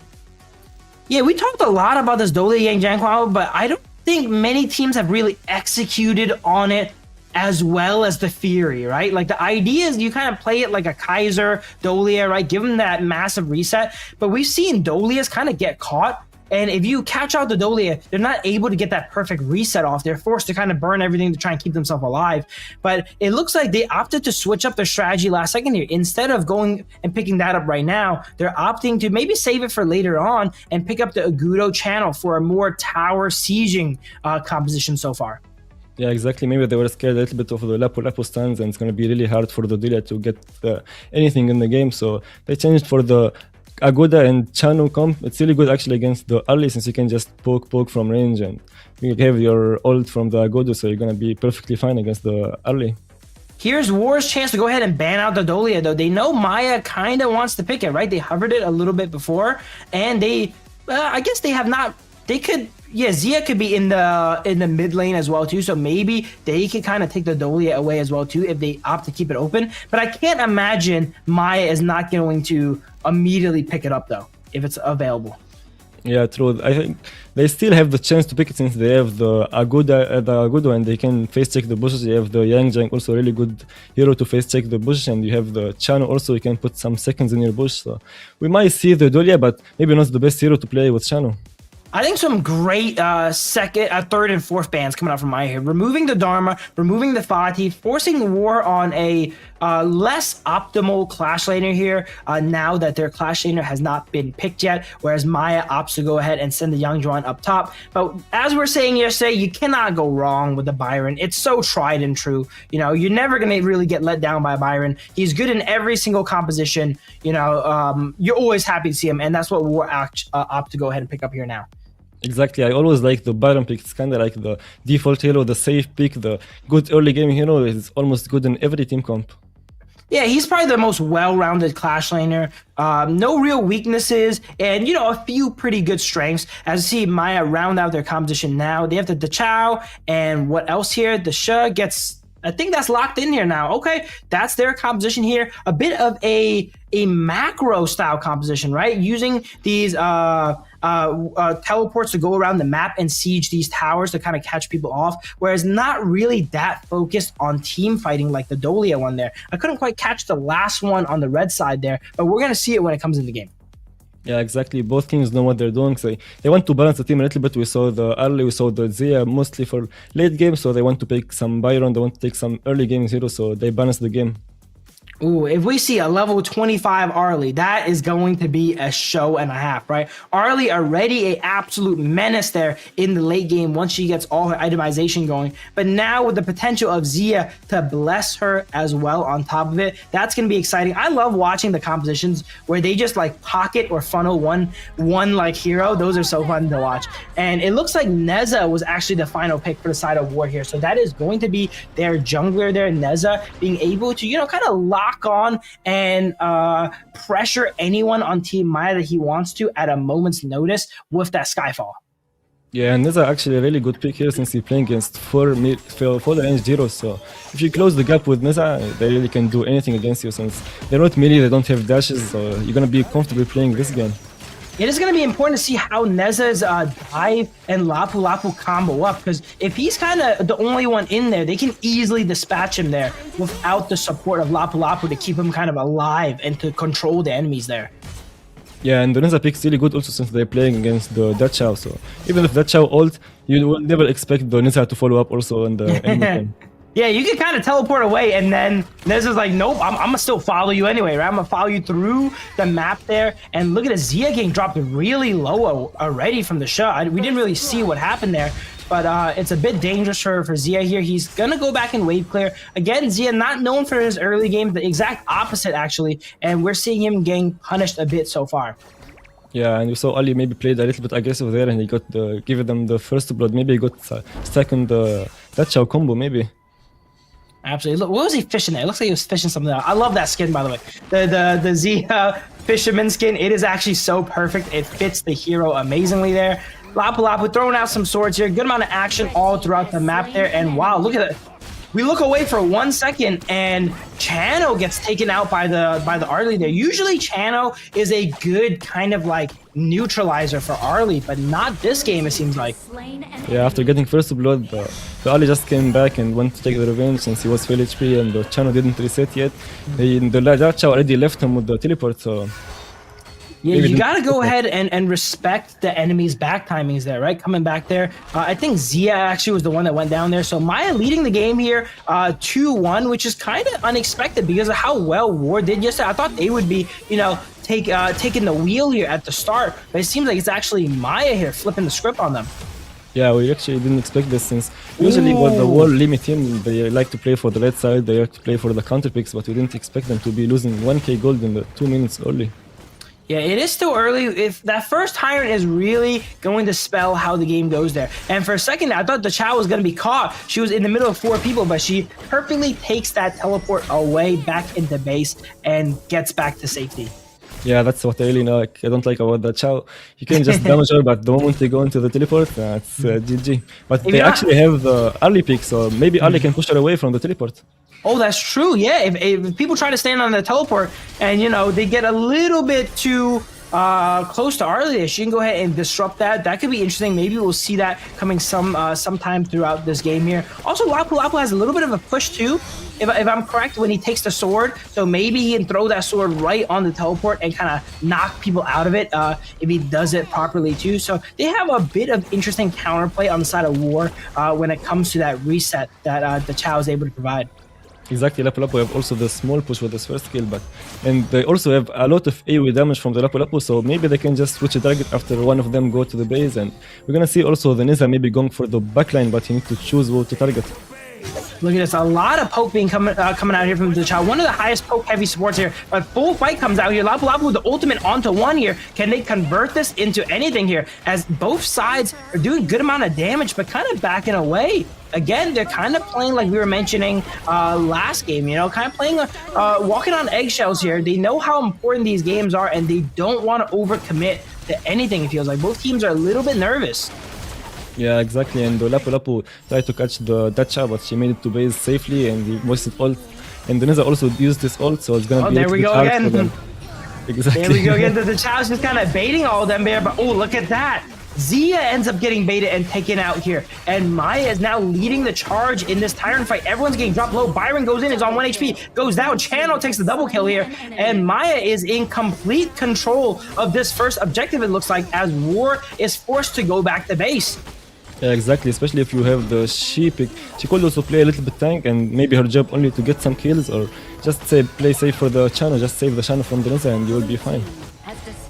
J: Yeah, we talked a lot about this Dulia Yang Jiang combo, but I don't think many teams have really executed on it as well as the Fury, right? Like the idea is you kind of play it like a Kaiser, Dolia, right? Give them that massive reset. But we've seen Dolias kind of get caught. And if you catch out the Dolia, they're not able to get that perfect reset off. They're forced to kind of burn everything to try and keep themselves alive. But it looks like they opted to switch up their strategy last second here. Instead of going and picking that up right now, they're opting to maybe save it for later on and pick up the Agudo channel for a more tower sieging composition so far.
K: Yeah, exactly. Maybe they were scared a little bit of the Lapu Lapu stands, and it's going to be really hard for the Dulia to get anything in the game. So they changed for the Agoda and Chano comp, it's really good actually against the early, since you can just poke from range, and you have your ult from the Agoda, so you're gonna be perfectly fine against the early.
J: Here's War's chance to go ahead and ban out the Dolia, though. They know Maya kind of wants to pick it, right? They hovered it a little bit before, and they, I guess they have not. They could, yeah, Zia could be in the mid lane as well too. So maybe they could kind of take the Dolia away as well too if they opt to keep it open. But I can't imagine Maya is not going to immediately pick it up though if it's available.
K: Yeah, true. I think they still have the chance to pick it since they have the Agudo, and they can face check the bushes. You have the Yang also really good hero to face check the bush, and you have the Chano also. You can put some seconds in your bush. So we might see the Dolia, but maybe not the best hero to play with Chano.
J: I think some great third and fourth bans coming out from Maya here. Removing the Dharma, removing the Fatih, forcing War on a less optimal Clash laner here now that their Clash laner has not been picked yet, whereas Maya opts to go ahead and send the Young Juan up top. But as we were saying yesterday, you cannot go wrong with the Byron. It's so tried and true. You know, you're never going to really get let down by Byron. He's good in every single composition. You know, you're always happy to see him, and that's what War opt to go ahead and pick up here now.
K: Exactly, I always like the Byron pick. It's kind of like the default hero, the safe pick, the good early game hero. Is almost good in every team comp.
J: Yeah, he's probably the most well-rounded Clash laner. No real weaknesses, and, you know, a few pretty good strengths. As you see, Maya round out their composition now. They have the Chao, and what else here? The Sha gets... I think that's locked in here now. Okay, that's their composition here. A bit of a macro style composition, right? Using these teleports to go around the map and siege these towers to kind of catch people off, whereas not really that focused on team fighting like the Dolia one there. I couldn't quite catch the last one on the red side there, but we're going to see it when it comes in the game.
K: Yeah, exactly. Both teams know what they're doing. So they want to balance the team a little bit. We saw the early, we saw the Zia mostly for late game. So they want to pick some Byron, they want to take some early game heroes. So they balance the game.
J: Ooh, if we see a level 25 Arlie, that is going to be a show and a half, right? Arlie already an absolute menace there in the late game once she gets all her itemization going. But now with the potential of Zia to bless her as well on top of it, that's going to be exciting. I love watching the compositions where they just like pocket or funnel one like hero. Those are so fun to watch. And it looks like Neza was actually the final pick for the side of War here. So that is going to be their jungler there, Neza, being able to, you know, kind of lock on and pressure anyone on Team Maya that he wants to at a moment's notice with that Skyfall.
K: Yeah, and Neza actually a really good pick here since he's playing against four ranged heroes. So if you close the gap with Neza, they really can do anything against you since they're not melee, they don't have dashes, so you're gonna be comfortable playing this game.
J: It is going to be important to see how Neza's dive and Lapu Lapu combo up, because if he's kind of the only one in there, they can easily dispatch him there without the support of Lapu Lapu to keep him kind of alive and to control the enemies there.
K: Yeah, and the Neza pick's really good also since they're playing against the Dachau, so even if Dachau ult, you will never expect the Neza to follow up also on the enemy team.
J: Yeah, you can kind of teleport away, and then Neza's like, nope, I'm going to still follow you anyway, right? I'm going to follow you through the map there. And look at it, Zia getting dropped really low already from the shot. We didn't really see what happened there, but it's a bit dangerous for Zia here. He's going to go back and wave clear. Again, Zia not known for his early game, the exact opposite, actually. And we're seeing him getting punished a bit so far.
K: Yeah, and you saw Ali maybe played a little bit aggressive there, and he got gave them the first blood. Maybe he got second Dachau combo, maybe.
J: Absolutely. Look, what was he fishing there? It looks like he was fishing something else. I love that skin, by the way. The Zia fisherman skin. It is actually so perfect. It fits the hero amazingly there. Lapu Lapu throwing out some swords here. Good amount of action all throughout the map there. And wow, look at it. We look away for 1 second, and Chano gets taken out by the Arlie there. Usually Chano is a good kind of like neutralizer for Arlie, but not this game, it seems like.
K: Yeah, after getting first blood, the Arlie just came back and went to take the revenge since he was full HP and the Chano didn't reset yet. The Dachau already left him with the teleport, so...
J: Yeah, you gotta go ahead and respect the enemy's back timings there, right? Coming back there. I think Zia actually was the one that went down there. So Maya leading the game here 2-1, which is kind of unexpected because of how well War did yesterday. I thought they would be, you know, taking the wheel here at the start, but it seems like it's actually Maya here flipping the script on them.
K: Yeah, we actually didn't expect this since usually with the WARLIMI team, they like to play for the red side, they like to play for the counter picks, but we didn't expect them to be losing 1k gold in the 2 minutes early.
J: Yeah, it is still early. If that first Tyrant is really going to spell how the game goes there. And for a second, I thought the Chow was going to be caught. She was in the middle of 4 people, but she perfectly takes that teleport away back into base and gets back to safety.
K: Yeah, that's what I really like. I don't like about the Chow. You can just damage her, but the moment they go into the teleport, it's GG. But they actually have the early pick, so maybe early can push her away from the teleport.
J: Oh, that's true. Yeah, if people try to stand on the teleport and, you know, they get a little bit too close to Arlie, she can go ahead and disrupt that. That could be interesting. Maybe we'll see that coming sometime throughout this game here. Also, Lapu Lapu has a little bit of a push too, if I'm correct, when he takes the sword. So maybe he can throw that sword right on the teleport and kind of knock people out of it if he does it properly too. So they have a bit of interesting counterplay on the side of War when it comes to that reset that the Chow is able to provide.
K: Exactly, Lapu Lapu have also the small push with this first skill, and they also have a lot of AoE damage from the Lapu Lapu, so maybe they can just switch a target after one of them go to the base, and we're gonna see also the Neza maybe going for the backline, but you need to choose who to target.
J: Look at this, a lot of poke being coming out here from the Chow. One of the highest poke heavy supports here, but full fight comes out here. Lapu Lapu with the ultimate onto 1 here. Can they convert this into anything here? As both sides are doing good amount of damage, but kind of backing away. Again, they're kind of playing like we were mentioning last game, you know, kind of playing, walking on eggshells here. They know how important these games are, and they don't want to overcommit to anything, it feels like. Both teams are a little bit nervous.
K: Yeah, exactly, and Lapu Lapu tried to catch the Dacha, but she made it to base safely, and he wasted ult. And Neza also used this ult, so it's gonna be
J: there we go
K: hard
J: again.
K: for them. Exactly.
J: There we go again. The Chow's just kind of baiting all of them there, but oh, look at that. Zia ends up getting baited and taken out here. And Maya is now leading the charge in this Tyrant fight. Everyone's getting dropped low. Byron goes in, is on 1 HP, goes down. Channel takes the double kill here. And Maya is in complete control of this first objective, it looks like, as War is forced to go back to base.
K: Yeah, exactly, especially if you have the she pick. She could also play a little bit tank, and maybe her job only to get some kills, or just say play safe for the channel, just save the channel from the Neza and you will be fine.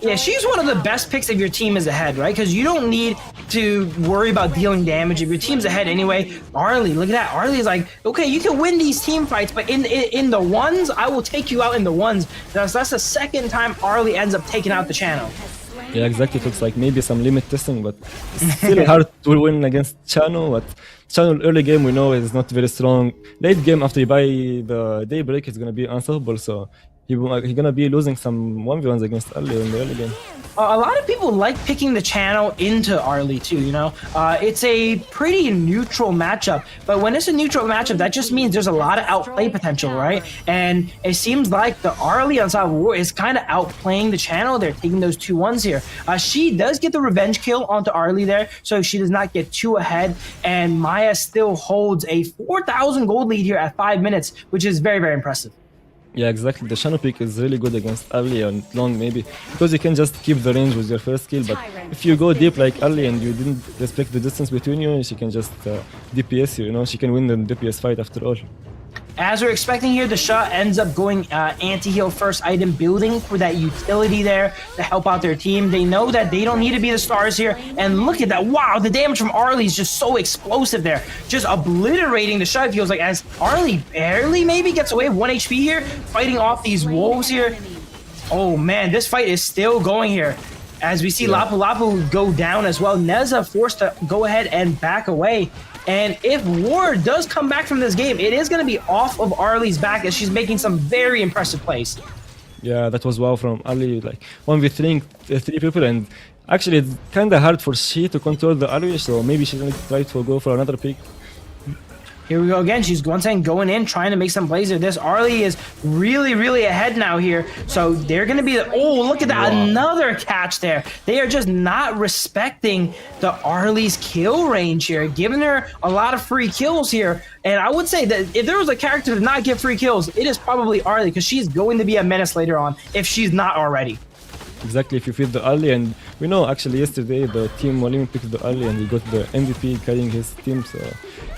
J: Yeah, she's one of the best picks if your team is ahead, right? Because you don't need to worry about dealing damage if your team's ahead anyway. Arlie, look at that. Arlie is like, okay, you can win these team fights, but in the ones, I will take you out in the ones. That's the second time Arlie ends up taking out the channel.
K: Yeah, exactly. It looks like maybe some limit testing, but it's still hard to win against Chano. But Chano early game we know is not very strong. Late game after you buy the Daybreak, it's gonna be unstoppable. So he's gonna be losing some 1v1s against Arlie in the early game.
J: A lot of people like picking the channel into Arlie too, you know? It's a pretty neutral matchup, but when it's a neutral matchup, that just means there's a lot of outplay potential, right? And it seems like the Arlie on side of War is kind of outplaying the channel. They're taking those 2-1s here. She does get the revenge kill onto Arlie there, so she does not get too ahead, and Maya still holds a 4,000 gold lead here at 5 minutes, which is very, very impressive.
K: Yeah, exactly. The Shadow pick is really good against early and long, maybe, because you can just keep the range with your first skill. But if you go deep like early and you didn't respect the distance between you, she can just DPS you, you know? She can win the DPS fight after all.
J: As we're expecting here, the Shah ends up going anti-heal first item building for that utility there to help out their team. They know that they don't need to be the stars here. And look at that. Wow, the damage from Arlie is just so explosive there. Just obliterating the Shah, it feels like, as Arlie barely maybe gets away with 1 HP here, fighting off these wolves here. Oh man, this fight is still going here. As we see Lapu Lapu go down as well. Neza forced to go ahead and back away. And if War does come back from this game, it is going to be off of Arlie's back as she's making some very impressive plays.
K: Yeah, that was wow from Arlie, like 1v3 3 people, and actually it's kind of hard for she to control the Arlie, so maybe she's going to try to go for another pick.
J: Here we go again. She's once again going in, trying to make some plays here. This Arlie is really, really ahead now here. So they're going to be... Oh, look at that. Wow. Another catch there. They are just not respecting the Arlie's kill range here, giving her a lot of free kills here. And I would say that if there was a character to not get free kills, it is probably Arlie, because she's going to be a menace later on if she's not already.
K: Exactly, if you feed the Arlie, and we know actually yesterday the team WARLIMI picked the Arlie and he got the MVP carrying his team, so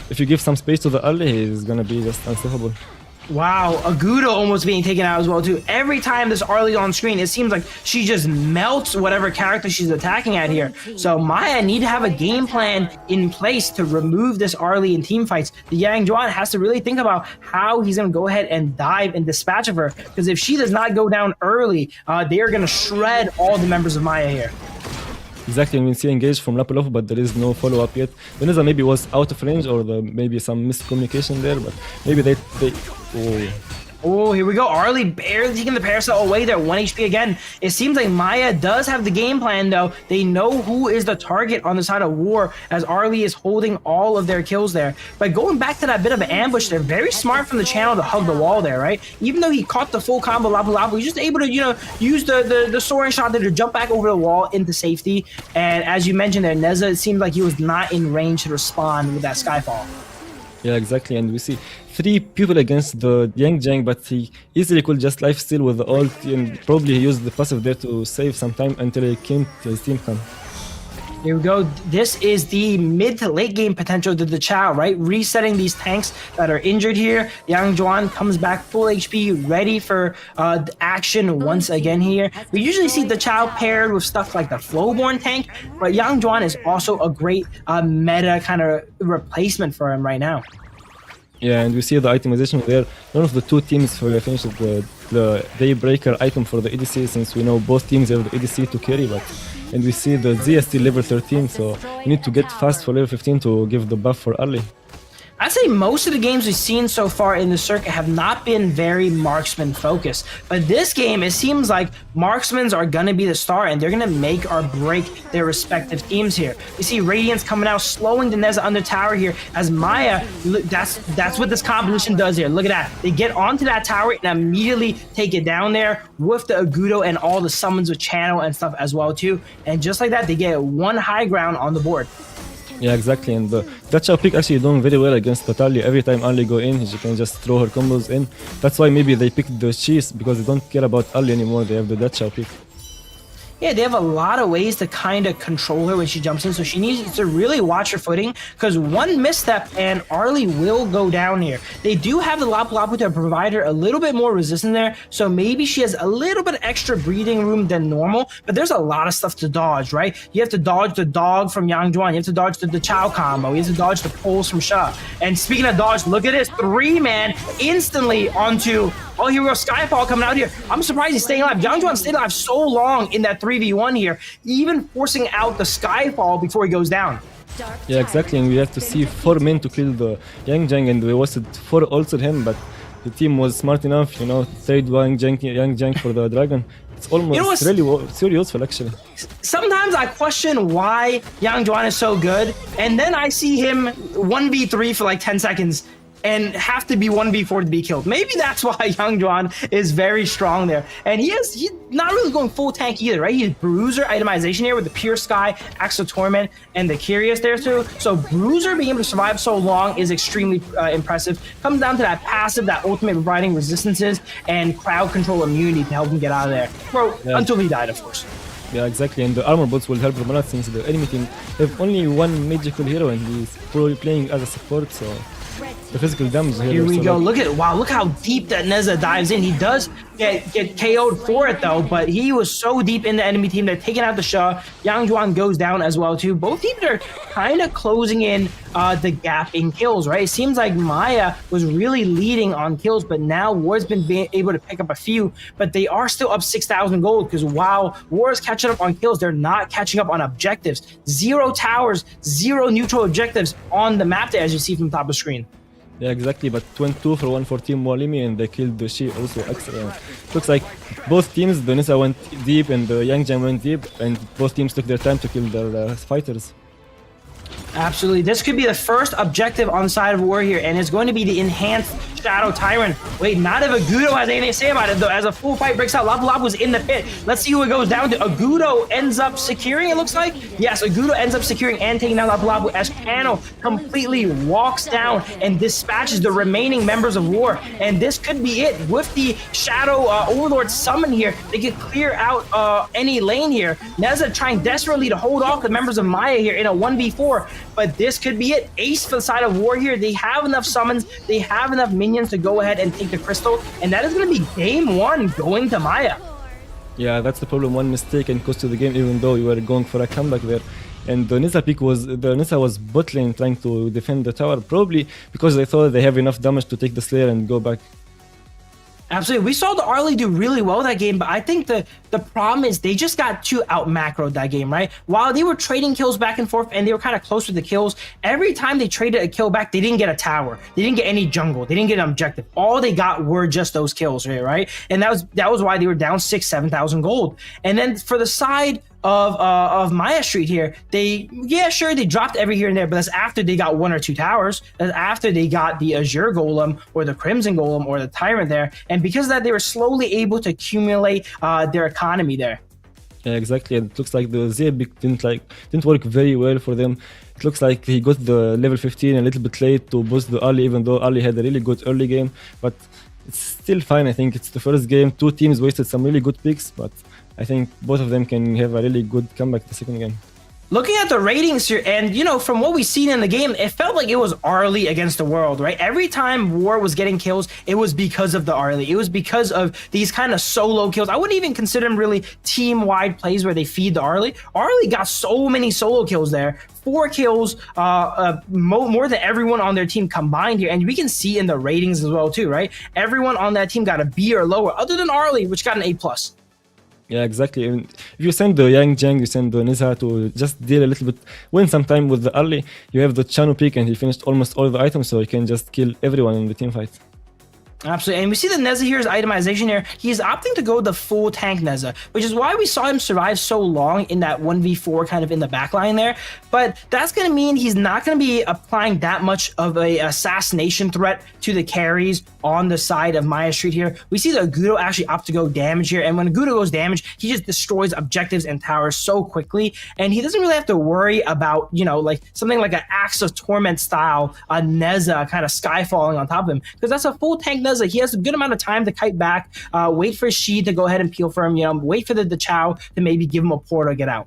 K: if you give some space to the Arlie, he's gonna be just unstoppable.
J: Wow, Agudo almost being taken out as well too. Every time this Arlie on screen, it seems like she just melts whatever character she's attacking at here. So Maya need to have a game plan in place to remove this Arlie in team fights. The Yang Juan has to really think about how he's going to go ahead and dive and dispatch of her, because if she does not go down early, they are going to shred all the members of Maya here.
K: Exactly, and we see engage from Lapolov, but there is no follow-up yet. Veneza maybe was out of range, or maybe some miscommunication there, but maybe they
J: Oh, here we go. Arlie barely taking the parasol away there. 1 HP again. It seems like Maya does have the game plan, though. They know who is the target on the side of War, as Arlie is holding all of their kills there. But going back to that bit of an ambush, they're very smart from the channel to hug the wall there, right? Even though he caught the full combo Lapu Lapu, he's just able to, you know, use the soaring shot there to jump back over the wall into safety. And as you mentioned there, Neza, it seemed like he was not in range to respond with that Skyfall.
K: Yeah, exactly, and we see 3 people against the Yang Jang, but he easily could just lifesteal with the ult, and probably he used the passive there to save some time until he came to his team camp.
J: Here we go. This is the mid to late game potential to the Chao, right? Resetting these tanks that are injured here. Yang Juan comes back full HP, ready for action once again here. We usually see the Chao paired with stuff like the Flowborn tank, but Yang Juan is also a great meta kind of replacement for him right now.
K: Yeah, and we see the itemization there. None of the 2 teams finished the Daybreaker item for the EDC, since we know both teams have the EDC to carry, and we see the ZST level 13, so you need to get fast for level 15 to give the buff for early.
J: I'd say most of the games we've seen so far in the circuit have not been very marksman focused, but this game, it seems like marksmans are going to be the star, and they're going to make or break their respective teams here. We see Radiance coming out, slowing the Neza under tower here, as Maya, that's what this composition does here. Look at that. They get onto that tower and immediately take it down there with the Agudo and all the summons with channel and stuff as well too, and just like that, they get 1 high ground on the board.
K: Yeah, exactly, and that Chao pick actually doing very well against Natalia. Every time Ali go in, she can just throw her combos in. That's why maybe they picked the cheese, because they don't care about Ali anymore. They have the Chao pick.
J: Yeah, they have a lot of ways to kind of control her when she jumps in, so she needs to really watch her footing, because one misstep and Arlie will go down here. They do have the Lapu Lapu to provide her a little bit more resistance there, so maybe she has a little bit extra breathing room than normal, but there's a lot of stuff to dodge, right? You have to dodge the dog from Yang Juan, you have to dodge the Chao combo, you have to dodge the pulls from Sha. And speaking of dodge, look at this, 3-man instantly onto, oh, here we go, Skyfall coming out here. I'm surprised he's staying alive. Yang Juan stayed alive so long in that 3v1 here, even forcing out the Skyfall before he goes down.
K: Yeah, exactly, and we have to see 4 men to kill the Yang Jang, and we wasted 4 ults on him, but the team was smart enough, you know, trade Yang Jang for the Dragon. It's almost really useful, actually.
J: Sometimes I question why Yang Juan is so good, and then I see him 1v3 for like 10 seconds and have to be 1v4 to be killed. Maybe that's why Yang Juan is very strong there. And he's not really going full tank either, right? He's Bruiser itemization here with the Pure Sky, Axe of Torment, and the Curious there too. So Bruiser being able to survive so long is extremely impressive. Comes down to that passive, that ultimate providing resistances and crowd control immunity to help him get out of there. Until he died, of course.
K: Yeah, exactly, and the armor bots will help him a lot, since the enemy team have only 1 magical hero and he's probably playing as a support, so the physical damage
J: here we go. Look how deep that Neza dives in. He does get KO'd for it though, but he was so deep in the enemy team, they're taking out the Shah. Yang Juan goes down as well too. Both teams are kind of closing in the gap in kills, right? It seems like Maya was really leading on kills, but now War's been able to pick up a few, but they are still up 6,000 gold, because while War is catching up on kills, they're not catching up on objectives. 0 towers, 0 neutral objectives on the map there, as you see from the top of the screen.
K: Yeah, exactly, but 22 for 1 for Team WARLIMI, and they killed the Shi also. Excellent. Looks like both teams, the Nisa went deep and the Yang Jang went deep, and both teams took their time to kill their fighters.
J: Absolutely. This could be the first objective on the side of War here, and it's going to be the enhanced Shadow Tyrant. Wait, not if Agudo has anything to say about it, though. As a full fight breaks out, Lapu Lapu was in the pit. Let's see who it goes down to. Agudo ends up securing, it looks like. Yes, Agudo ends up securing and taking down Lapu Lapu, as Channel completely walks down and dispatches the remaining members of War. And this could be it. With the Shadow Overlord summon here, they could clear out any lane here. Neza trying desperately to hold off the members of Maya here in a 1v4, but this could be it. Ace for the side of War here. They have enough summons, they have enough minions to go ahead and take the crystal, and that is going to be game 1 going to Maya.
K: Yeah, that's the problem. One mistake and cost you the game, even though you were going for a comeback there. And the Nisa pick was, the Nisa was bot lane trying to defend the tower, probably because they thought they have enough damage to take the Slayer and go back.
J: Absolutely. We saw the Arlie do really well that game, but I think the problem is they just got too out macroed that game, right? While they were trading kills back and forth and they were kind of close with the kills, every time they traded a kill back, they didn't get a tower. They didn't get any jungle. They didn't get an objective. All they got were just those kills, right? And that was why they were down 7,000 gold. And then for the side of Maya Street here, they dropped every here and there, but that's after they got 1 or 2 towers. That's after they got the Azure Golem or the Crimson Golem or the Tyrant there, and because of that, they were slowly able to accumulate their economy there.
K: Yeah, exactly. And it looks like the Zia pick didn't work very well for them. It looks like he got the level 15 a little bit late to boost the early, even though early had a really good early game, but it's still fine. I think it's the first game. 2 teams wasted some really good picks, but I think both of them can have a really good comeback the second game.
J: Looking at the ratings here, and from what we've seen in the game, it felt like it was Arlie against the world, right? Every time War was getting kills, it was because of the Arlie. It was because of these kind of solo kills. I wouldn't even consider them really team-wide plays where they feed the Arlie. Arlie got so many solo kills there. 4 kills, more than everyone on their team combined here, and we can see in the ratings as well too, right? Everyone on that team got a B or lower, other than Arlie, which got an A+.
K: Yeah, exactly. And if you send the Yang Jiang, you send the Nisa to just deal a little bit, win some time with the early, you have the Chanu pick and he finished almost all the items, so you can just kill everyone in the team fight.
J: Absolutely, and we see the Neza here's itemization here. He's opting to go the full tank Neza, which is why we saw him survive so long in that 1v4 kind of in the backline there. But that's going to mean he's not going to be applying that much of a assassination threat to the carries on the side of Maya Street here. We see that Gudo actually opt to go damage here, and when Gudo goes damage, he just destroys objectives and towers so quickly, and he doesn't really have to worry about, like something like an Axe of Torment style, a Neza kind of sky falling on top of him, because that's a full tank Neza. He has a good amount of time to kite back, wait for Shi to go ahead and peel for him, wait for the Chow to maybe give him a portal to get out.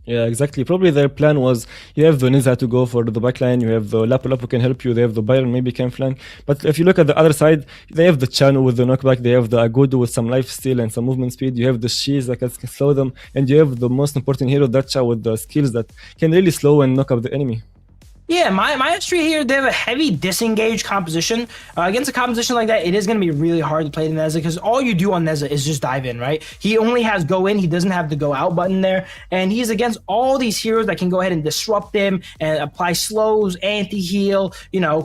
K: Yeah, exactly. Probably their plan was you have the Nisa to go for the backline, you have the Lapu Lapu can help you, they have the Byron maybe can flank. But if you look at the other side, they have the Chanu with the knockback, they have the Agudu with some lifesteal and some movement speed, you have the Shis that can slow them, and you have the most important hero, Dacha, with the skills that can really slow and knock up the enemy.
J: Yeah, Maya Street here, they have a heavy disengage composition. Against a composition like that, it is going to be really hard to play the Neza, because all you do on Neza is just dive in, right? He only has go in, he doesn't have the go out button there, and he's against all these heroes that can go ahead and disrupt him and apply slows, anti-heal,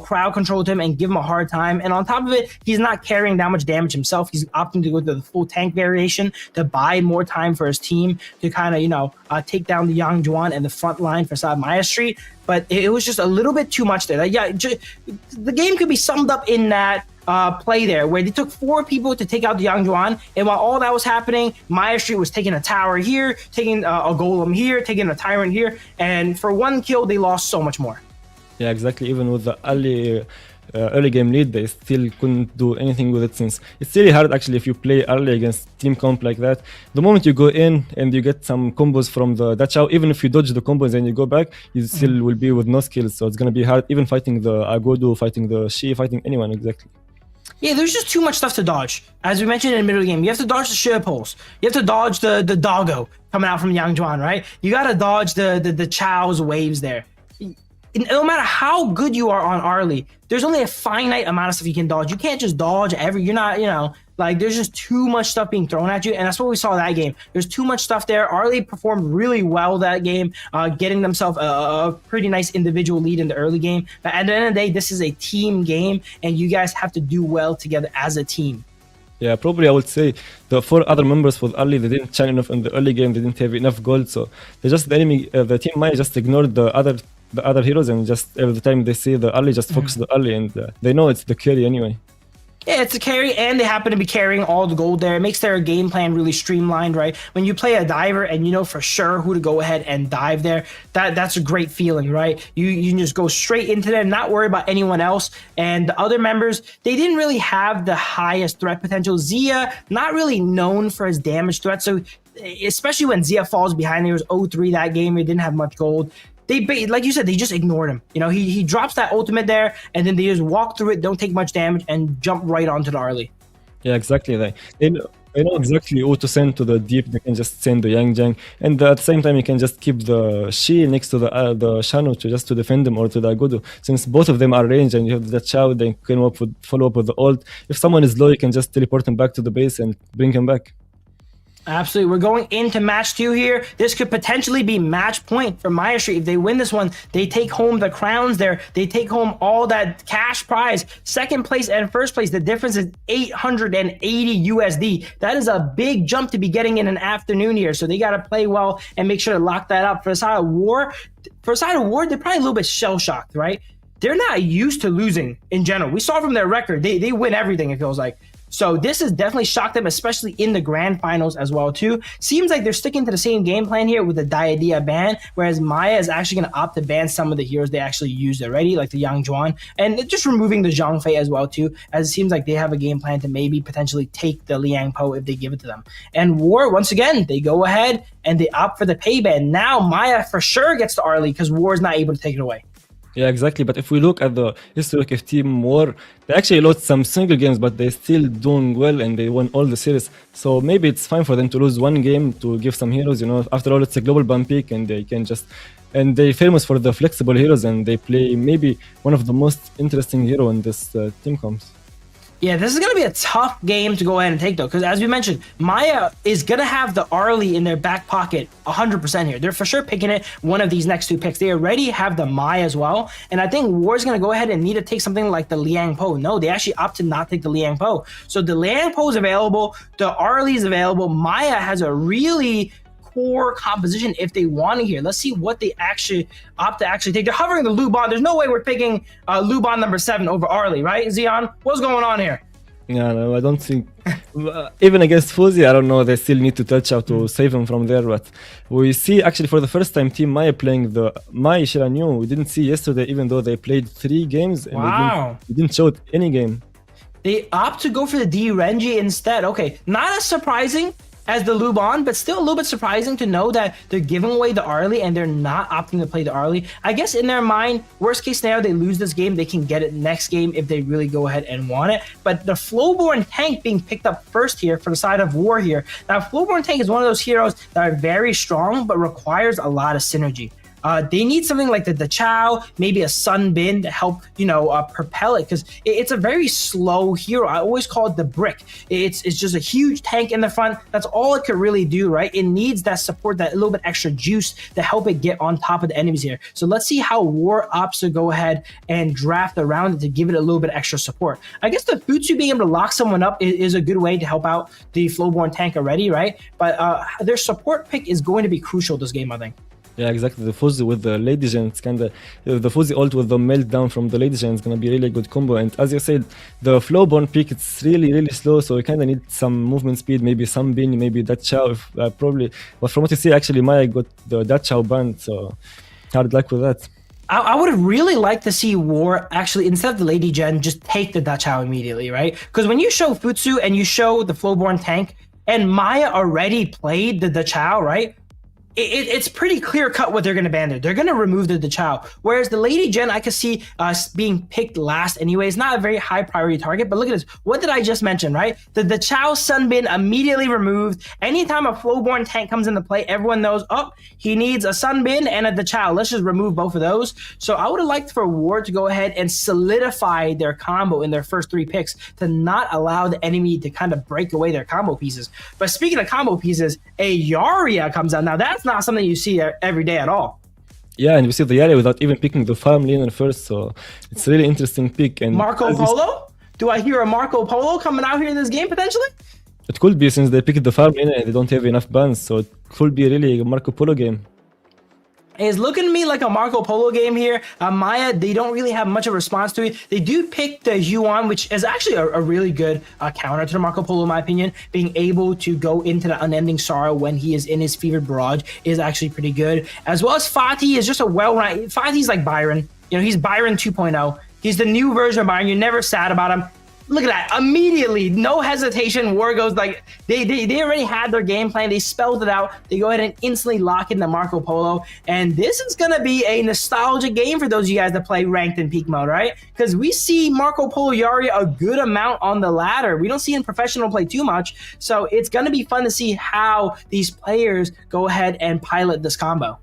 J: crowd control to him and give him a hard time. And on top of it, he's not carrying that much damage himself. He's opting to go to the full tank variation to buy more time for his team to kind of, take down the Yang Juan and the front line for side Maya Street. But it was just a little bit too much there. The game could be summed up in that play there, where they took 4 people to take out the Yang Juan, and while all that was happening, Maya Street was taking a tower here, taking a golem here, taking a tyrant here, and for 1 kill, they lost so much more.
K: Yeah, exactly. Even with the early game lead, they still couldn't do anything with it, since it's really hard actually if you play early against team comp like that. The moment you go in and you get some combos from the Dachau, even if you dodge the combos and you go back, you still will be with no skills, so it's gonna be hard even fighting the Agodu, fighting the Shi, fighting anyone exactly.
J: Yeah, there's just too much stuff to dodge. As we mentioned in the middle of the game, you have to dodge the Shia pulse. You have to dodge the doggo coming out from Yang Juan, right? You gotta dodge the Chow's waves there. No matter how good you are on Arlie, there's only a finite amount of stuff you can dodge. You can't just dodge you're not, there's just too much stuff being thrown at you, and that's what we saw that game. There's too much stuff there. Arlie performed really well that game, getting themselves a pretty nice individual lead in the early game. But at the end of the day, this is a team game, and you guys have to do well together as a team.
K: Yeah, probably I would say the 4 other members with early, they didn't shine enough in the early game, they didn't have enough gold, so the team Maya just ignored the other heroes, and just every time they see the early, just focus the early, and they know it's the carry anyway.
J: Yeah, it's a carry, and they happen to be carrying all the gold there. It makes their game plan really streamlined, right? When you play a diver and you know for sure who to go ahead and dive there, that's a great feeling, right? You can just go straight into there, not worry about anyone else. And the other members, they didn't really have the highest threat potential. Zia, not really known for his damage threat, so especially when Zia falls behind, there was 0-3 that game, he didn't have much gold. like you said, they just ignored him. You know, he drops that ultimate there, and then they just walk through it, don't take much damage, and jump right onto the Arlie.
K: Yeah, exactly. They know exactly who to send to the deep. They can just send the Yang Jiang, and at the same time, you can just keep the Shi next to the Shanu to defend them, or to the Agudu. Since both of them are ranged, and you have the Chao, they can follow up with the ult. If someone is low, you can just teleport him back to the base and bring him back.
J: Absolutely. We're going into match 2 here. This could potentially be match point for Maya Street. If they win this one, they take home the crowns there. They take home all that cash prize. Second place and first place, the difference is 880 USD. That is a big jump to be getting in an afternoon here. So they got to play well and make sure to lock that up. For the side of War, they're probably a little bit shell-shocked, right? They're not used to losing in general. We saw from their record, they win everything, it feels like. So this has definitely shocked them, especially in the grand finals as well too. Seems like they're sticking to the same game plan here with the Diadea ban, whereas Maya is actually going to opt to ban some of the heroes they actually used already, like the Yang Juan, and just removing the Zhang Fei as well too, as it seems like they have a game plan to maybe potentially take the Liang Po if they give it to them. And War, once again, they go ahead and they opt for the pay ban. Now Maya for sure gets the Arlie because War is not able to take it away.
K: Yeah, exactly. But if we look at the history of Team War, they actually lost some single games, but they're still doing well and they won all the series. So maybe it's fine for them to lose one game to give some heroes. You know, after all, it's a global ban pick, and they can just. And they're famous for the flexible heroes, and they play maybe one of the most interesting hero in this team comps.
J: Yeah, this is going to be a tough game to go ahead and take, though, because as we mentioned, Maya is going to have the Arlie in their back pocket 100% here. They're for sure picking it one of these next 2 picks. They already have the Maya as well, and I think War's going to go ahead and need to take something like the Liang Po. No, they actually opt to not take the Liang Po. So the Liang Po is available, the Arlie is available. Maya has a really core composition if they want to here. Let's see what they actually opt to actually take. They're hovering the Luban. There's no way we're picking Luban number 7 over Arlie, right, Xion? What's going on here?
K: Yeah, no, I don't think. Even against Fuzi, I don't know. They still need to touch out to save him from there. But we see actually for the first time Team Maya playing the Mai Shiranyu. We didn't see yesterday, even though they played 3 games. And they didn't show any game.
J: They opt to go for the D Renji instead. Okay, not as surprising as the Luban, but still a little bit surprising to know that they're giving away the Arlie and they're not opting to play the Arlie. I guess in their mind, worst case scenario, they lose this game, they can get it next game if they really go ahead and want it. But the Flowborn Tank being picked up first here for the side of War here. Now, Flowborn Tank is one of those heroes that are very strong, but requires a lot of synergy. They need something like the Chao, maybe a Sunbin to help, propel it, because it's a very slow hero. I always call it the brick. It's just a huge tank in the front. That's all it could really do, right? It needs that support, that little bit extra juice to help it get on top of the enemies here. So let's see how War opts to go ahead and draft around it to give it a little bit extra support. I guess the Futsu being able to lock someone up is a good way to help out the Flowborn Tank already, right? But their support pick is going to be crucial this game, I think.
K: Yeah, exactly. The Fuzzy with the Lady Gen, it's kind of the Fuzzy ult with the meltdown from the Lady Gen is gonna be a really good combo. And as you said, the Flowborn pick, it's really slow, so you kind of need some movement speed, maybe some bin, maybe that Chao, probably. But from what you see, actually Maya got that Chao banned, so hard luck with that.
J: I would have really liked to see War actually, instead of the Lady Gen, just take the Dachao immediately, right? Because when you show Futsu and you show the Flowborn Tank, and Maya already played the Dachao, right? It's pretty clear cut what they're going to ban there. They're going to remove the Chao. Whereas the Lady Gen, I could see being picked last anyway. It's not a very high priority target, but look at this. What did I just mention, right? The Chao Sunbin immediately removed. Anytime a Flowborn Tank comes into play, everyone knows, oh, he needs a Sunbin and a Chao. Let's just remove both of those. So I would have liked for War to go ahead and solidify their combo in their first 3 picks to not allow the enemy to kind of break away their combo pieces. But speaking of combo pieces, a Yaria comes out. Now that's not something you see every day at all.
K: Yeah, and we see the Yaria without even picking the farm laner first, so it's a really interesting pick. And
J: Marco Polo? Do I hear a Marco Polo coming out here in this game potentially?
K: It could be, since they picked the farm laner and they don't have enough bans, so it could be really a Marco Polo game.
J: It's looking to me like a Marco Polo game here. Maya, they don't really have much of a response to it. They do pick the Yuan, which is actually a really good counter to the Marco Polo, in my opinion. Being able to go into the Unending Sorrow when he is in his Fevered Barrage is actually pretty good. As well as Fatih is just a well-rounded... Fatih's like Byron. He's Byron 2.0. He's the new version of Byron. You're never sad about him. Look at that. Immediately, no hesitation. War goes like, they already had their game plan. They spelled it out. They go ahead and instantly lock in the Marco Polo. And this is going to be a nostalgic game for those of you guys that play ranked in peak mode, right? Because we see Marco Polo Yaria a good amount on the ladder. We don't see in professional play too much. So it's going to be fun to see how these players go ahead and pilot this combo.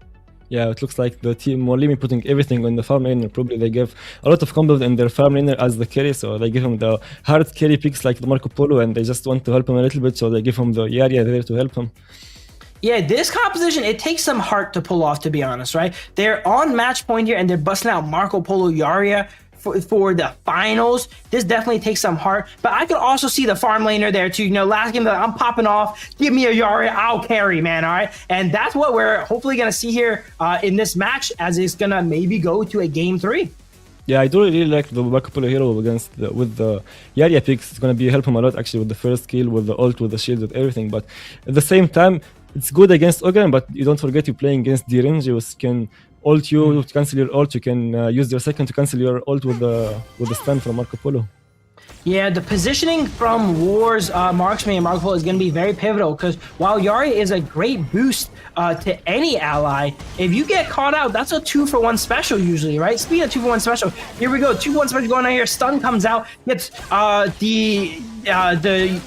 K: Yeah, it looks like the team WARLIMI putting everything on the farm laner. Probably they give a lot of combos in their farm laner as the carry, so they give him the hard carry picks like the Marco Polo, and they just want to help him a little bit, so they give him the Yaria there to help him.
J: Yeah, this composition, it takes some heart to pull off, to be honest, right? They're on match point here, and they're busting out Marco Polo Yaria for the finals. This definitely takes some heart, but I could also see the farm laner there too. You know, last game, I'm popping off, give me a Yaria, I'll carry, man, all right? And that's what we're hopefully going to see here in this match, as it's going to maybe go to a game 3.
K: Yeah, I do really like the Marco Polo hero with the Yaria picks. It's going to be help him a lot, actually, with the first kill, with the ult, with the shield, with everything. But at the same time, it's good against Ogan, but you don't forget you're playing against D-Range, who can ult you to cancel your ult. You can use your second to cancel your ult with the stun from Marco Polo.
J: Yeah, the positioning from War's marksman and Marco Polo is going to be very pivotal, because while Yaria is a great boost to any ally, if you get caught out, that's a 2-for-1 special usually, right? Speaking of 2-for-1 special, here we go, 2-for-1 special going on here. Stun comes out, gets the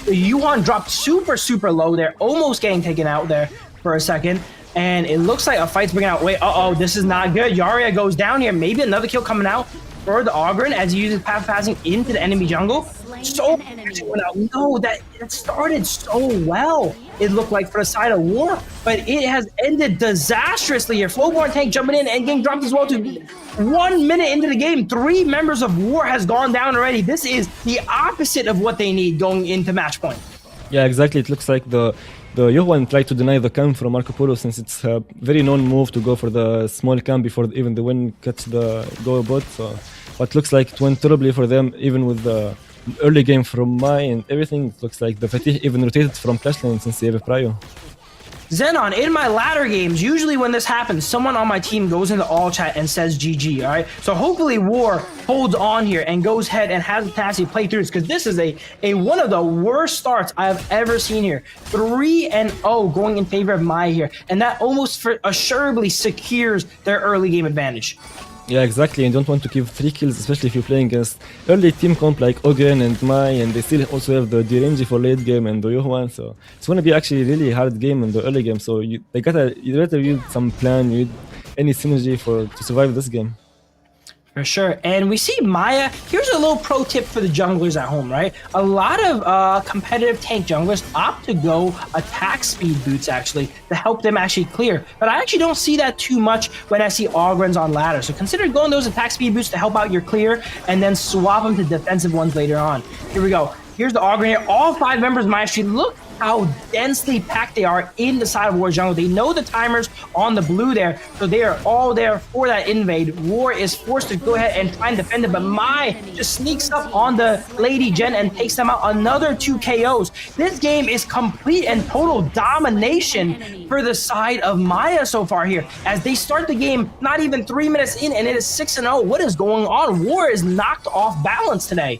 J: Yuan dropped super low there, almost getting taken out there for a second. And it looks like a fight's bringing out. Wait, this is not good. Yaria goes down here. Maybe another kill coming out for the Ogren as he uses path passing into the enemy jungle. So went out. No, that started so well. It looked like for the side of War, but it has ended disastrously here. Flowborn tank jumping in and getting dropped as well too. 1 minute into the game, 3 members of War has gone down already. This is the opposite of what they need going into match point.
K: Yeah, exactly. It looks like the Johan tried to deny the camp from Marco Polo, since it's a very known move to go for the small camp before even the win catch the go bot. So, but looks like it went terribly for them, even with the early game from Mai and everything. It looks like the Fatih even rotated from Clash Lane since they have a prio.
J: Zenon, in my ladder games, usually when this happens, someone on my team goes into all chat and says GG, all right? So hopefully War holds on here and goes ahead and has the capacity to play through this, because this is a one of the worst starts I've ever seen here. 3-0 going in favor of Mai here, and that almost assuredly secures their early game advantage.
K: Yeah, exactly. And you don't want to give 3 kills, especially if you're playing against early team comp like Ogen and Mai, and they still also have the D-Range for late game and the Yohuan. So it's going to be actually a really hard game in the early game. So you gotta use some plan, you need any synergy to survive this game.
J: For sure. And we see Maya. Here's a little pro tip for the junglers at home, right? A lot of competitive tank junglers opt to go attack speed boots, actually, to help them actually clear. But I actually don't see that too much when I see Ogrens on ladder. So consider going those attack speed boots to help out your clear, and then swap them to defensive ones later on. Here we go. Here's the Ogren here. All 5 members of my street. Look how densely packed they are in the side of War jungle. They know the timers on the blue there, so they are all there for that invade. War is forced to go ahead and try and defend it, but Mai just sneaks up on the Lady Jen and takes them out. Another 2 KOs. This game is complete and total domination for the side of Maya so far here, as they start the game not even 3 minutes in, and it is 6-0. What is going on? War is knocked off balance today.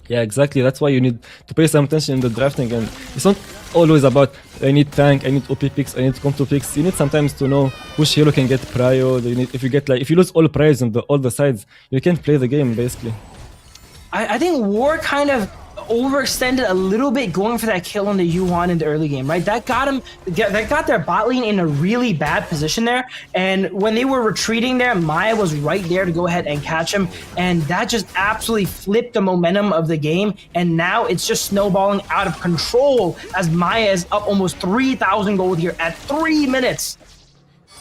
K: Yeah, exactly. That's why you need to pay some attention in the drafting, and it's not always about I need tank, I need OP picks, I need comp picks. You need sometimes to know which hero can get prio. If you lose all priors on all the sides, you can't play the game basically.
J: I think War kind of overextended a little bit going for that kill on the Yuan in the early game, right? That got their bot lane in a really bad position there, and when they were retreating there, Maya was right there to go ahead and catch him, and that just absolutely flipped the momentum of the game, and now it's just snowballing out of control as Maya is up almost 3,000 gold here at 3 minutes.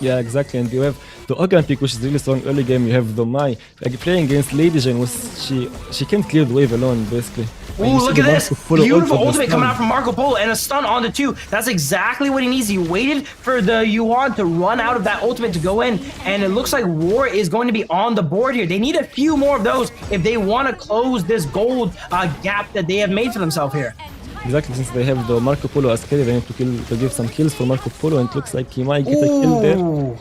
K: Yeah, exactly. And you have the Ogan pick, which is really strong early game. You have the Mai playing against Lady Jane, she can't clear the wave alone basically.
J: Ooh, look at this! Beautiful ultimate coming out from Marco Polo and a stun on the 2. That's exactly what he needs. He waited for the Yuan to run out of that ultimate to go in, and it looks like War is going to be on the board here. They need a few more of those if they want to close this gold gap that they have made for themselves here.
K: Exactly, since they have the Marco Polo as carry, they need to give some kills for Marco Polo, and it looks like he might get a kill there.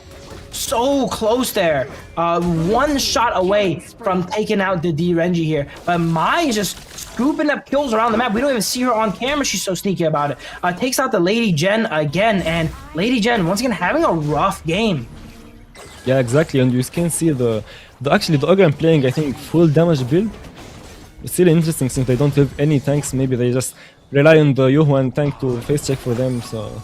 J: so close there. One shot away from taking out the D-Renji here. But Mai is just scooping up kills around the map. We don't even see her on camera. She's so sneaky about it. Takes out the Lady Jen again. And Lady Jen, once again, having a rough game.
K: Yeah, exactly. And you can see actually the Ogre playing, I think, full damage build. It's still interesting since they don't have any tanks. Maybe they just rely on the Yuhuan tank to face check for them. So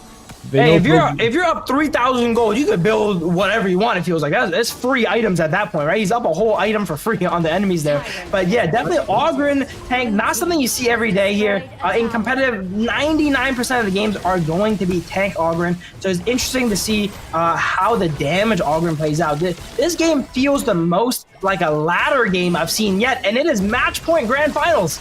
J: hey, if you're up 3,000 gold, you could build whatever you want. It feels like that's free items at that point, right? He's up a whole item for free on the enemies there. But yeah, definitely Ogren tank, not something you see every day here. In competitive, 99% of the games are going to be tank Ogren. So it's interesting to see how the damage Ogren plays out. This game feels the most like a ladder game I've seen yet, and it is match point grand finals.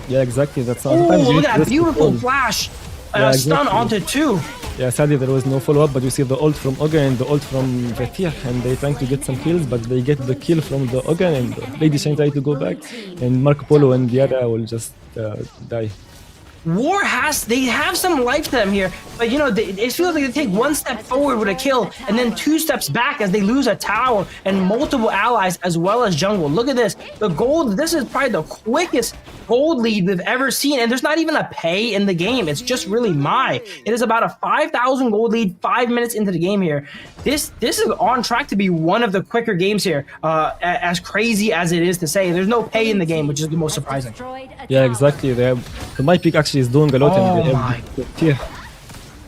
K: Yeah, exactly. That's
J: oh, look at that beautiful flash.
K: Yeah,
J: stun onto 2.
K: Yeah, sadly there was no follow-up, but you see the ult from Ogre and the ult from Vetir, and they trying to get some kills, but they get the kill from the Ogre, and Lady Shen try to go back, and Marco Polo and Diana will just die.
J: War they have some life to them here, but you know, it feels like they take one step forward with a kill and then 2 steps back as they lose a tower and multiple allies as well as jungle. Look at this. The gold, this is probably the quickest gold lead we've ever seen, and there's not even a pay in the game. It's just really Mai. It is about a 5,000 gold lead 5 minutes into the game here. This is on track to be one of the quicker games here, as crazy as it is to say. There's no pay in the game, which is the most surprising.
K: Yeah, exactly. The Mai pick actually is doing a lot.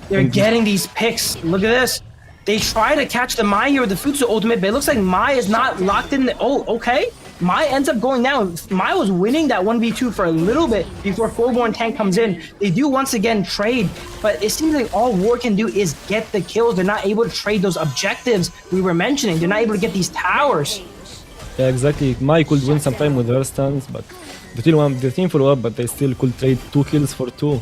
J: They're getting these picks. Look at this. They try to catch the Mai here with the Futsu ultimate, but it looks like Mai is not locked in. Oh, okay. Mai ends up going down. Mai was winning that 1v2 for a little bit before Fullborn Tank comes in. They do once again trade, but it seems like all War can do is get the kills. They're not able to trade those objectives we were mentioning. They're not able to get these towers.
K: Yeah, exactly. Mai could win sometime with her stuns, but the team follow up, but they still could trade 2 kills for 2.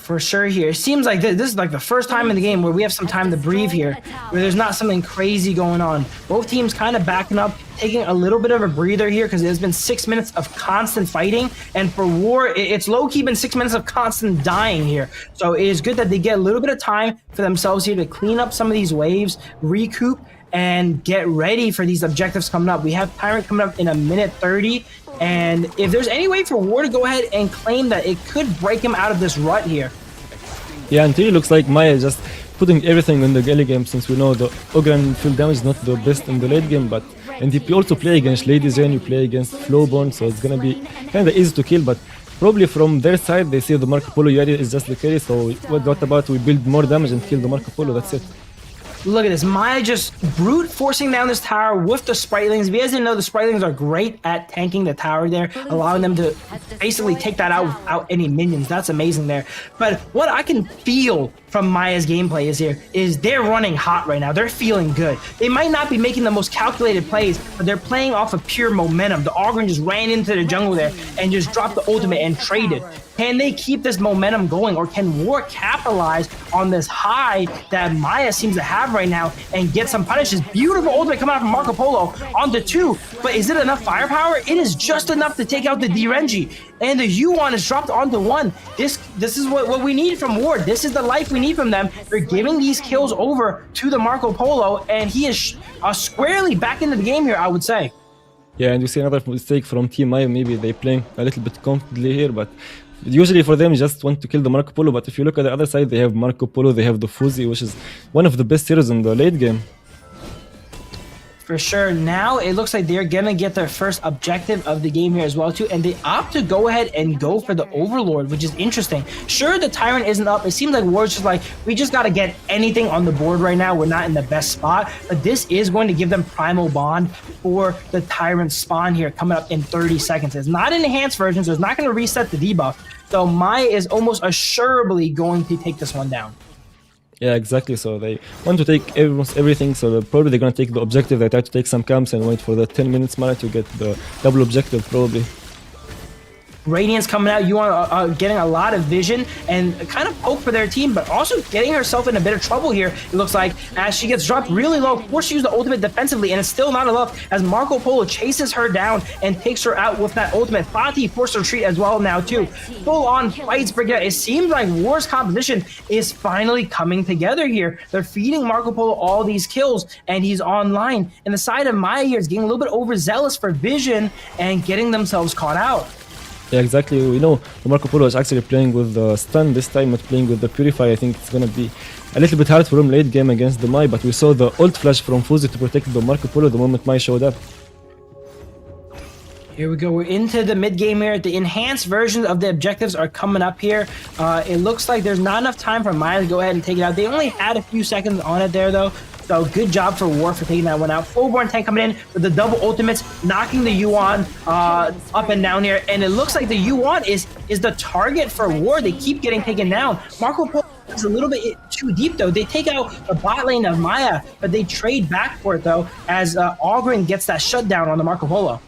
J: For sure here. It seems like this is like the first time in the game where we have some time to breathe here, where there's not something crazy going on. Both teams kind of backing up, taking a little bit of a breather here because there's been 6 minutes of constant fighting, and for War, it's low-key been 6 minutes of constant dying here. So it is good that they get a little bit of time for themselves here to clean up some of these waves, recoup, and get ready for these objectives coming up. We have Tyrant coming up in a minute 30, and if there's any way for War to go ahead and claim that, it could break him out of this rut here.
K: Yeah, until it looks like Maya is just putting everything in the early game, since we know the Ogren field damage is not the best in the late game, and if you also play against Lady Zen, you play against Flowborn, so it's gonna be kinda easy to kill, but probably from their side they see the Marco Polo Yari is just the carry, so what about we build more damage and kill the Marco Polo, that's it.
J: Look at this, Maya just brute forcing down this tower with the Spritlings. If you guys didn't know, the Spritlings are great at tanking the tower there, allowing them to basically take that out without any minions. That's amazing there. But what I can feel from Maya's gameplay is they're running hot right now. They're feeling good. They might not be making the most calculated plays, but they're playing off of pure momentum. The Ogren just ran into the jungle there and just dropped the ultimate and traded. Can they keep this momentum going, or can War capitalize on this high that Maya seems to have right now and get some punishes? Beautiful ultimate coming out from Marco Polo onto 2, but is it enough firepower? It is just enough to take out the D-Renji, and the U1 is dropped onto 1. This is what we need from War. This is the life we need from them. They're giving these kills over to the Marco Polo, and he is squarely back into the game here, I would say.
K: Yeah, and you see another mistake from Team Maya. Maybe they playing a little bit confidently here, but usually for them, just want to kill the Marco Polo. But if you look at the other side, they have Marco Polo, they have the Fuzi, which is one of the best heroes in the late game.
J: For sure. Now it looks like they're gonna get their first objective of the game here as well too, and they opt to go ahead and go for the Overlord, which is interesting. Sure, the Tyrant isn't up. It seems like War's just like, we just gotta get anything on the board right now. We're not in the best spot, but this is going to give them Primal Bond for the Tyrant spawn here coming up in 30 seconds. It's not an enhanced version, so it's not going to reset the debuff. So Maya is almost assuredly going to take this one down.
K: Yeah, exactly. So they want to take almost everything. So probably they're going to take the objective. They try to take some camps and wait for the 10 minutes mana to get the double objective, probably.
J: Radiance coming out, Yuan getting a lot of vision and kind of poke for their team, but also getting herself in a bit of trouble here, it looks like, as she gets dropped really low, forced to use the ultimate defensively, and it's still not enough as Marco Polo chases her down and takes her out with that ultimate. Fatih forced to retreat as well now too. Full-on fights breaking out. It seems like War's composition is finally coming together here. They're feeding Marco Polo all these kills, and he's online. And the side of Maya here is getting a little bit overzealous for vision and getting themselves caught out.
K: Yeah, exactly. We know the Marco Polo is actually playing with the stun this time, not playing with the Purify. I think it's gonna be a little bit hard for him late game against the Mai, but we saw the ult flash from Fuzi to protect the Marco Polo the moment Mai showed up.
J: Here we go. We're into the mid game here. The enhanced versions of the objectives are coming up here. It looks like there's not enough time for Maya to go ahead and take it out. They only had a few seconds on it there though. So good job for War for taking that one out. Fullborn tank coming in with the double ultimates, knocking the Yuan up and down here. And it looks like the Yuan is the target for War. They keep getting taken down. Marco Polo is a little bit too deep though. They take out the bot lane of Maya, but they trade back for it though as Ogren gets that shutdown on the Marco Polo.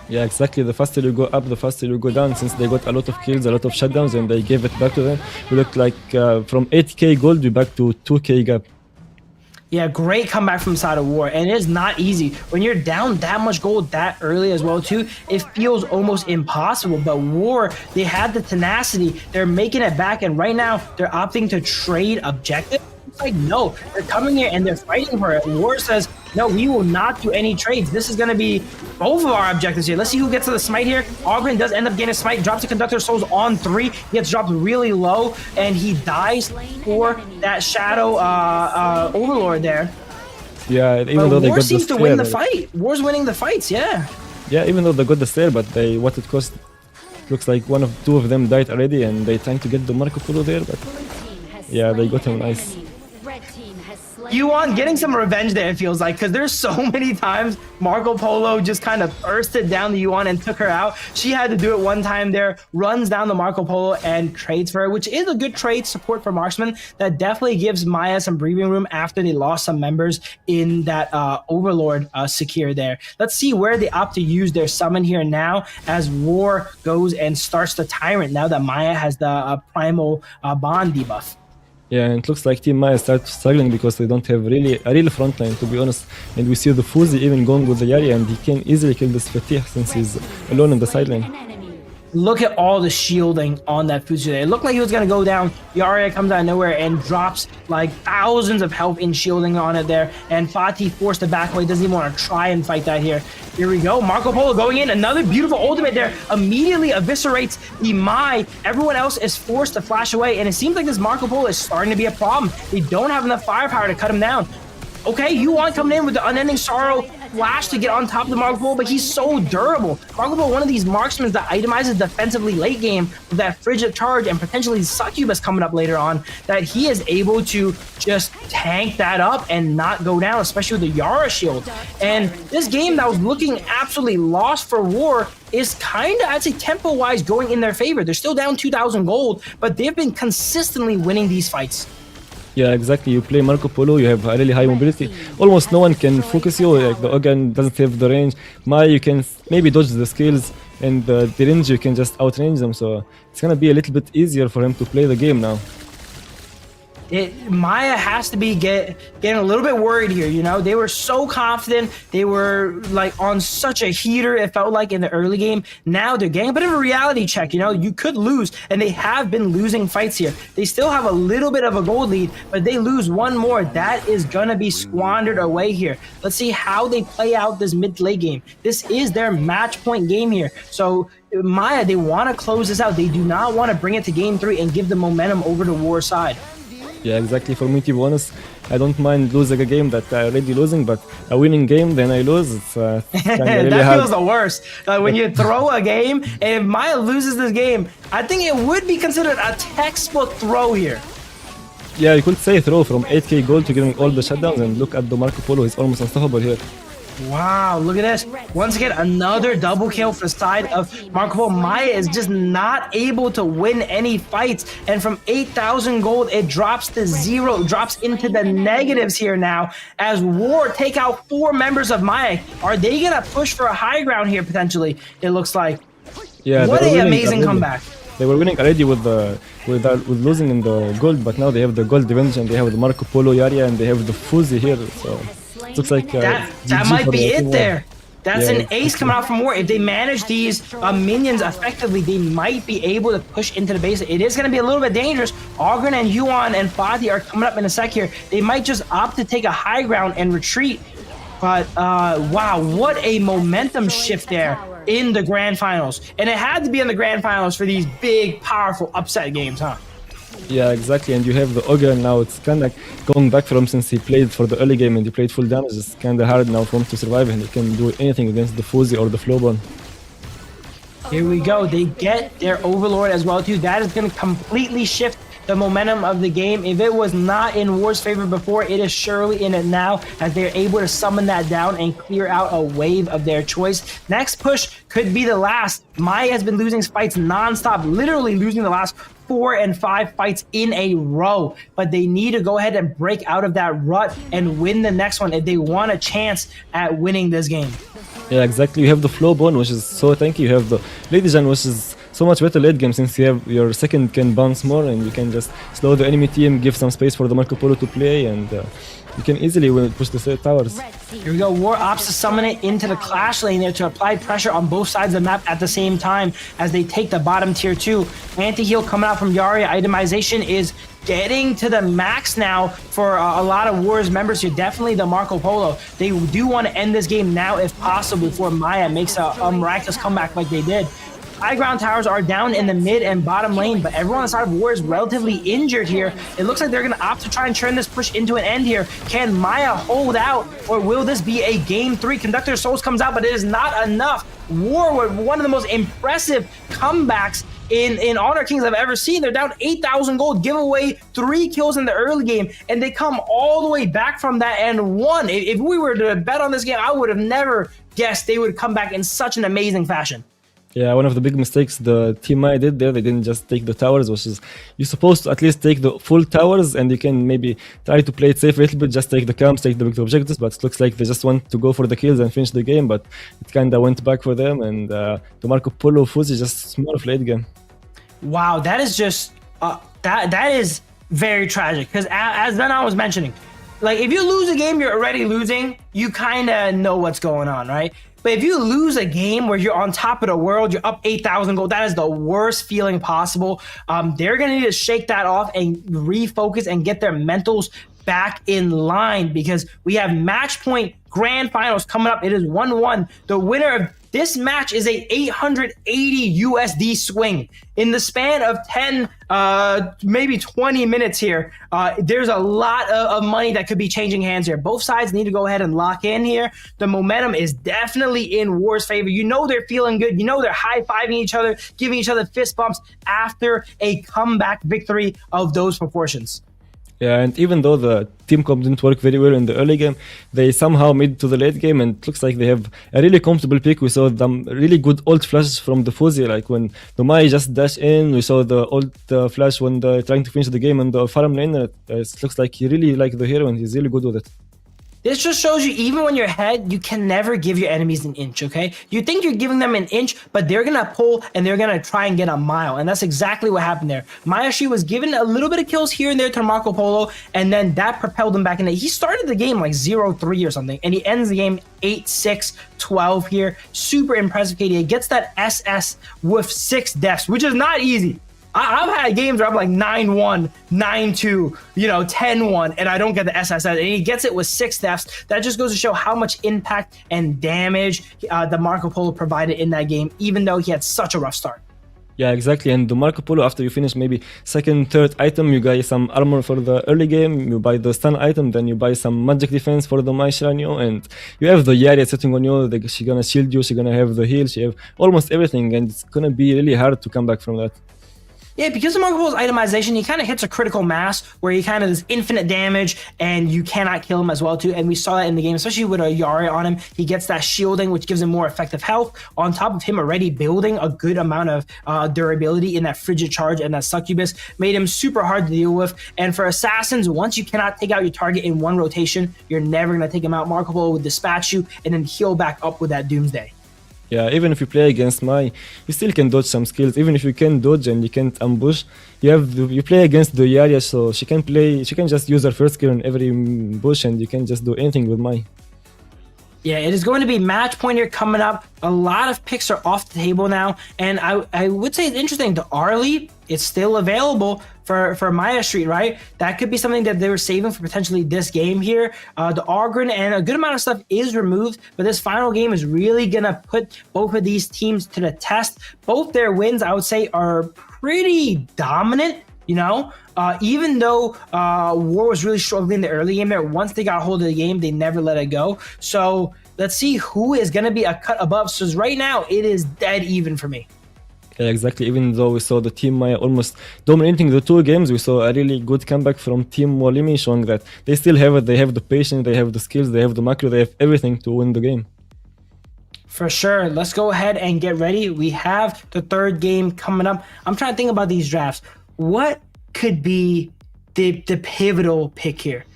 K: Yeah, exactly. The faster you go up, the faster you go down. Since they got a lot of kills, a lot of shutdowns, and they gave it back to them. We looked like from 8k gold, we back to 2k gap.
J: Yeah, great comeback from side of War, and it is not easy. When you're down that much gold that early as well too, it feels almost impossible. But War, they had the tenacity. They're making it back, and right now they're opting to trade objective. It's like, no, they're coming here and they're fighting for it. War says, no, we will not do any trades. This is going to be both of our objectives here. Let's see who gets to the smite here. Ogren does end up getting a smite, drops the Conductor Souls on 3. He gets dropped really low, and he dies for that Shadow Overlord there.
K: Yeah, even though they got the
J: seems to win the fight. War's winning the fights, yeah.
K: Yeah, even though they got the Slayer, but what it cost, looks like two of them died already, and they trying to get the Marco Polo there, but yeah, they got him nice.
J: Yuan getting some revenge there, it feels like, because there's so many times Marco Polo just kind of bursted down the Yuan and took her out. She had to do it one time there, runs down the Marco Polo and trades for her, which is a good trade support for marksman. That definitely gives Maya some breathing room after they lost some members in that Overlord secure there. Let's see where they opt to use their summon here now as War goes and starts the Tyrant now that Maya has the Primal Bond debuff.
K: Yeah, and it looks like Team Maya starts struggling because they don't have really a real front line, to be honest. And we see the Fuzi even going with the Yari, and he can easily kill this Fatih since he's alone in the sideline.
J: Look at all the shielding on that Fuzi there. It looked like he was going to go down. Yaria comes out of nowhere and drops like thousands of health in shielding on it there. And Fatih forced to back away. Doesn't even want to try and fight that here. Here we go. Marco Polo going in. Another beautiful ultimate there. Immediately eviscerates the Mai. Everyone else is forced to flash away. And it seems like this Marco Polo is starting to be a problem. They don't have enough firepower to cut him down. Okay, Yuan coming in with the Unending Sorrow flash to get on top of the Marco Polo, but he's so durable. Marco Polo, one of these marksmen that itemizes defensively late game with that Frigid Charge and potentially Succubus coming up later on, that he is able to just tank that up and not go down, especially with the Yara shield. And this game that was looking absolutely lost for War is kind of, I'd say, tempo-wise going in their favor. They're still down 2,000 gold, but they've been consistently winning these fights.
K: Yeah, exactly. You play Marco Polo, you have a really high mobility. Almost no one can focus you. Like the Ogan doesn't have the range. Mai, you can maybe dodge the skills, and the range you can just outrange them. So it's gonna be a little bit easier for him to play the game now.
J: Maya has to be getting a little bit worried here, you know? They were so confident. They were like on such a heater, it felt like, in the early game. Now they're getting a bit of a reality check, you know? You could lose, and they have been losing fights here. They still have a little bit of a gold lead, but they lose one more. That is gonna be squandered away here. Let's see how they play out this mid-late game. This is their match point game here. So Maya, they want to close this out. They do not want to bring it to game 3 and give the momentum over to War side.
K: Yeah, exactly. For me, to be honest, I don't mind losing a game that I'm already losing, but a winning game, then I lose. It's really
J: that
K: hard.
J: feels the worst. When you throw a game, and if Maya loses this game, I think it would be considered a textbook throw here.
K: Yeah, you could say throw from 8k gold to getting all the shutdowns, and look at the Marco Polo, he's almost unstoppable here.
J: Wow, look at this. Once again, another double kill for the side of Marco Polo. Maya is just not able to win any fights. And from 8,000 gold, it drops to 0, drops into the negatives here now as War take out 4 members of Maya. Are they going to push for a high ground here, potentially? It looks like.
K: Yeah,
J: What
K: they were
J: a
K: winning
J: amazing
K: already.
J: comeback.
K: They were winning already with losing in the gold, but now they have the gold revenge and they have the Marco Polo Yaria and they have the Fuzi here. So it looks like
J: That
K: GG
J: might
K: for
J: be
K: the
J: it
K: team war.
J: there. That's
K: Yeah,
J: an ace coming out from war. If they manage these minions effectively, they might be able to push into the base. It is going to be a little bit dangerous. Ogren and Yuan and Fadi are coming up in a sec here. They might just opt to take a high ground and retreat. But wow, what a momentum shift there in the grand finals. And it had to be in the grand finals for these big, powerful upset games, huh?
K: Yeah, exactly. And you have the Ogre now. It's kind of like going back from since he played for the early game and he played full damage. It's kind of hard now for him to survive and he can do anything against the Fuzi or the Flowbone.
J: Here we go. They get their Overlord as well, too. That is going to completely shift the momentum of the game. If it was not in War's favor before, it is surely in it now, as they're able to summon that down and clear out a wave of their choice. Next push could be the last. Maya has been losing fights non-stop, literally losing the last 4 and 5 fights in a row, but they need to go ahead and break out of that rut and win the next one if they want a chance at winning this game.
K: Yeah, exactly. You have the Flowbone, which is so tanky. You have the Lady Jan, which is so much better late game since you have your second can bounce more and you can just slow the enemy team, give some space for the Marco Polo to play, and you can easily push the towers.
J: Here we go. War opts to summon it into the clash lane there to apply pressure on both sides of the map at the same time as they take the bottom tier 2. Anti-heal coming out from Yaria. Itemization is getting to the max now for a lot of War's members here. Definitely the Marco Polo. They do want to end this game now if possible before Maya makes a miraculous comeback like they did. High ground towers are down in the mid and bottom lane, but everyone on the side of War is relatively injured here. It looks like they're going to opt to try and turn this push into an end here. Can Maya hold out, or will this be a game 3? Conductor Souls comes out, but it is not enough. War with one of the most impressive comebacks in Honor Kings I've ever seen. They're down 8,000 gold, give away 3 kills in the early game, and they come all the way back from that and won. If we were to bet on this game, I would have never guessed they would come back in such an amazing fashion.
K: Yeah, one of the big mistakes the team Maya did there, they didn't just take the towers, which is you're supposed to at least take the full towers and you can maybe try to play it safe a little bit, just take the camps, take the big objectives, but it looks like they just want to go for the kills and finish the game, but it kind of went back for them, and the Marco Polo Fuzi just more of late game.
J: Wow, that is just, that is very tragic, because as Venom was mentioning, like if you lose a game, you're already losing, you kind of know what's going on, right? But if you lose a game where you're on top of the world, you're up 8,000 gold, that is the worst feeling possible. They're going to need to shake that off and refocus and get their mentals back in line, because we have match point grand finals coming up. It is 1-1. The winner of this match is a 880 USD swing. In the span of 10, maybe 20 minutes here, there's a lot of money that could be changing hands here. Both sides need to go ahead and lock in here. The momentum is definitely in War's favor. You know they're feeling good. You know they're high-fiving each other, giving each other fist bumps after a comeback victory of those proportions.
K: Yeah, and even though the team comp didn't work very well in the early game, they somehow made it to the late game, and it looks like they have a really comfortable pick. We saw them really good ult flashes from the Fuzi, like when the Mai just dash in. We saw the ult flash when they're trying to finish the game in the farm lane. It looks like he really like the hero and he's really good with it.
J: This just shows you, even when you're ahead, you can never give your enemies an inch, okay? You think you're giving them an inch, but they're going to pull and they're going to try and get a mile. And that's exactly what happened there. Mayashi was given a little bit of kills here and there to Marco Polo, and then that propelled him back in. He started the game like 0-3 or something, and he ends the game 8-6-12 here. Super impressive KD. He gets that SS with 6 deaths, which is not easy. I've had games where I'm like 9-1, 9-2, 10-1, and I don't get the SSS, and he gets it with 6 thefts. That just goes to show how much impact and damage the Marco Polo provided in that game, even though he had such a rough start.
K: Yeah, exactly. And the Marco Polo, after you finish maybe second, third item, you buy some armor for the early game, you buy the stun item, then you buy some magic defense for the Mai Shiranyo, and you have the Yaria sitting on you. She's gonna shield you, she's gonna have the heal, she have almost everything, and it's gonna be really hard to come back from that.
J: Yeah, because of Marco Polo's itemization, he kind of hits a critical mass where he kind of does infinite damage and you cannot kill him as well too. And we saw that in the game, especially with a Yari on him. He gets that shielding, which gives him more effective health, on top of him already building a good amount of durability in that Frigid Charge, and that Succubus made him super hard to deal with. And for assassins, once you cannot take out your target in one rotation, you're never going to take him out. Marco Polo would dispatch you and then heal back up with that Doomsday.
K: Yeah, even if you play against Mai, you still can dodge some skills. Even if you can dodge and you can't ambush, you play against the Yarya, so she can just use her first skill in every bush, and you can just do anything with Mai.
J: Yeah, it is going to be match point here coming up. A lot of picks are off the table now, and I would say it's interesting. The Arlie is still available for Maya Street, right? That could be something that they were saving for potentially this game here. The Ogren and a good amount of stuff is removed, but this final game is really gonna put both of these teams to the test. Both their wins, I would say, are pretty dominant. You know, even though War was really struggling in the early game there, once they got hold of the game, they never let it go. So let's see who is going to be a cut above. So right now, it is dead even for me.
K: Yeah, exactly. Even though we saw the Team Maya almost dominating the 2 games, we saw a really good comeback from Team WARLIMI, showing that they still have it. They have the patience, they have the skills, they have the macro, they have everything to win the game.
J: For sure. Let's go ahead and get ready. We have the 3rd game coming up. I'm trying to think about these drafts. What could be the pivotal pick here?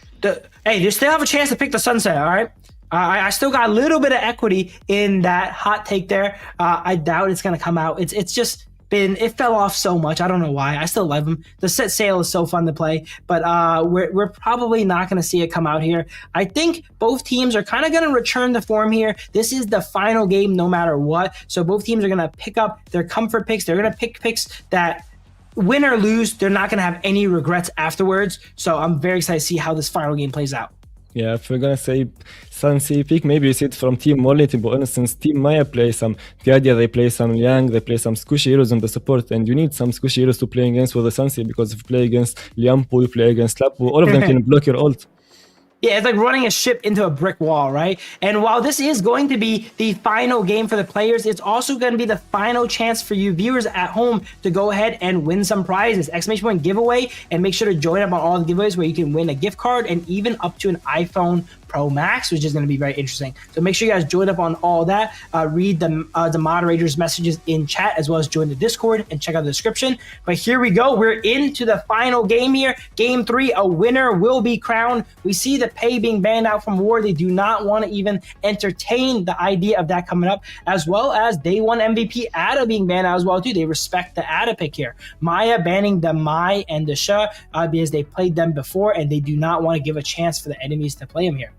J: Hey, you still have a chance to pick the Sunset, all right? I still got a little bit of equity in that hot take there. I doubt it's going to come out. It's just been, it fell off so much. I don't know why. I still love them. The set sail is so fun to play, but we're probably not going to see it come out here. I think both teams are kind of going to return to form here. This is the final game no matter what. So both teams are going to pick up their comfort picks. They're going to pick picks that, win or lose, they're not going to have any regrets afterwards. So I'm very excited to see how this final game plays out.
K: Yeah, if we're gonna say Sun-C pick, maybe you see it from Team WARLIMI. For instance, Team Maya play some Diadia, they play some Liang, they play some squishy heroes on the support, and you need some squishy heroes to play against with the Sun-C, because if you play against Liampu, you play against Lapu, all of them can block your ult.
J: Yeah, it's like running a ship into a brick wall, right? And while this is going to be the final game for the players, it's also going to be the final chance for you viewers at home to go ahead and win some prizes. Exclamation point giveaway, and make sure to join up on all the giveaways where you can win a gift card and even up to an iPhone Pro Max, which is going to be very interesting. So make sure you guys join up on all that. Read the moderators' messages in chat, as well as join the Discord and check out the description. But here we go. We're into the final game here. Game 3, a winner will be crowned. We see the pay being banned out from War. They do not want to even entertain the idea of that coming up, as well as Day 1 MVP Ada being banned out as well too. They respect the Ada pick here. Maya banning the Mai and the Sha because they played them before, and they do not want to give a chance for the enemies to play them here.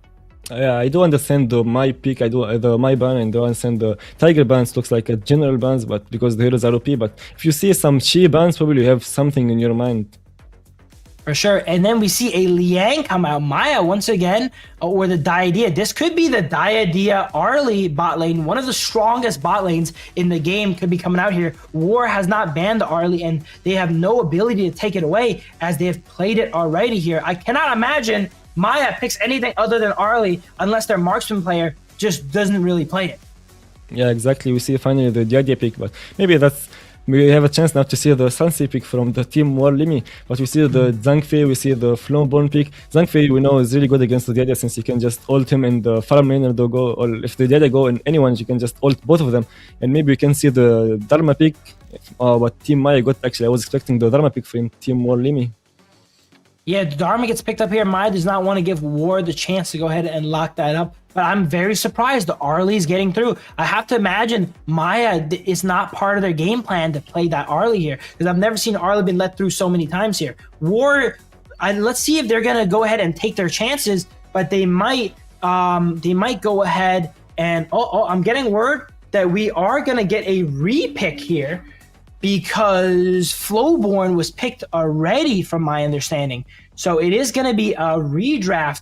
K: Yeah, I do understand the Mai pick, I do the Mai ban, and I do understand the Tiger bans looks like a general bans, but because the heroes are OP. But if you see some Shi bans, probably you have something in your mind.
J: For sure. And then we see a Liang come out. Maya once again, or the Diadea. This could be the Diadea Arlie bot lane. One of the strongest bot lanes in the game could be coming out here. War has not banned the Arlie, and they have no ability to take it away as they have played it already here. I cannot imagine Maya picks anything other than Arlie unless their marksman player just doesn't really play it.
K: Yeah, exactly. We see finally the Diadea pick, but maybe we have a chance now to see the Sun-C pick from the Team WARLIMI. But we see the Zhangfei, we see the Flowborn pick. Zhangfei, we know, is really good against the Diadea, since you can just ult him and the farm laner do go, or if the Diadea go in anyone, you can just ult both of them. And maybe we can see the Dharma pick, what Team Maya got. Actually, I was expecting the Dharma pick from Team WARLIMI.
J: Yeah, Dharma gets picked up here. Maya does not want to give War the chance to go ahead and lock that up. But I'm very surprised the Arlie's getting through. I have to imagine Maya is not part of their game plan to play that Arlie here, because I've never seen Arlie been let through so many times here. War, let's see if they're going to go ahead and take their chances, but they might go ahead and, I'm getting word that we are going to get a repick here, because Flowborn was picked already from my understanding. So it is going to be a redraft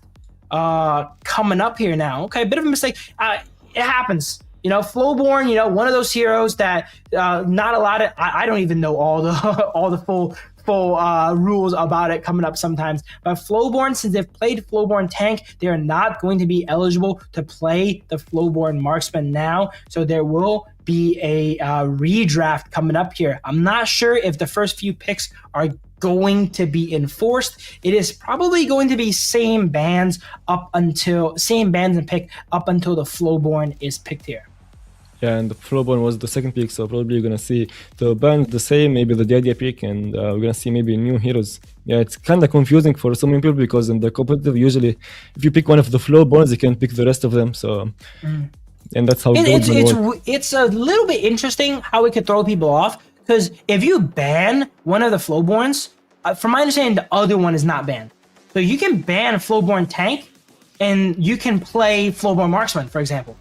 J: coming up here now. Okay, a bit of a mistake. It happens. You know, Flowborn, one of those heroes that not a lot of, I don't even know all the full rules about it coming up sometimes. But Flowborn, since they've played Flowborn tank, they are not going to be eligible to play the Flowborn marksman now. So there will be a redraft coming up here. I'm not sure if the first few picks are going to be enforced. It is probably going to be same bands and pick up until the Flowborn is picked here.
K: Yeah, and the Flowborn was the second pick, so probably you're gonna see the band the same, maybe the Diadea pick, and we're gonna see maybe new heroes. Yeah, it's kind of confusing for so many people, because in the competitive, usually if you pick one of the Flowborns, you can pick the rest of them. So and that's how
J: It's a little bit interesting how it could throw people off, because if you ban one of the Flowborns, from my understanding, the other one is not banned. So you can ban a Flowborn tank, and you can play Flowborn Marksman, for example.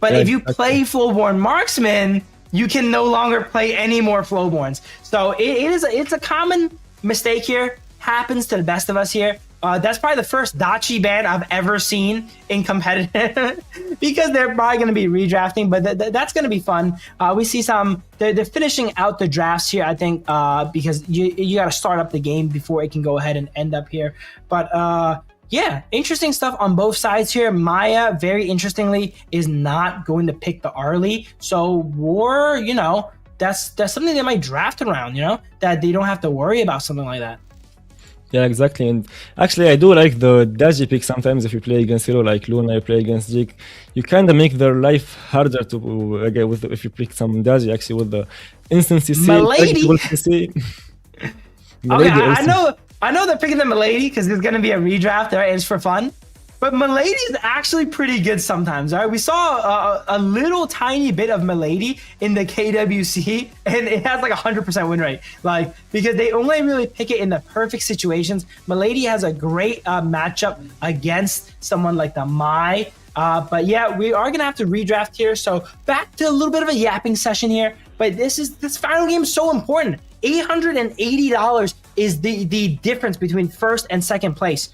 J: But if you play Flowborn Marksman, you can no longer play any more Flowborns. So it's a common mistake here. Happens to the best of us here. That's probably the first Dachi ban I've ever seen in competitive because they're probably going to be redrafting, but that's going to be fun. We see they're finishing out the drafts here, I think, because you got to start up the game before it can go ahead and end up here. But yeah, interesting stuff on both sides here. Maya, very interestingly, is not going to pick the Arlie. So War, that's something they might draft around, that they don't have to worry about something like that.
K: Yeah, exactly. And actually, I do like the Daji pick sometimes. If you play against hero like Luna, you play against Jig, you kind of make their life harder to get if you pick some Daji, actually, with the instant CC.
J: Milady!
K: Milady
J: I know they're picking the Milady because there's going to be a redraft, right? It's for fun. But Milady is actually pretty good sometimes, right? We saw a little tiny bit of Milady in the KWC, and it has like 100% win rate. Like, because they only really pick it in the perfect situations. Milady has a great matchup against someone like the Mai. But yeah, we are gonna have to redraft here. So back to a little bit of a yapping session here. But this final game is so important. $880 is the difference between first and second place.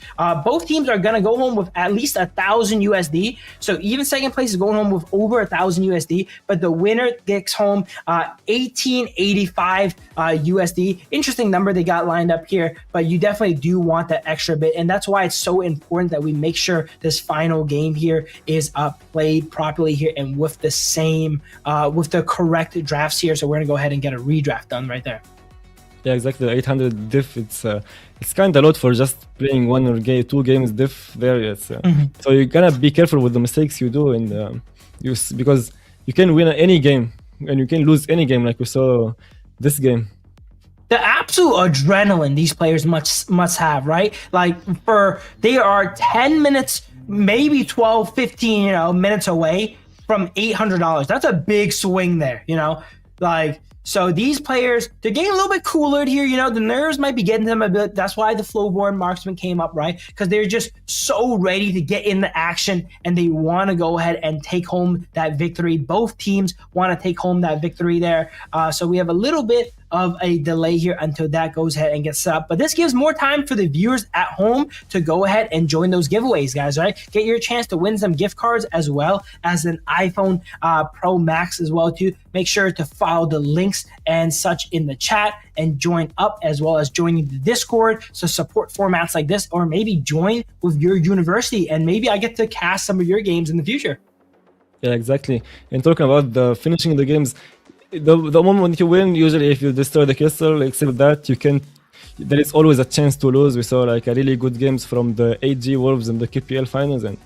J: Both teams are gonna go home with at least 1,000 USD. So even second place is going home with over 1,000 USD, but the winner gets home 1,885 USD. Interesting number they got lined up here, but you definitely do want that extra bit, and that's why it's so important that we make sure this final game here is played properly here and with the same, with the correct drafts here. So we're gonna go ahead and get a redraft done right there.
K: Yeah, exactly. 800 diff. It's kind of a lot for just playing one or two games diff there. So you gotta be careful with the mistakes you do, and because you can win any game and you can lose any game, like we saw this game.
J: The absolute adrenaline these players must have, right? Like they are 10 minutes, maybe 12, 15, minutes away from $800. That's a big swing there, like. So these players, they're getting a little bit cooler here. The nerves might be getting them a bit. That's why the Flowborn Marksman came up, right? Because they're just so ready to get in the action, and they want to go ahead and take home that victory. Both teams want to take home that victory there. So we have a little bit of a delay here until that goes ahead and gets set up. But this gives more time for the viewers at home to go ahead and join those giveaways, guys, right? Get your chance to win some gift cards as well as an iPhone Pro Max as well, too. Make sure to follow the links and such in the chat and join up, as well as joining the Discord. So support formats like this, or maybe join with your university, and maybe I get to cast some of your games in the future.
K: Yeah, exactly. And talking about the finishing the games, the moment you win, usually if you destroy the crystal, except that there is always a chance to lose. We saw like a really good games from the 8G Wolves in the KPL finals, and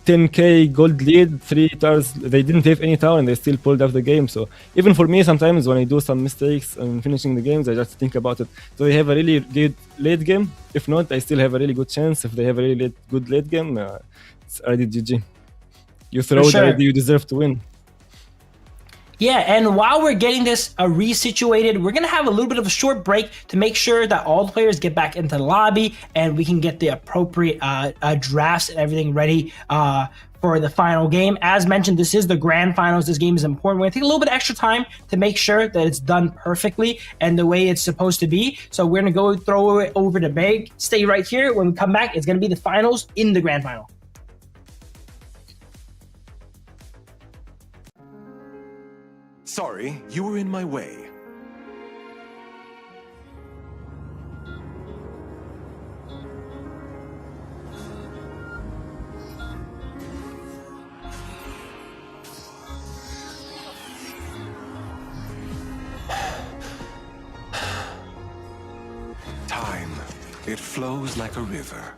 K: 10k gold lead, 3 towers. They didn't have any tower and they still pulled off the game. So even for me, sometimes when I do some mistakes in finishing the games, I just think about it. Do they have a really good late game? If not, I still have a really good chance. If they have a really good late game, it's already GG. You throw the idea, you deserve to win.
J: Yeah, and while we're getting this resituated, we're going to have a little bit of a short break to make sure that all the players get back into the lobby and we can get the appropriate drafts and everything ready for the final game. As mentioned, this is the grand finals. This game is important. We're going to take a little bit extra time to make sure that it's done perfectly and the way it's supposed to be. So we're going to go throw it over to Beg. Stay right here. When we come back, it's going to be the finals in the grand final.
D: Sorry, you were in my way. Time, it flows like a river.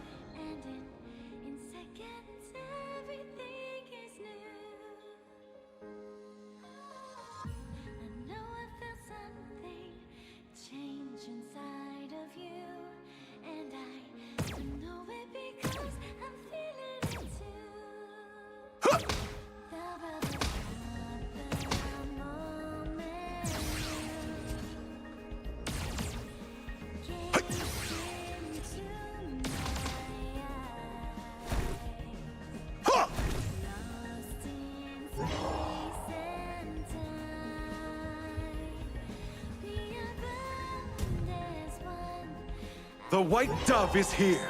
D: The white dove is here.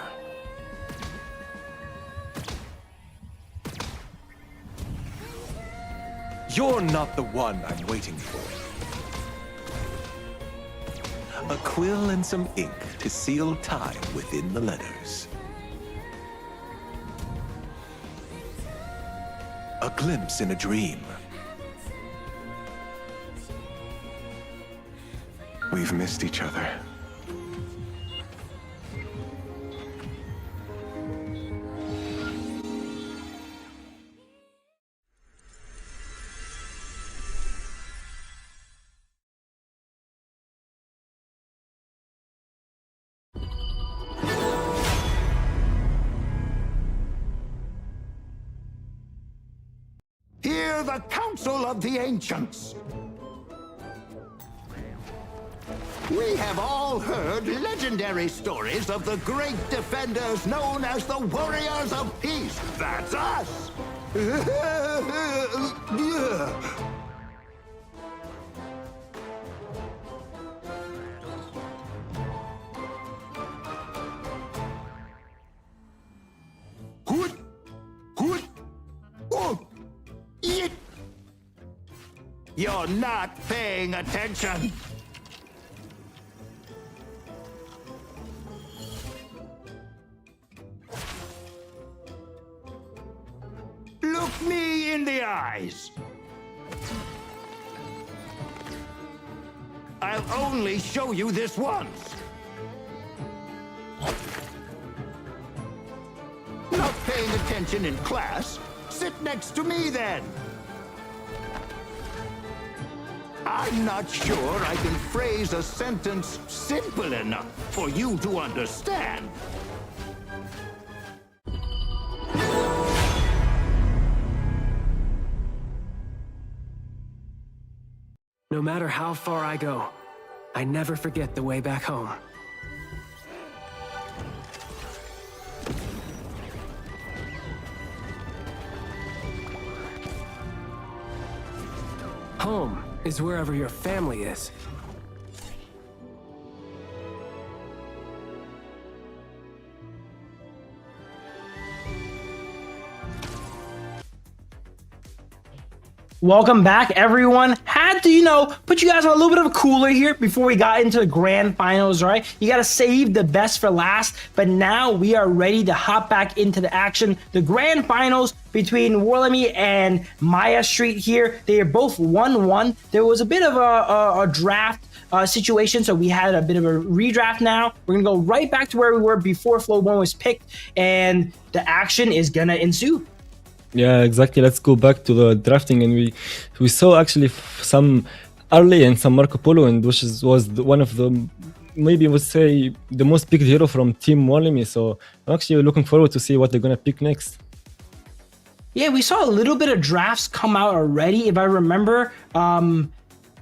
D: You're not the one I'm waiting for. A quill and some ink to seal time within the letters. A glimpse in a dream. We've missed each other.
F: Hear the counsel of the ancients. We have all heard legendary stories of the great defenders known as the Warriors of Peace. That's us! You're not paying attention. Look me in the eyes. I'll only show you this once. Not paying attention in class? Sit next to me then. I'm not sure I can phrase a sentence simple enough for you to understand.
G: No matter how far I go, I never forget the way back home. Home is wherever your family is.
J: Welcome back, everyone. Had to, put you guys on a little bit of a cooler here before we got into the grand finals, right? You got to save the best for last, but now we are ready to hop back into the action. The grand finals between WARLIMI and Maya Street here. They are both 1-1. There was a bit of a draft situation, so we had a bit of a redraft now. We're going to go right back to where we were before Flow 1 was picked, and the action is going to ensue.
K: Yeah, exactly. Let's go back to the drafting, and we saw actually some early and some Marco Polo, and which was one of the, maybe I would say, the most picked hero from Team WARLIMI. So I'm actually looking forward to see what they're gonna pick next.
J: Yeah, we saw a little bit of drafts come out already. If I remember,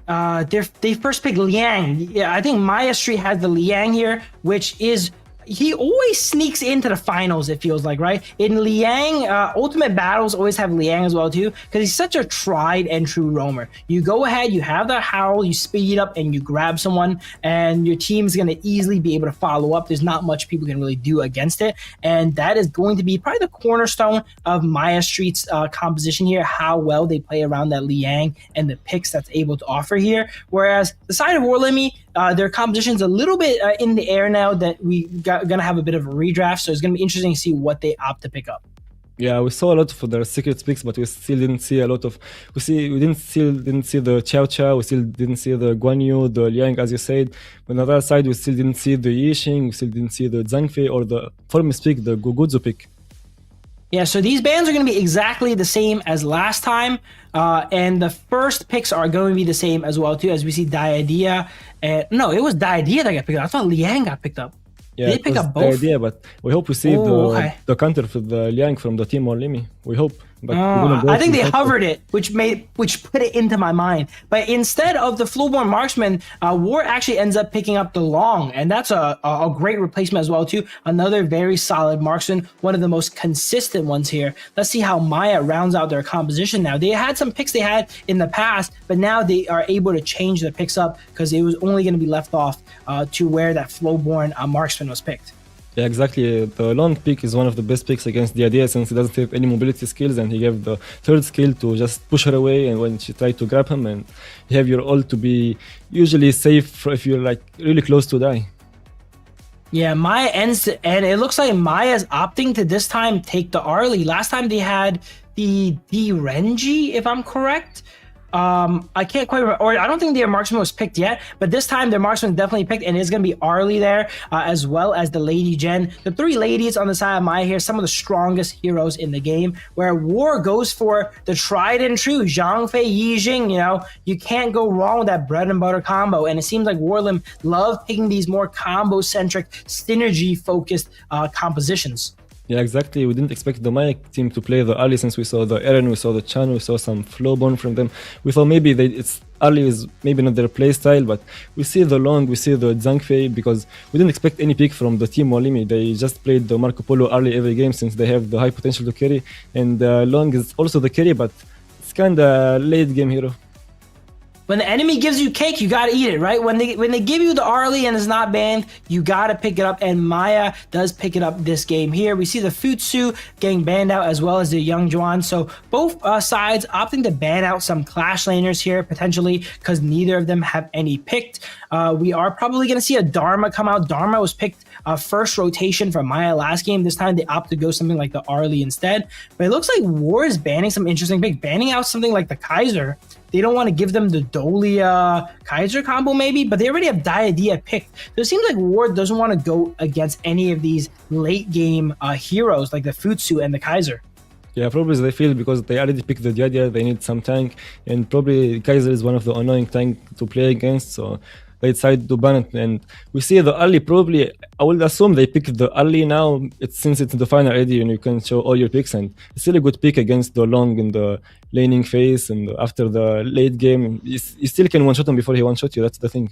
J: they first picked Liang. Yeah, I think Maya Street has the Liang here, which is. He always sneaks into the finals, it feels like, right? In Liang, Ultimate Battles always have Liang as well, too, because he's such a tried and true roamer. You go ahead, you have the howl, you speed up, and you grab someone, and your team's going to easily be able to follow up. There's not much people can really do against it, and that is going to be probably the cornerstone of Maya Street's composition here, how well they play around that Liang and the picks that's able to offer here. Whereas the side of WARLIMI, their composition's a little bit in the air now that we gonna have a bit of a redraft, so it's gonna be interesting to see what they opt to pick up.
K: Yeah, we saw a lot for their secret picks, but we still didn't see a lot of. We didn't see the Chow Chow. We still didn't see the Guan Yu, the Liang, as you said. On the other side, we still didn't see the Yixing. We still didn't see the Zhang Fei or the Formis pick, the Gugudzu pick.
J: Yeah, so these bands are going to be exactly the same as last time, and the first picks are going to be the same as well, too, as we see Diadea. No, it was Diadea that got picked up. I thought Liang got picked up.
K: Yeah,
J: they pick up both.
K: Diadea, but we hope we see the counter for the Liang from the Team WARLIMI. We hope. But we're gonna go
J: I think
K: to
J: they
K: the
J: hovered it, which put it into my mind. But instead of the Flowborn Marksman, War actually ends up picking up the Long, and that's a great replacement as well too. Another very solid marksman, one of the most consistent ones here. Let's see how Maya rounds out their composition now. They had some picks they had in the past, but now they are able to change the picks up because it was only going to be left off to where that Flowborn Marksman was picked.
K: Yeah, exactly. The long pick is one of the best picks against the idea since he doesn't have any mobility skills, and he gave the third skill to just push her away, and when she tried to grab him, and you have your ult to be usually safe if you're like really close to die.
J: Yeah, Maya ends, and it looks like Maya's opting to this time take the Arlie. Last time they had the Renji, if I'm correct. I can't quite remember, or I don't think their marksman was picked yet, but this time their marksman definitely picked, and it's going to be Arlie there, as well as the Lady Jen. The three ladies on the side of Maya here, some of the strongest heroes in the game, where War goes for the tried and true Zhang Fei Yi Jing. You know, you can't go wrong with that bread and butter combo, and it seems like WARLIMI love picking these more combo-centric, synergy-focused compositions.
K: Yeah, exactly. We didn't expect the Maya team to play the early since we saw the Eren, we saw the Chan, we saw some Flowborn from them. We thought maybe it's early is maybe not their play style, but we see the Long, we see the Zhang Fei because we didn't expect any pick from the team WARLIMI. They just played the Marco Polo early every game since they have the high potential to carry, and Long is also the carry, but it's kind of late game hero.
J: When the enemy gives you cake, you gotta eat it, right? When they give you the Arlie and it's not banned, you gotta pick it up, and Maya does pick it up this game here. We see the Futsu getting banned out as well as the Young Juan. So both sides opting to ban out some Clash laners here, potentially, because neither of them have any picked. We are probably gonna see a Dharma come out. Dharma was picked first rotation from Maya last game. This time they opt to go something like the Arlie instead. But it looks like War is banning some interesting picks, banning out something like the Kaiser. They don't want to give them the Dolia Kaiser combo maybe, but they already have Diadea picked. So it seems like Ward doesn't want to go against any of these late game heroes like the Futsu and the Kaiser.
K: Yeah, probably they feel because they already picked the Diadea, they need some tank, and probably Kaiser is one of the annoying tank to play against, so they decided to ban it. And we see the early, probably I would assume they picked the early now, since it's the final already and you can show all your picks, and it's still a good pick against the Long in the laning phase, and after the late game you still can one-shot him before he one-shot you. That's the thing.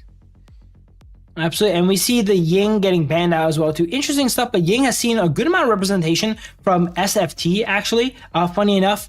J: Absolutely, and we see the Ying getting banned out as well too. Interesting stuff, but Ying has seen a good amount of representation from SFT actually, funny enough.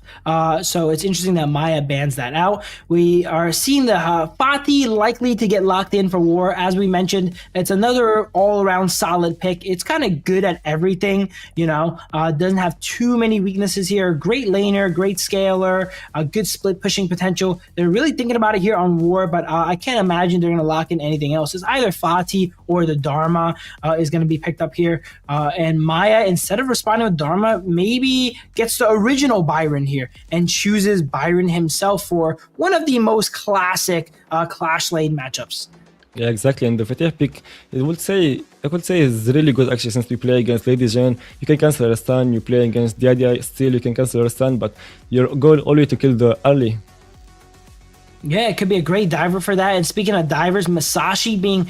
J: So it's interesting that Maya bans that out. We are seeing the Fatih likely to get locked in for War. As we mentioned, it's another all-around solid pick. It's kind of good at everything, you know, doesn't have too many weaknesses here. Great laner, great scaler, a good split pushing potential. They're really thinking about it here on War, but I can't imagine they're going to lock in anything else. It's either Fatih or the Dharma is going to be picked up here. And Maya, instead of responding with Dharma, maybe gets the original Byron here and chooses Byron himself for one of the most classic Clash lane matchups.
K: Yeah, exactly. And the Fatih pick, I could say is really good actually, since we play against Lady Jen. You can cancel a stun, you play against Diadea, still you can cancel a stun, but your goal always to kill the early.
J: Yeah, it could be a great diver for that. And speaking of divers, Masashi being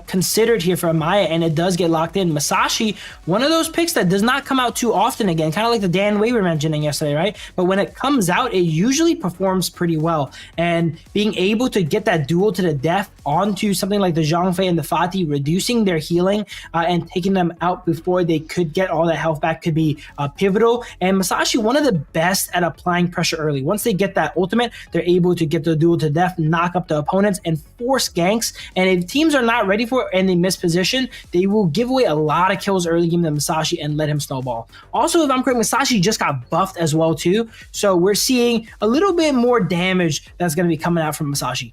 J: considered here for Maya, and it does get locked in. Masashi, one of those picks that does not come out too often again, kind of like the Dan Wei we were mentioning yesterday, right? But when it comes out, it usually performs pretty well. And being able to get that duel to the death onto something like the Zhang Fei and the Fatih, reducing their healing and taking them out before they could get all that health back could be pivotal. And Masashi, one of the best at applying pressure early. Once they get that ultimate, they're able to get the duel to death, knock up the opponents, and force ganks. And if teams are not ready for it and they miss position, they will give away a lot of kills early game to Masashi and let him snowball. Also, if I'm correct, Masashi just got buffed as well too. So we're seeing a little bit more damage that's going to be coming out from Masashi.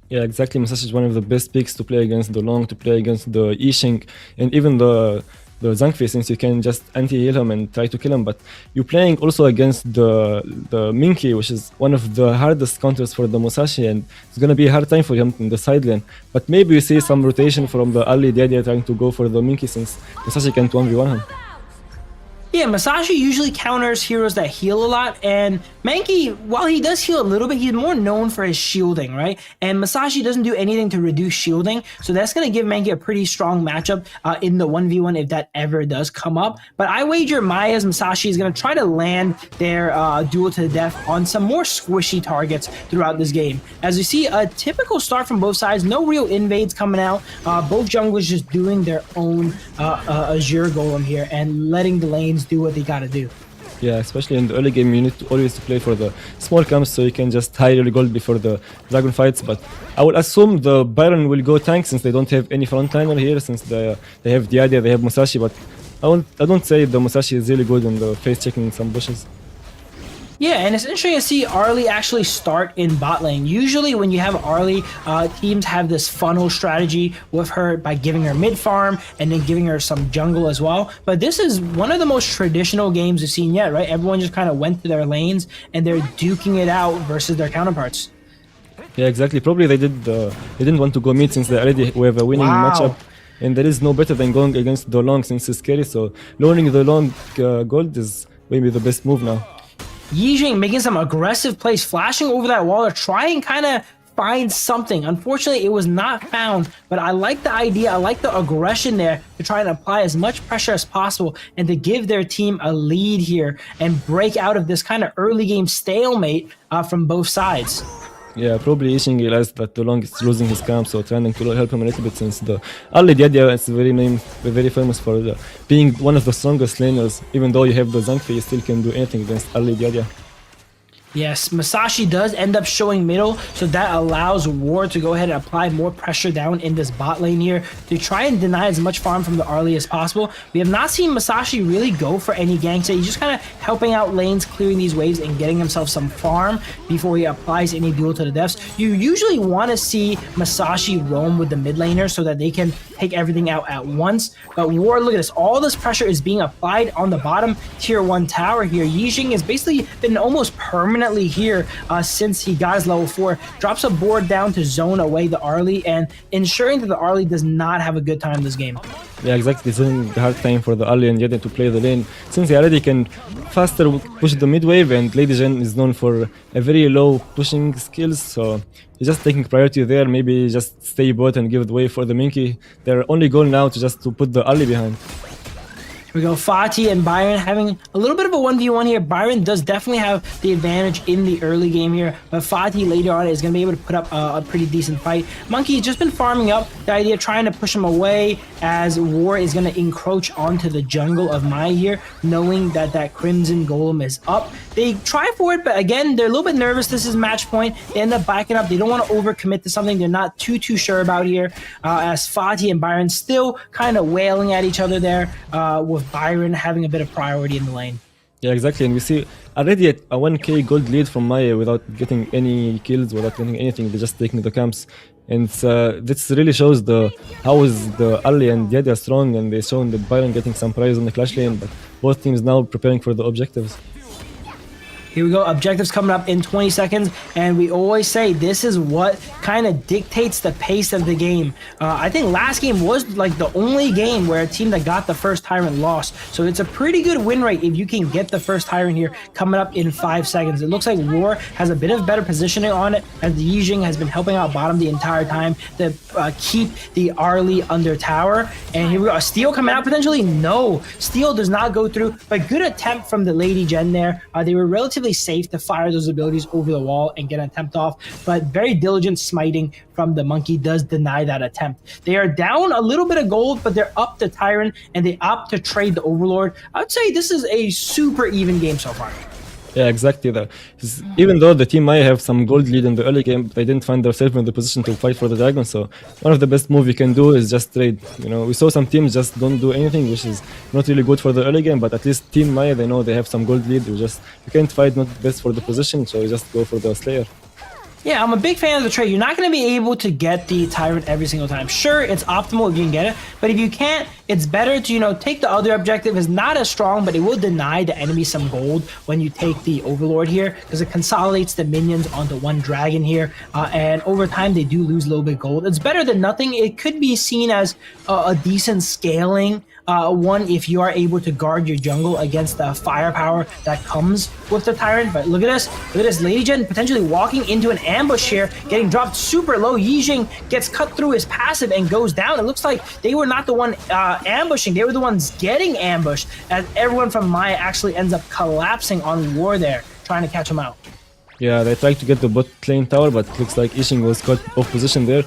K: Yeah, exactly. Masashi is one of the best picks to play against the Long, to play against the Yixing, and even the Zhang Fei, since you can just anti-heal him and try to kill him. But you're playing also against the Minky, which is one of the hardest counters for the Musashi, and it's gonna be a hard time for him in the side lane. But maybe we see some rotation from the early Diadea trying to go for the Minky, since Musashi can't 1v1 him.
J: Yeah, Masashi usually counters heroes that heal a lot, and Mankey, while he does heal a little bit, he's more known for his shielding, right? And Masashi doesn't do anything to reduce shielding, so that's going to give Mankey a pretty strong matchup in the 1v1 if that ever does come up. But I wager Maya's Masashi is going to try to land their duel to the death on some more squishy targets throughout this game. As we see, a typical start from both sides, no real invades coming out, both junglers just doing their own Azure Golem here and letting the lanes do what they gotta do.
K: Yeah, especially in the early game, you need to always play for the small camps so you can just hide your gold before the dragon fights. But I would assume the Byron will go tank since they don't have any frontliner here, since they have the idea they have Musashi. But I don't say the Musashi is really good in the face checking some bushes.
J: Yeah, and it's interesting to see Arlie actually start in bot lane. Usually when you have Arlie, teams have this funnel strategy with her by giving her mid farm and then giving her some jungle as well. But this is one of the most traditional games we've seen yet, right? Everyone just kind of went to their lanes and they're duking it out versus their counterparts.
K: Yeah, exactly. Probably they didn't want to go mid since they already have a winning matchup. And there is no better than going against the long since it's scary. So lowering the long gold is maybe the best move now.
J: Yijing making some aggressive plays, flashing over that wall to try and kind of find something. Unfortunately, it was not found, but I like the idea. I like the aggression there to try and apply as much pressure as possible and to give their team a lead here and break out of this kind of early game stalemate from both sides.
K: Yeah, probably Yijing realized that the long is losing his camp, so trying to help him a little bit since the early Diadia is very famous for being one of the strongest laners. Even though you have the Zangfei, you still can do anything against early Diadia.
J: Yes, Masashi does end up showing middle, so that allows War to go ahead and apply more pressure down in this bot lane here to try and deny as much farm from the Arlie as possible. We have not seen Masashi really go for any ganks. He's just kind of helping out lanes, clearing these waves, and getting himself some farm before he applies any duel to the deaths. You usually want to see Masashi roam with the mid laner so that they can take everything out at once. But War, look at this. All this pressure is being applied on the bottom tier 1 tower here. Yijing has basically been almost permanently here since he got his level 4. Drops a board down to zone away the Arlie and ensuring that the Arlie does not have a good time this game.
K: Yeah, exactly. It's a hard time for the Arlie and Yeden to play the lane since they already can faster push the mid wave, and Lady Jen is known for a very low pushing skills, so he's just taking priority there. Maybe just stay bot and give it way for the Minky. Their only goal now to put the Arlie behind.
J: Here we go, Fatih and Byron having a little bit of a 1v1 here. Byron does definitely have the advantage in the early game here, but Fatih later on is going to be able to put up a pretty decent fight. Monkey has just been farming up, the idea of trying to push him away as War is going to encroach onto the jungle of Mai here, knowing that that Crimson Golem is up. They try for it, but again, they're a little bit nervous. This is match point. They end up backing up. They don't want to overcommit to something they're not too sure about here, as Fatih and Byron still kind of wailing at each other there, with Byron having a bit of priority in the lane.
K: Yeah, exactly. And we see already a 1k gold lead from Maya without getting any kills, without getting anything. They're just taking the camps. And this really shows how is the Arlie and Diadia strong, and they shown that Byron getting some prize on the Clash lane, but both teams now preparing for the objectives.
J: Here we go, objectives coming up in 20 seconds, and we always say this is what kind of dictates the pace of the game. I think last game was like the only game where a team that got the first Tyrant lost, so it's a pretty good win rate if you can get the first Tyrant here coming up in 5 seconds. It looks like War has a bit of better positioning on it, as the Yijing has been helping out bottom the entire time to keep the Arlie under tower. And here we go, a steal coming out potentially? No, steal does not go through, but good attempt from the Lady Jen there. They were relatively safe to fire those abilities over the wall and get an attempt off, but very diligent smiting from the Monkey does deny that attempt. They are down a little bit of gold, but they're up the Tyrant and they opt to trade the Overlord. I would say this is a super even game so far.
K: Yeah, exactly. Even though the team might have some gold lead in the early game, they didn't find themselves in the position to fight for the dragon. So one of the best moves you can do is just trade. You know, we saw some teams just don't do anything, which is not really good for the early game. But at least Team Maya, they know they have some gold lead. You can't fight not best for the position, so you just go for the Slayer.
J: Yeah, I'm a big fan of the trade. You're not going to be able to get the Tyrant every single time. Sure, it's optimal if you can get it, but if you can't, it's better to, take the other objective. It's not as strong, but it will deny the enemy some gold when you take the Overlord here, because it consolidates the minions onto one dragon here, and over time they do lose a little bit of gold. It's better than nothing. It could be seen as a decent scaling one if you are able to guard your jungle against the firepower that comes with the Tyrant. But look at this. Look at this. Lady Jen potentially walking into an ambush here, getting dropped super low. Yijing gets cut through his passive and goes down. It looks like they were not the one ambushing. They were the ones getting ambushed, as everyone from Maya actually ends up collapsing on War there, trying to catch him out.
K: Yeah, they tried to get the bot lane tower, but it looks like Ishing was caught off position there.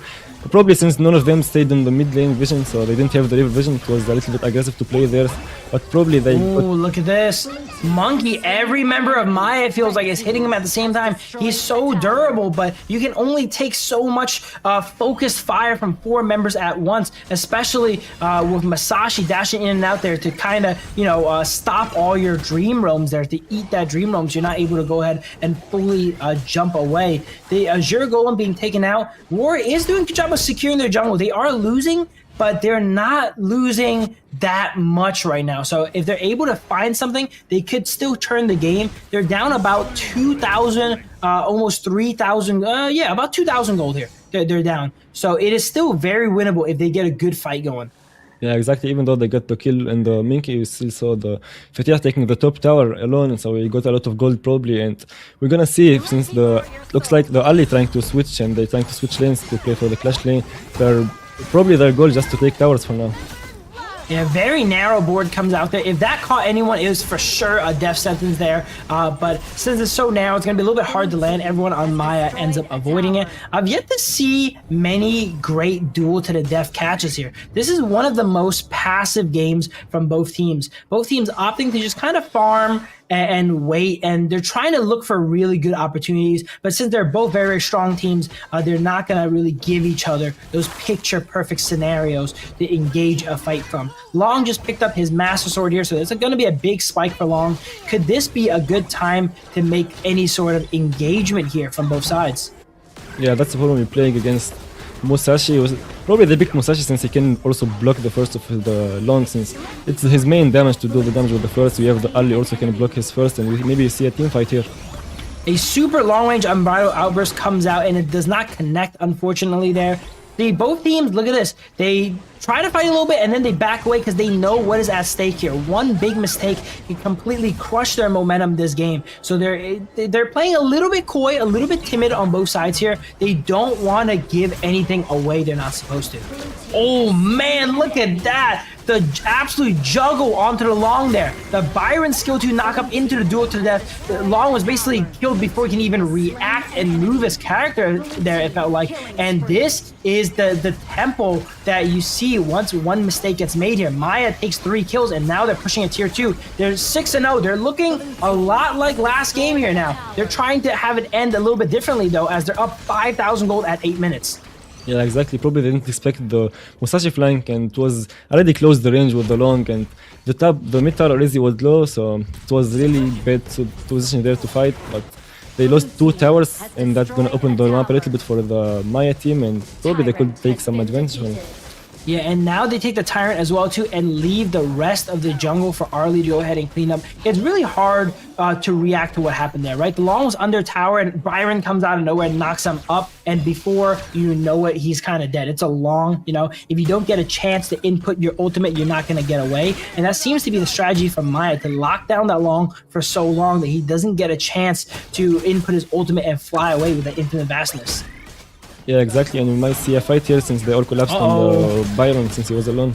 K: Probably since none of them stayed in the mid lane vision, so they didn't have the river vision. It was a little bit aggressive to play there, but probably they...
J: Oh, look at this. Monkey, every member of Maya feels like is hitting him at the same time. He's so durable, but you can only take so much focused fire from 4 members at once, especially with Masashi dashing in and out there to kind of, you know, stop all your dream roams there, to eat that dream roam, so you're not able to go ahead and fully jump away. The Azure Golem being taken out. War is doing a good job of securing their jungle. They are losing, but they're not losing that much right now. So if they're able to find something, they could still turn the game. They're down about 2,000, almost 3,000, yeah, about 2,000 gold here. They're down. So it is still very winnable if they get a good fight going.
K: Yeah, exactly. Even though they got the kill and the Minky, we still saw the Fetiah taking the top tower alone, so we got a lot of gold probably. And we're gonna see if, since the looks like the Ali trying to switch and they're trying to switch lanes to play for the Clash lane, they're probably their goal just to take towers for now.
J: Yeah, very narrow board comes out there. If that caught anyone, it was for sure a death sentence there. But since it's so narrow, it's going to be a little bit hard to land. Everyone on Maya ends up avoiding it. I've yet to see many great duel to the death catches here. This is one of the most passive games from both teams. Both teams opting to just kind of farm and wait, and they're trying to look for really good opportunities. But since they're both very, very strong teams, they're not going to really give each other those picture-perfect scenarios to engage a fight from. Long just picked up his Master Sword here, so it's going to be a big spike for Long. Could this be a good time to make any sort of engagement here from both sides?
K: Yeah, that's the problem we're playing against Musashi. Probably they picked Musashi since he can also block the first of the Long, since it's his main damage to do the damage with the first. We have the Ali also can block his first, and maybe you see a team fight here.
J: A super long-range Unbridled Outburst comes out, and it does not connect, unfortunately, there. Both teams, look at this. They try to fight a little bit, and then they back away because they know what is at stake here. One big mistake can completely crush their momentum this game. So they're playing a little bit coy, a little bit timid on both sides here. They don't want to give anything away they're not supposed to. Oh, man, look at that. The absolute juggle onto the Long there. The Byron skill to knock up into the duel to the death. The Long was basically killed before he can even react and move his character there, it felt like. And this is the tempo that you see once one mistake gets made here. Maya takes 3 kills, and now they're pushing a tier 2. They're 6-0. They're looking a lot like last game here now. They're trying to have it end a little bit differently, though, as they're up 5,000 gold at 8 minutes.
K: Yeah, exactly. Probably they didn't expect the Musashi flank, and it was already close the range with the Long, and the mid tower already was low, so it was really bad position there to fight. But they lost 2 towers, and that's gonna open the map a little bit for the Maya team, and probably they could take some advantage from it.
J: Yeah, and now they take the Tyrant as well too and leave the rest of the jungle for Arlie to go ahead and clean up. It's really hard to react to what happened there, right? The Long was under tower and Byron comes out of nowhere and knocks him up, and before you know it, he's kind of dead. It's a Long, you know, if you don't get a chance to input your ultimate, you're not going to get away. And that seems to be the strategy from Maya, to lock down that Long for so long that he doesn't get a chance to input his ultimate and fly away with the infinite vastness.
K: Yeah, exactly, and we might see a fight here since they all collapsed on the Byron since he was alone.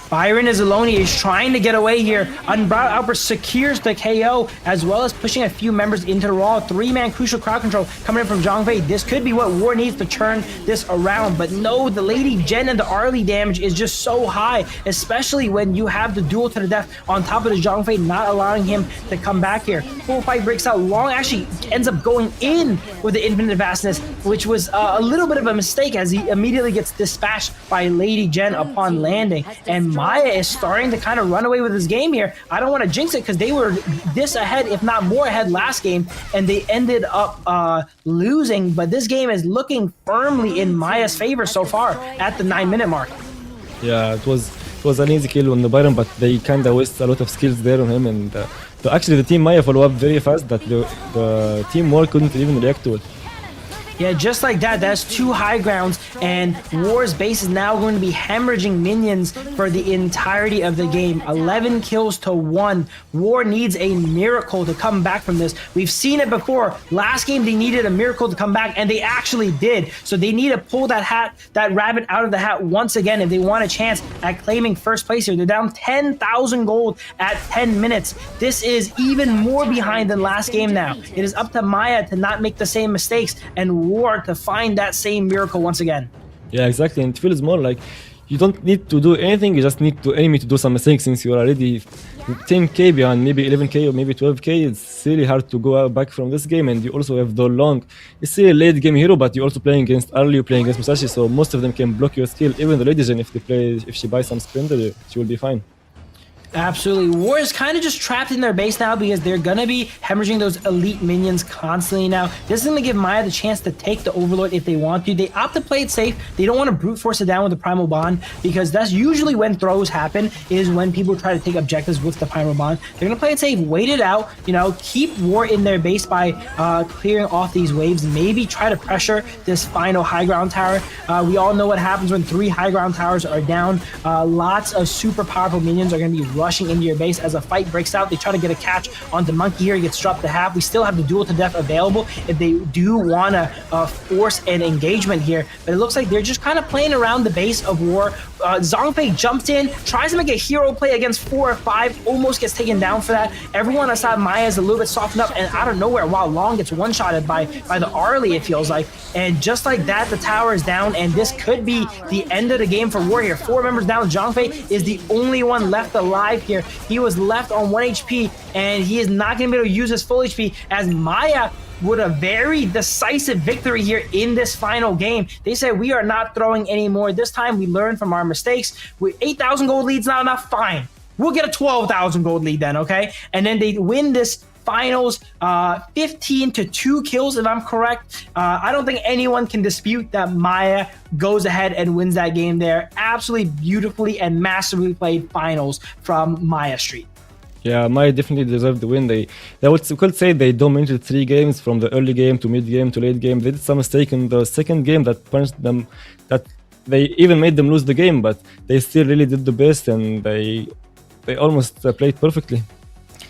J: Byron is alone. He is trying to get away here. Unbridled Outburst secures the KO, as well as pushing a few members into the Raw. 3-man crucial crowd control coming in from Zhang Fei. This could be what War needs to turn this around. But no, the Lady Jen and the Arlie damage is just so high, especially when you have the duel to the death on top of the Zhang Fei, not allowing him to come back here. Full fight breaks out. Long actually ends up going in with the infinite vastness, which was a little bit of a mistake, as he immediately gets dispatched by Lady Jen upon landing. And Maya is starting to kind of run away with his game here. I don't want to jinx it because they were this ahead, if not more ahead last game, and they ended up losing. But this game is looking firmly in Maya's favor so far at the 9-minute mark.
K: Yeah, it was an easy kill on the Byron, but they kind of waste a lot of skills there on him. And actually the team Maya follow up very fast that the team War couldn't even react to it.
J: Yeah, just like that, that's 2 high grounds, and War's base is now going to be hemorrhaging minions for the entirety of the game. 11 kills to 1. War needs a miracle to come back from this. We've seen it before. Last game, they needed a miracle to come back, and they actually did. So they need to pull that rabbit out of the hat once again if they want a chance at claiming first place here. They're down 10,000 gold at 10 minutes. This is even more behind than last game now. It is up to Maya to not make the same mistakes and War to find that same miracle once again.
K: Yeah, exactly. And it feels more like you don't need to do anything. You just need to enemy to do some mistakes since you're already 10k behind, maybe 11k or maybe 12k. It's really hard to go back from this game. And you also have the long. It's a late game hero, but you're also playing against early, you're playing against Musashi, so most of them can block your skill. Even the Lady Jin, if she buys some Splendor, she will be fine.
J: Absolutely. War is kind of just trapped in their base now because they're going to be hemorrhaging those elite minions constantly now. This is going to give Maya the chance to take the Overlord if they want to. They opt to play it safe. They don't want to brute force it down with the Primal Bond because that's usually when throws happen, is when people try to take objectives with the Primal Bond. They're going to play it safe, wait it out, you know, keep War in their base by clearing off these waves, maybe try to pressure this final high ground tower. We all know what happens when 3 high ground towers are down. Lots of super powerful minions are going to be rushing into your base as a fight breaks out. They try to get a catch onto Monkey here. He gets dropped to half. We still have the duel to death available if they do want to force an engagement here. But it looks like they're just kind of playing around the base of War. Zhongfei jumps in, tries to make a hero play against 4 or 5, almost gets taken down for that. Everyone aside Maya is a little bit softened up, and out of nowhere, while Long gets one-shotted by the Arlie, it feels like. And just like that, the tower is down, and this could be the end of the game for War here. 4 members down. Zhongfei is the only one left alive here. He was left on 1 HP, and he is not going to be able to use his full HP as Maya with a very decisive victory here in this final game. They said, we are not throwing anymore. This time we learned from our mistakes. With 8,000 gold leads not enough, fine. We'll get a 12,000 gold lead then, okay? And then they win this finals 15 to 2 kills, if I'm correct. I don't think anyone can dispute that Maya goes ahead and wins that game there. Absolutely beautifully and masterfully played finals from Maya Street.
K: Yeah, Maya definitely deserved the win. They could say they dominated 3 games from the early game to mid game to late game. They did some mistake in the second game that punished them, that they even made them lose the game, but they still really did the best, and they almost played perfectly.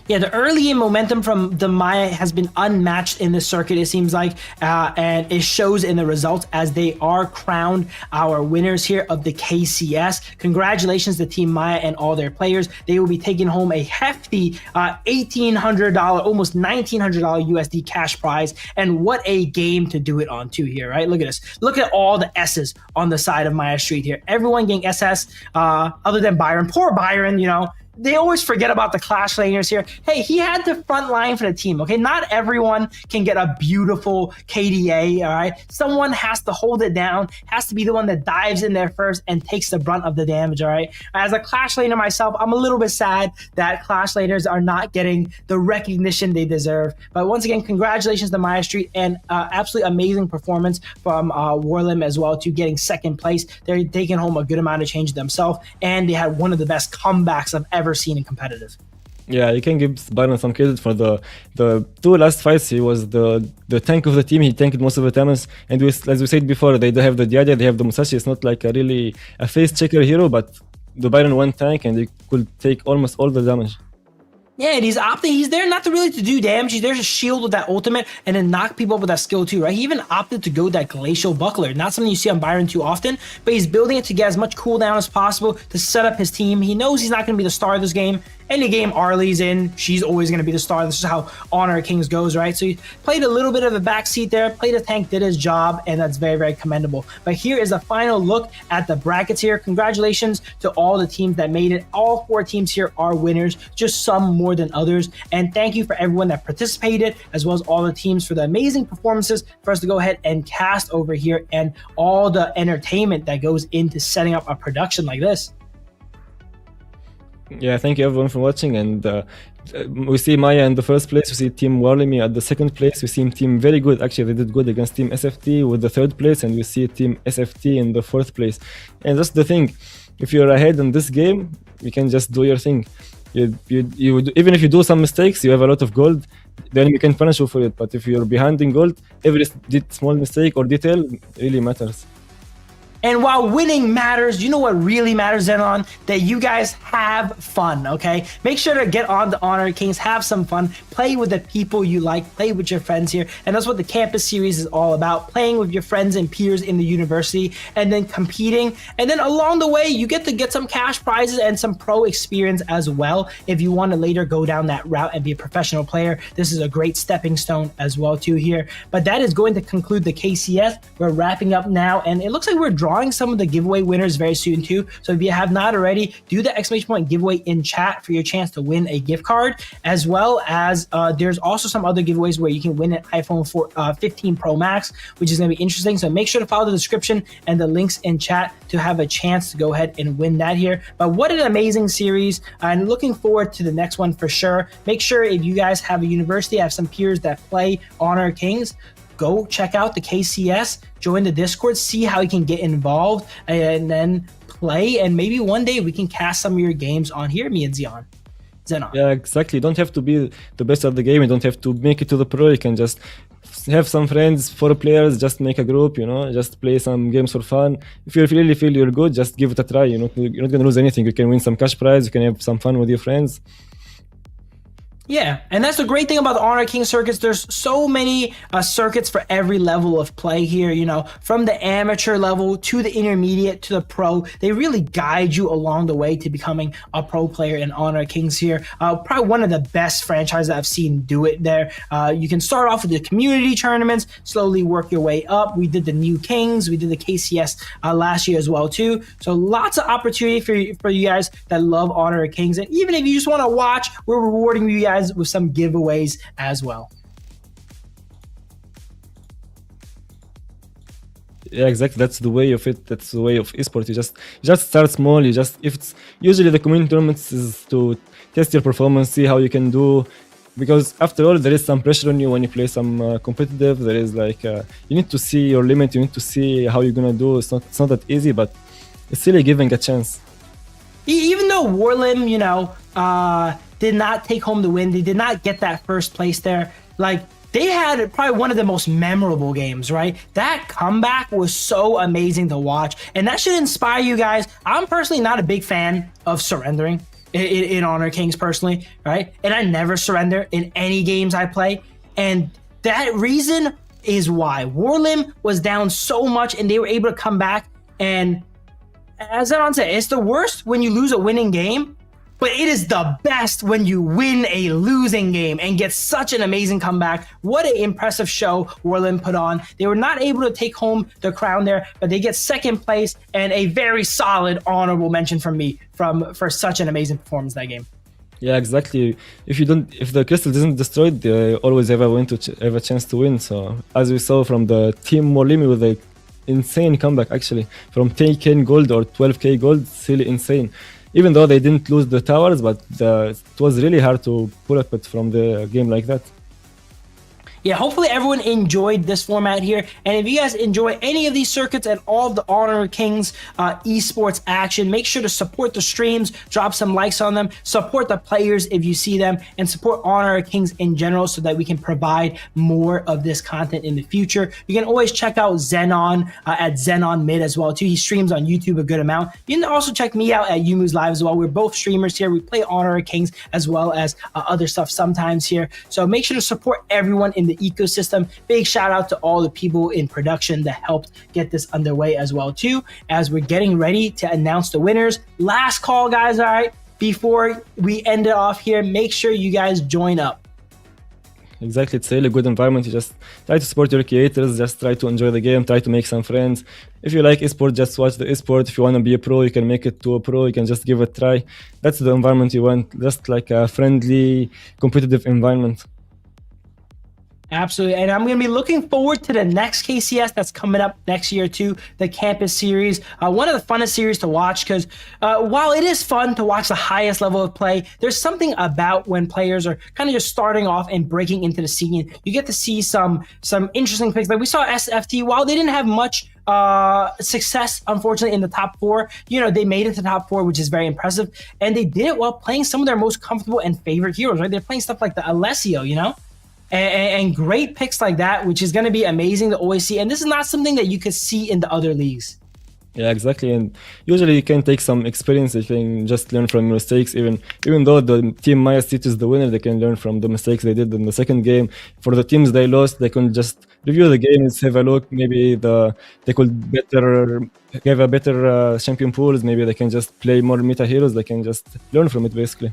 J: Yeah, the early game momentum from the Maya has been unmatched in this circuit, it seems like, and it shows in the results as they are crowned our winners here of the KCS. Congratulations to Team Maya and all their players. They will be taking home a hefty $1,800, almost $1,900 USD cash prize, and what a game to do it on too here, right? Look at this. Look at all the S's on the side of Maya Street here. Everyone getting SS, other than Byron. Poor Byron, you know. They always forget about the Clash laners here. Hey, he had the front line for the team, okay? Not everyone can get a beautiful KDA, all right? Someone has to hold it down, has to be the one that dives in there first and takes the brunt of the damage, all right? As a Clash laner myself, I'm a little bit sad that Clash laners are not getting the recognition they deserve. But once again, congratulations to Maya Street, and absolutely amazing performance from WARLIMI as well, to getting second place. They're taking home a good amount of change themselves, and they had one of the best comebacks I've ever seen in competitive.
K: Yeah, you can give Byron some credit for the 2 last fights. He was the tank of the team. He tanked most of the damage, and as we said before, they have the Diadia, they have the Musashi. It's not like a face checker hero, but the Byron one tank, and he could take almost all the damage.
J: Yeah, and he's opting. He's there not to really to do damage. He's there to shield with that ultimate and then knock people up with that skill too, right? He even opted to go that Glacial Buckler. Not something you see on Byron too often, but he's building it to get as much cooldown as possible to set up his team. He knows he's not going to be the star of this game. Any game Arlie's in, she's always going to be the star. This is how Honor of Kings goes, right? So he played a little bit of a backseat there, played a tank, did his job, and that's very, very commendable. But here is a final look at the brackets here. Congratulations to all the teams that made it. All 4 teams here are winners, just some more than others. And thank you for everyone that participated, as well as all the teams for the amazing performances for us to go ahead and cast over here, and all the entertainment that goes into setting up a production like this.
K: Yeah, thank you everyone for watching, and we see Maya in the first place, we see Team WARLIMI at the second place, we see Team very good, actually they did good against Team SFT with the third place, and we see Team SFT in the fourth place. And that's the thing, if you're ahead in this game, you can just do your thing. Even if you do some mistakes, you have a lot of gold. The enemy can punish you for it. But if you're behind in gold, every small mistake or detail really matters.
J: And while winning matters, you know what really matters, Zenon? That you guys have fun, okay? Make sure to get on the Honor Kings, have some fun, play with the people you like, play with your friends here. And that's what the campus series is all about, playing with your friends and peers in the university, and then competing. And then along the way, you get to get some cash prizes and some pro experience as well. If you want to later go down that route and be a professional player, this is a great stepping stone as well too here. But that is going to conclude the KCS. We're wrapping up now, and it looks like we're drawing some of the giveaway winners very soon too. So if you have not already, do the exclamation point giveaway in chat for your chance to win a gift card, as well as there's also some other giveaways where you can win an iPhone 15 Pro Max, which is going to be interesting. So make sure to follow the description and the links in chat to have a chance to go ahead and win that here. But what an amazing series, and looking forward to the next one for sure. Make sure if you guys have a university, have some peers that play Honor Kings, go check out the KCS, join the Discord, see how you can get involved, and then play. And maybe one day we can cast some of your games on here, me and Zenon.
K: Yeah, exactly. You don't have to be the best at the game. You don't have to make it to the pro. You can just have some friends, 4 players, just make a group, just play some games for fun. If you really feel you're good, just give it a try. You're not going to lose anything. You can win some cash prize. You can have some fun with your friends.
J: Yeah, and that's the great thing about the Honor King circuits. There's so many circuits for every level of play here, from the amateur level to the intermediate to the pro. They really guide you along the way to becoming a pro player in Honor Kings here. Probably one of the best franchises I've seen do it there. You can start off with the community tournaments, slowly work your way up. We did the New Kings, we did the KCS last year as well too. So lots of opportunity for you guys that love Honor Kings. And even if you just want to watch, we're rewarding you guys with some giveaways as well.
K: Yeah, exactly. That's the way of it. That's the way of esports. You just start small. If it's usually the community tournaments is to test your performance, see how you can do. Because after all, there is some pressure on you when you play some competitive. There is you need to see your limit. You need to see how you're gonna do. It's not that easy, but it's really giving a chance.
J: Even though Warlim, did not take home the win, they did not get that first place there. They had probably one of the most memorable games, right? That comeback was so amazing to watch, and that should inspire you guys. I'm personally not a big fan of surrendering in Honor Kings personally, right? And I never surrender in any games I play, and that reason is why Warlim was down so much, and they were able to come back. And as Zenon said, it's the worst when you lose a winning game, but it is the best when you win a losing game and get such an amazing comeback. What an impressive show Warlim put on. They were not able to take home the crown there, but they get second place and a very solid honorable mention from me for such an amazing performance that game.
K: Yeah, exactly. If the crystal isn't destroyed, they always have a chance to win. So as we saw from the team WARLIMI with the insane comeback, actually from 10k gold or 12k gold, it's really insane. Even though they didn't lose the towers, but it was really hard to pull up it from the game like that.
J: Yeah, hopefully everyone enjoyed this format here. And if you guys enjoy any of these circuits and all of the Honor Kings esports action, make sure to support the streams, drop some likes on them, support the players if you see them, and support Honor Kings in general so that we can provide more of this content in the future. You can always check out Zenon at Zenon Mid as well too. He streams on YouTube a good amount. You can also check me out at Yumu's Live as well. We're both streamers here. We play Honor Kings as well as other stuff sometimes here. So make sure to support everyone in the ecosystem. Big shout out to all the people in production that helped get this underway as well too, as we're getting ready to announce the winners. Last call, guys. All right, before we end it off here, make sure you guys join up.
K: Exactly, it's a really good environment. You just try to support your creators, just try to enjoy the game, try to make some friends. If you like esport, just watch the esport. If you want to be a pro, you can make it to a pro. You can just give it a try. That's the environment you want, just like a friendly, competitive environment.
J: Absolutely. And I'm going to be looking forward to the next KCS that's coming up next year too, the Campus Series. One of the funnest series to watch because while it is fun to watch the highest level of play, there's something about when players are kind of just starting off and breaking into the scene. You get to see some interesting picks. Like we saw SFT, while they didn't have much success, unfortunately, in the top 4, they made it to top 4, which is very impressive. And they did it while playing some of their most comfortable and favorite heroes, right? They're playing stuff like the Alessio, and great picks like that, which is going to be amazing to always see. And this is not something that you could see in the other leagues.
K: Yeah, exactly. And usually you can take some experience. You can just learn from mistakes. Even though the team Maya City is the winner, they can learn from the mistakes they did in the second game. For the teams they lost, they can just review the game and have a look. Maybe they could have a better champion pools. Maybe they can just play more meta heroes. They can just learn from it, basically.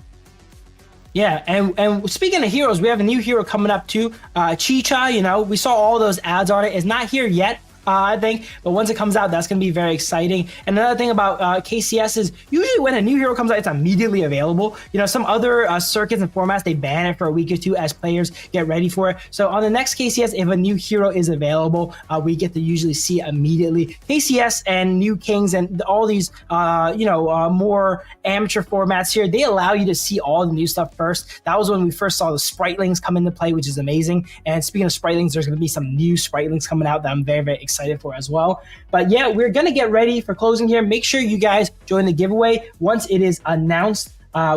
J: Yeah, and speaking of heroes, we have a new hero coming up too. Chicha, we saw all those ads on it. It's not here yet, I think, but once it comes out, that's going to be very exciting. And another thing about KCS is usually when a new hero comes out, it's immediately available. Some other circuits and formats, they ban it for a week or two as players get ready for it. So on the next KCS, if a new hero is available, we get to usually see immediately. KCS and New Kings and all these, more amateur formats here, they allow you to see all the new stuff first. That was when we first saw the Spritelings come into play, which is amazing. And speaking of Spritelings, there's going to be some new Spritelings coming out that I'm very, very excited for as well. But yeah, we're going to get ready for closing here. Make sure you guys join the giveaway. Once it is announced,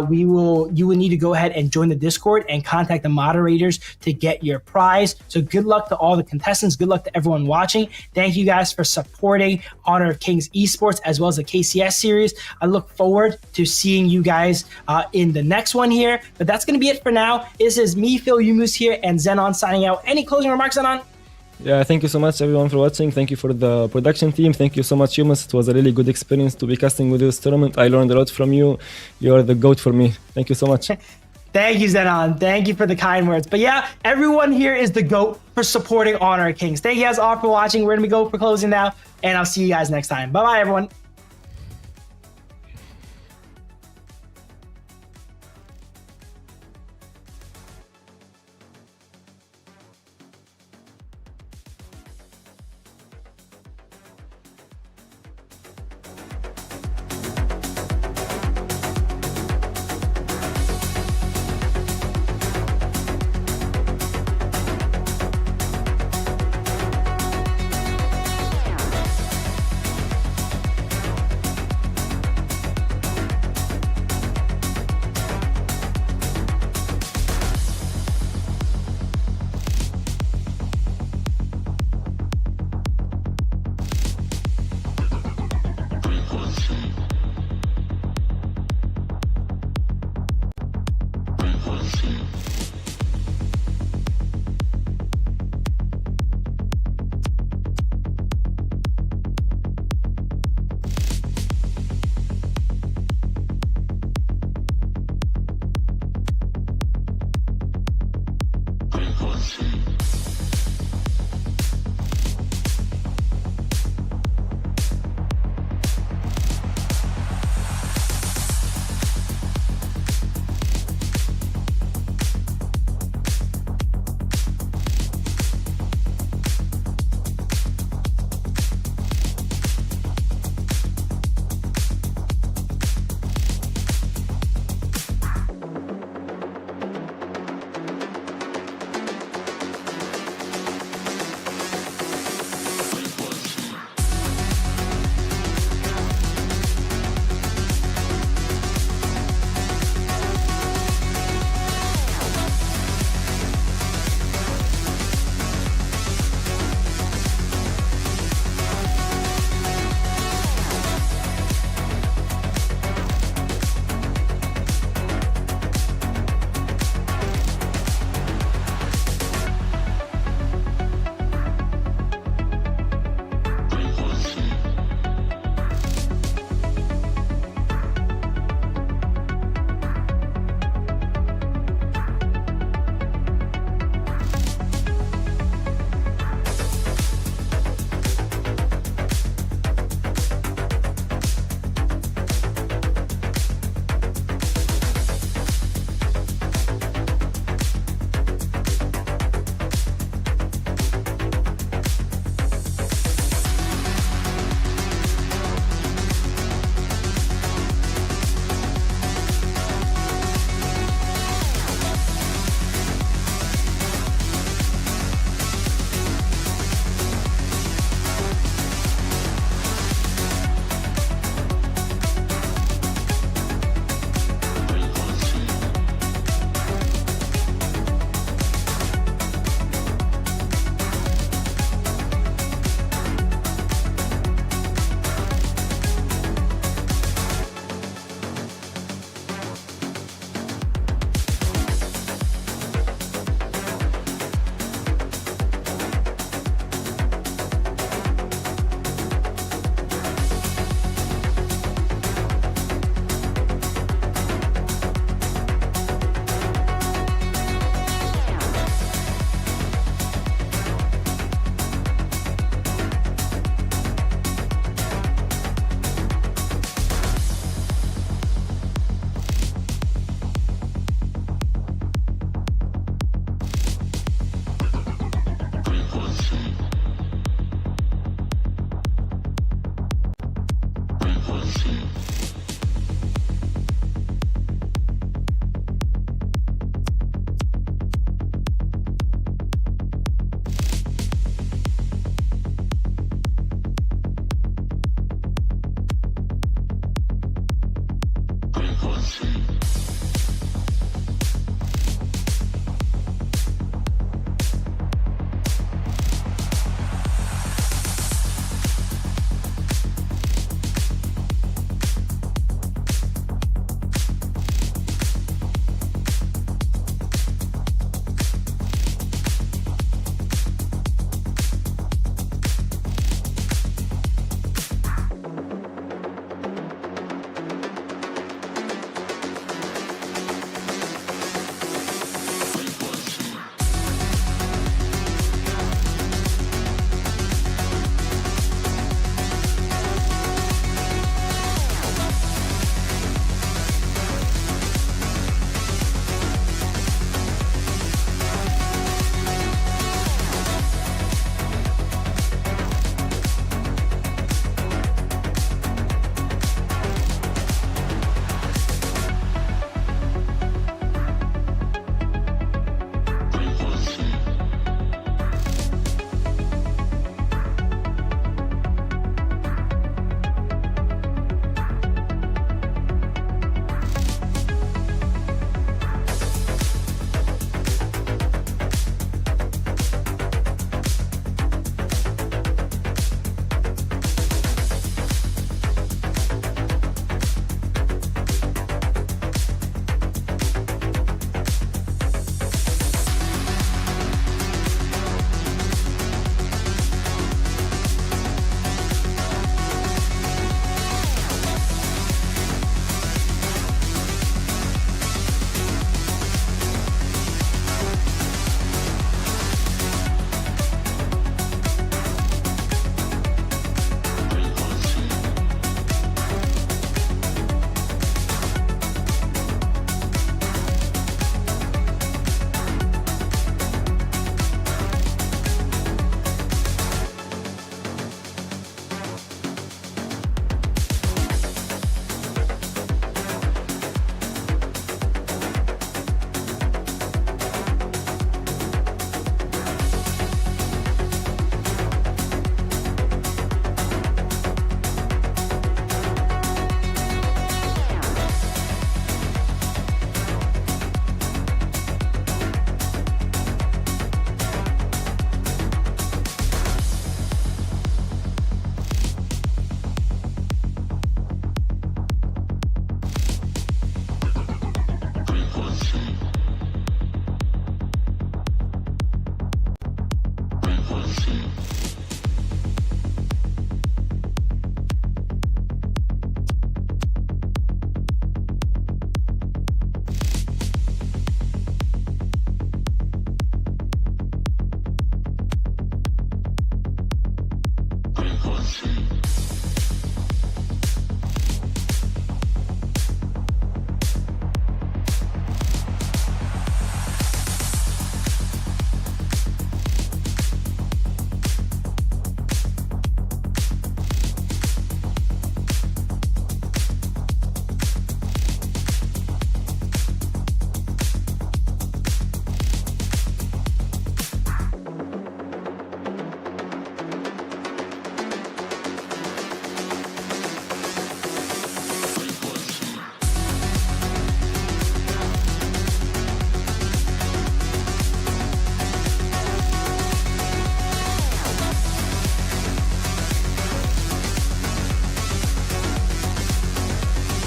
J: you will need to go ahead and join the Discord and contact the moderators to get your prize. So good luck to all the contestants. Good luck to everyone watching. Thank you guys for supporting Honor of Kings Esports as well as the KCS series. I look forward to seeing you guys in the next one here. But that's going to be it for now. This is me, Phil Yumus here, and Zenon signing out. Any closing remarks, Zenon?
K: Yeah, thank you so much everyone for watching. Thank you for the production team. Thank you so much, Yumas. It was a really good experience to be casting with this tournament. I learned a lot from you. You are the GOAT for me. Thank you so much.
J: Thank you, Zenon. Thank you for the kind words. But yeah, everyone here is the GOAT for supporting Honor of Kings. Thank you guys all for watching. We're going to go for closing now, and I'll see you guys next time. Bye-bye, everyone.
M: Frequency.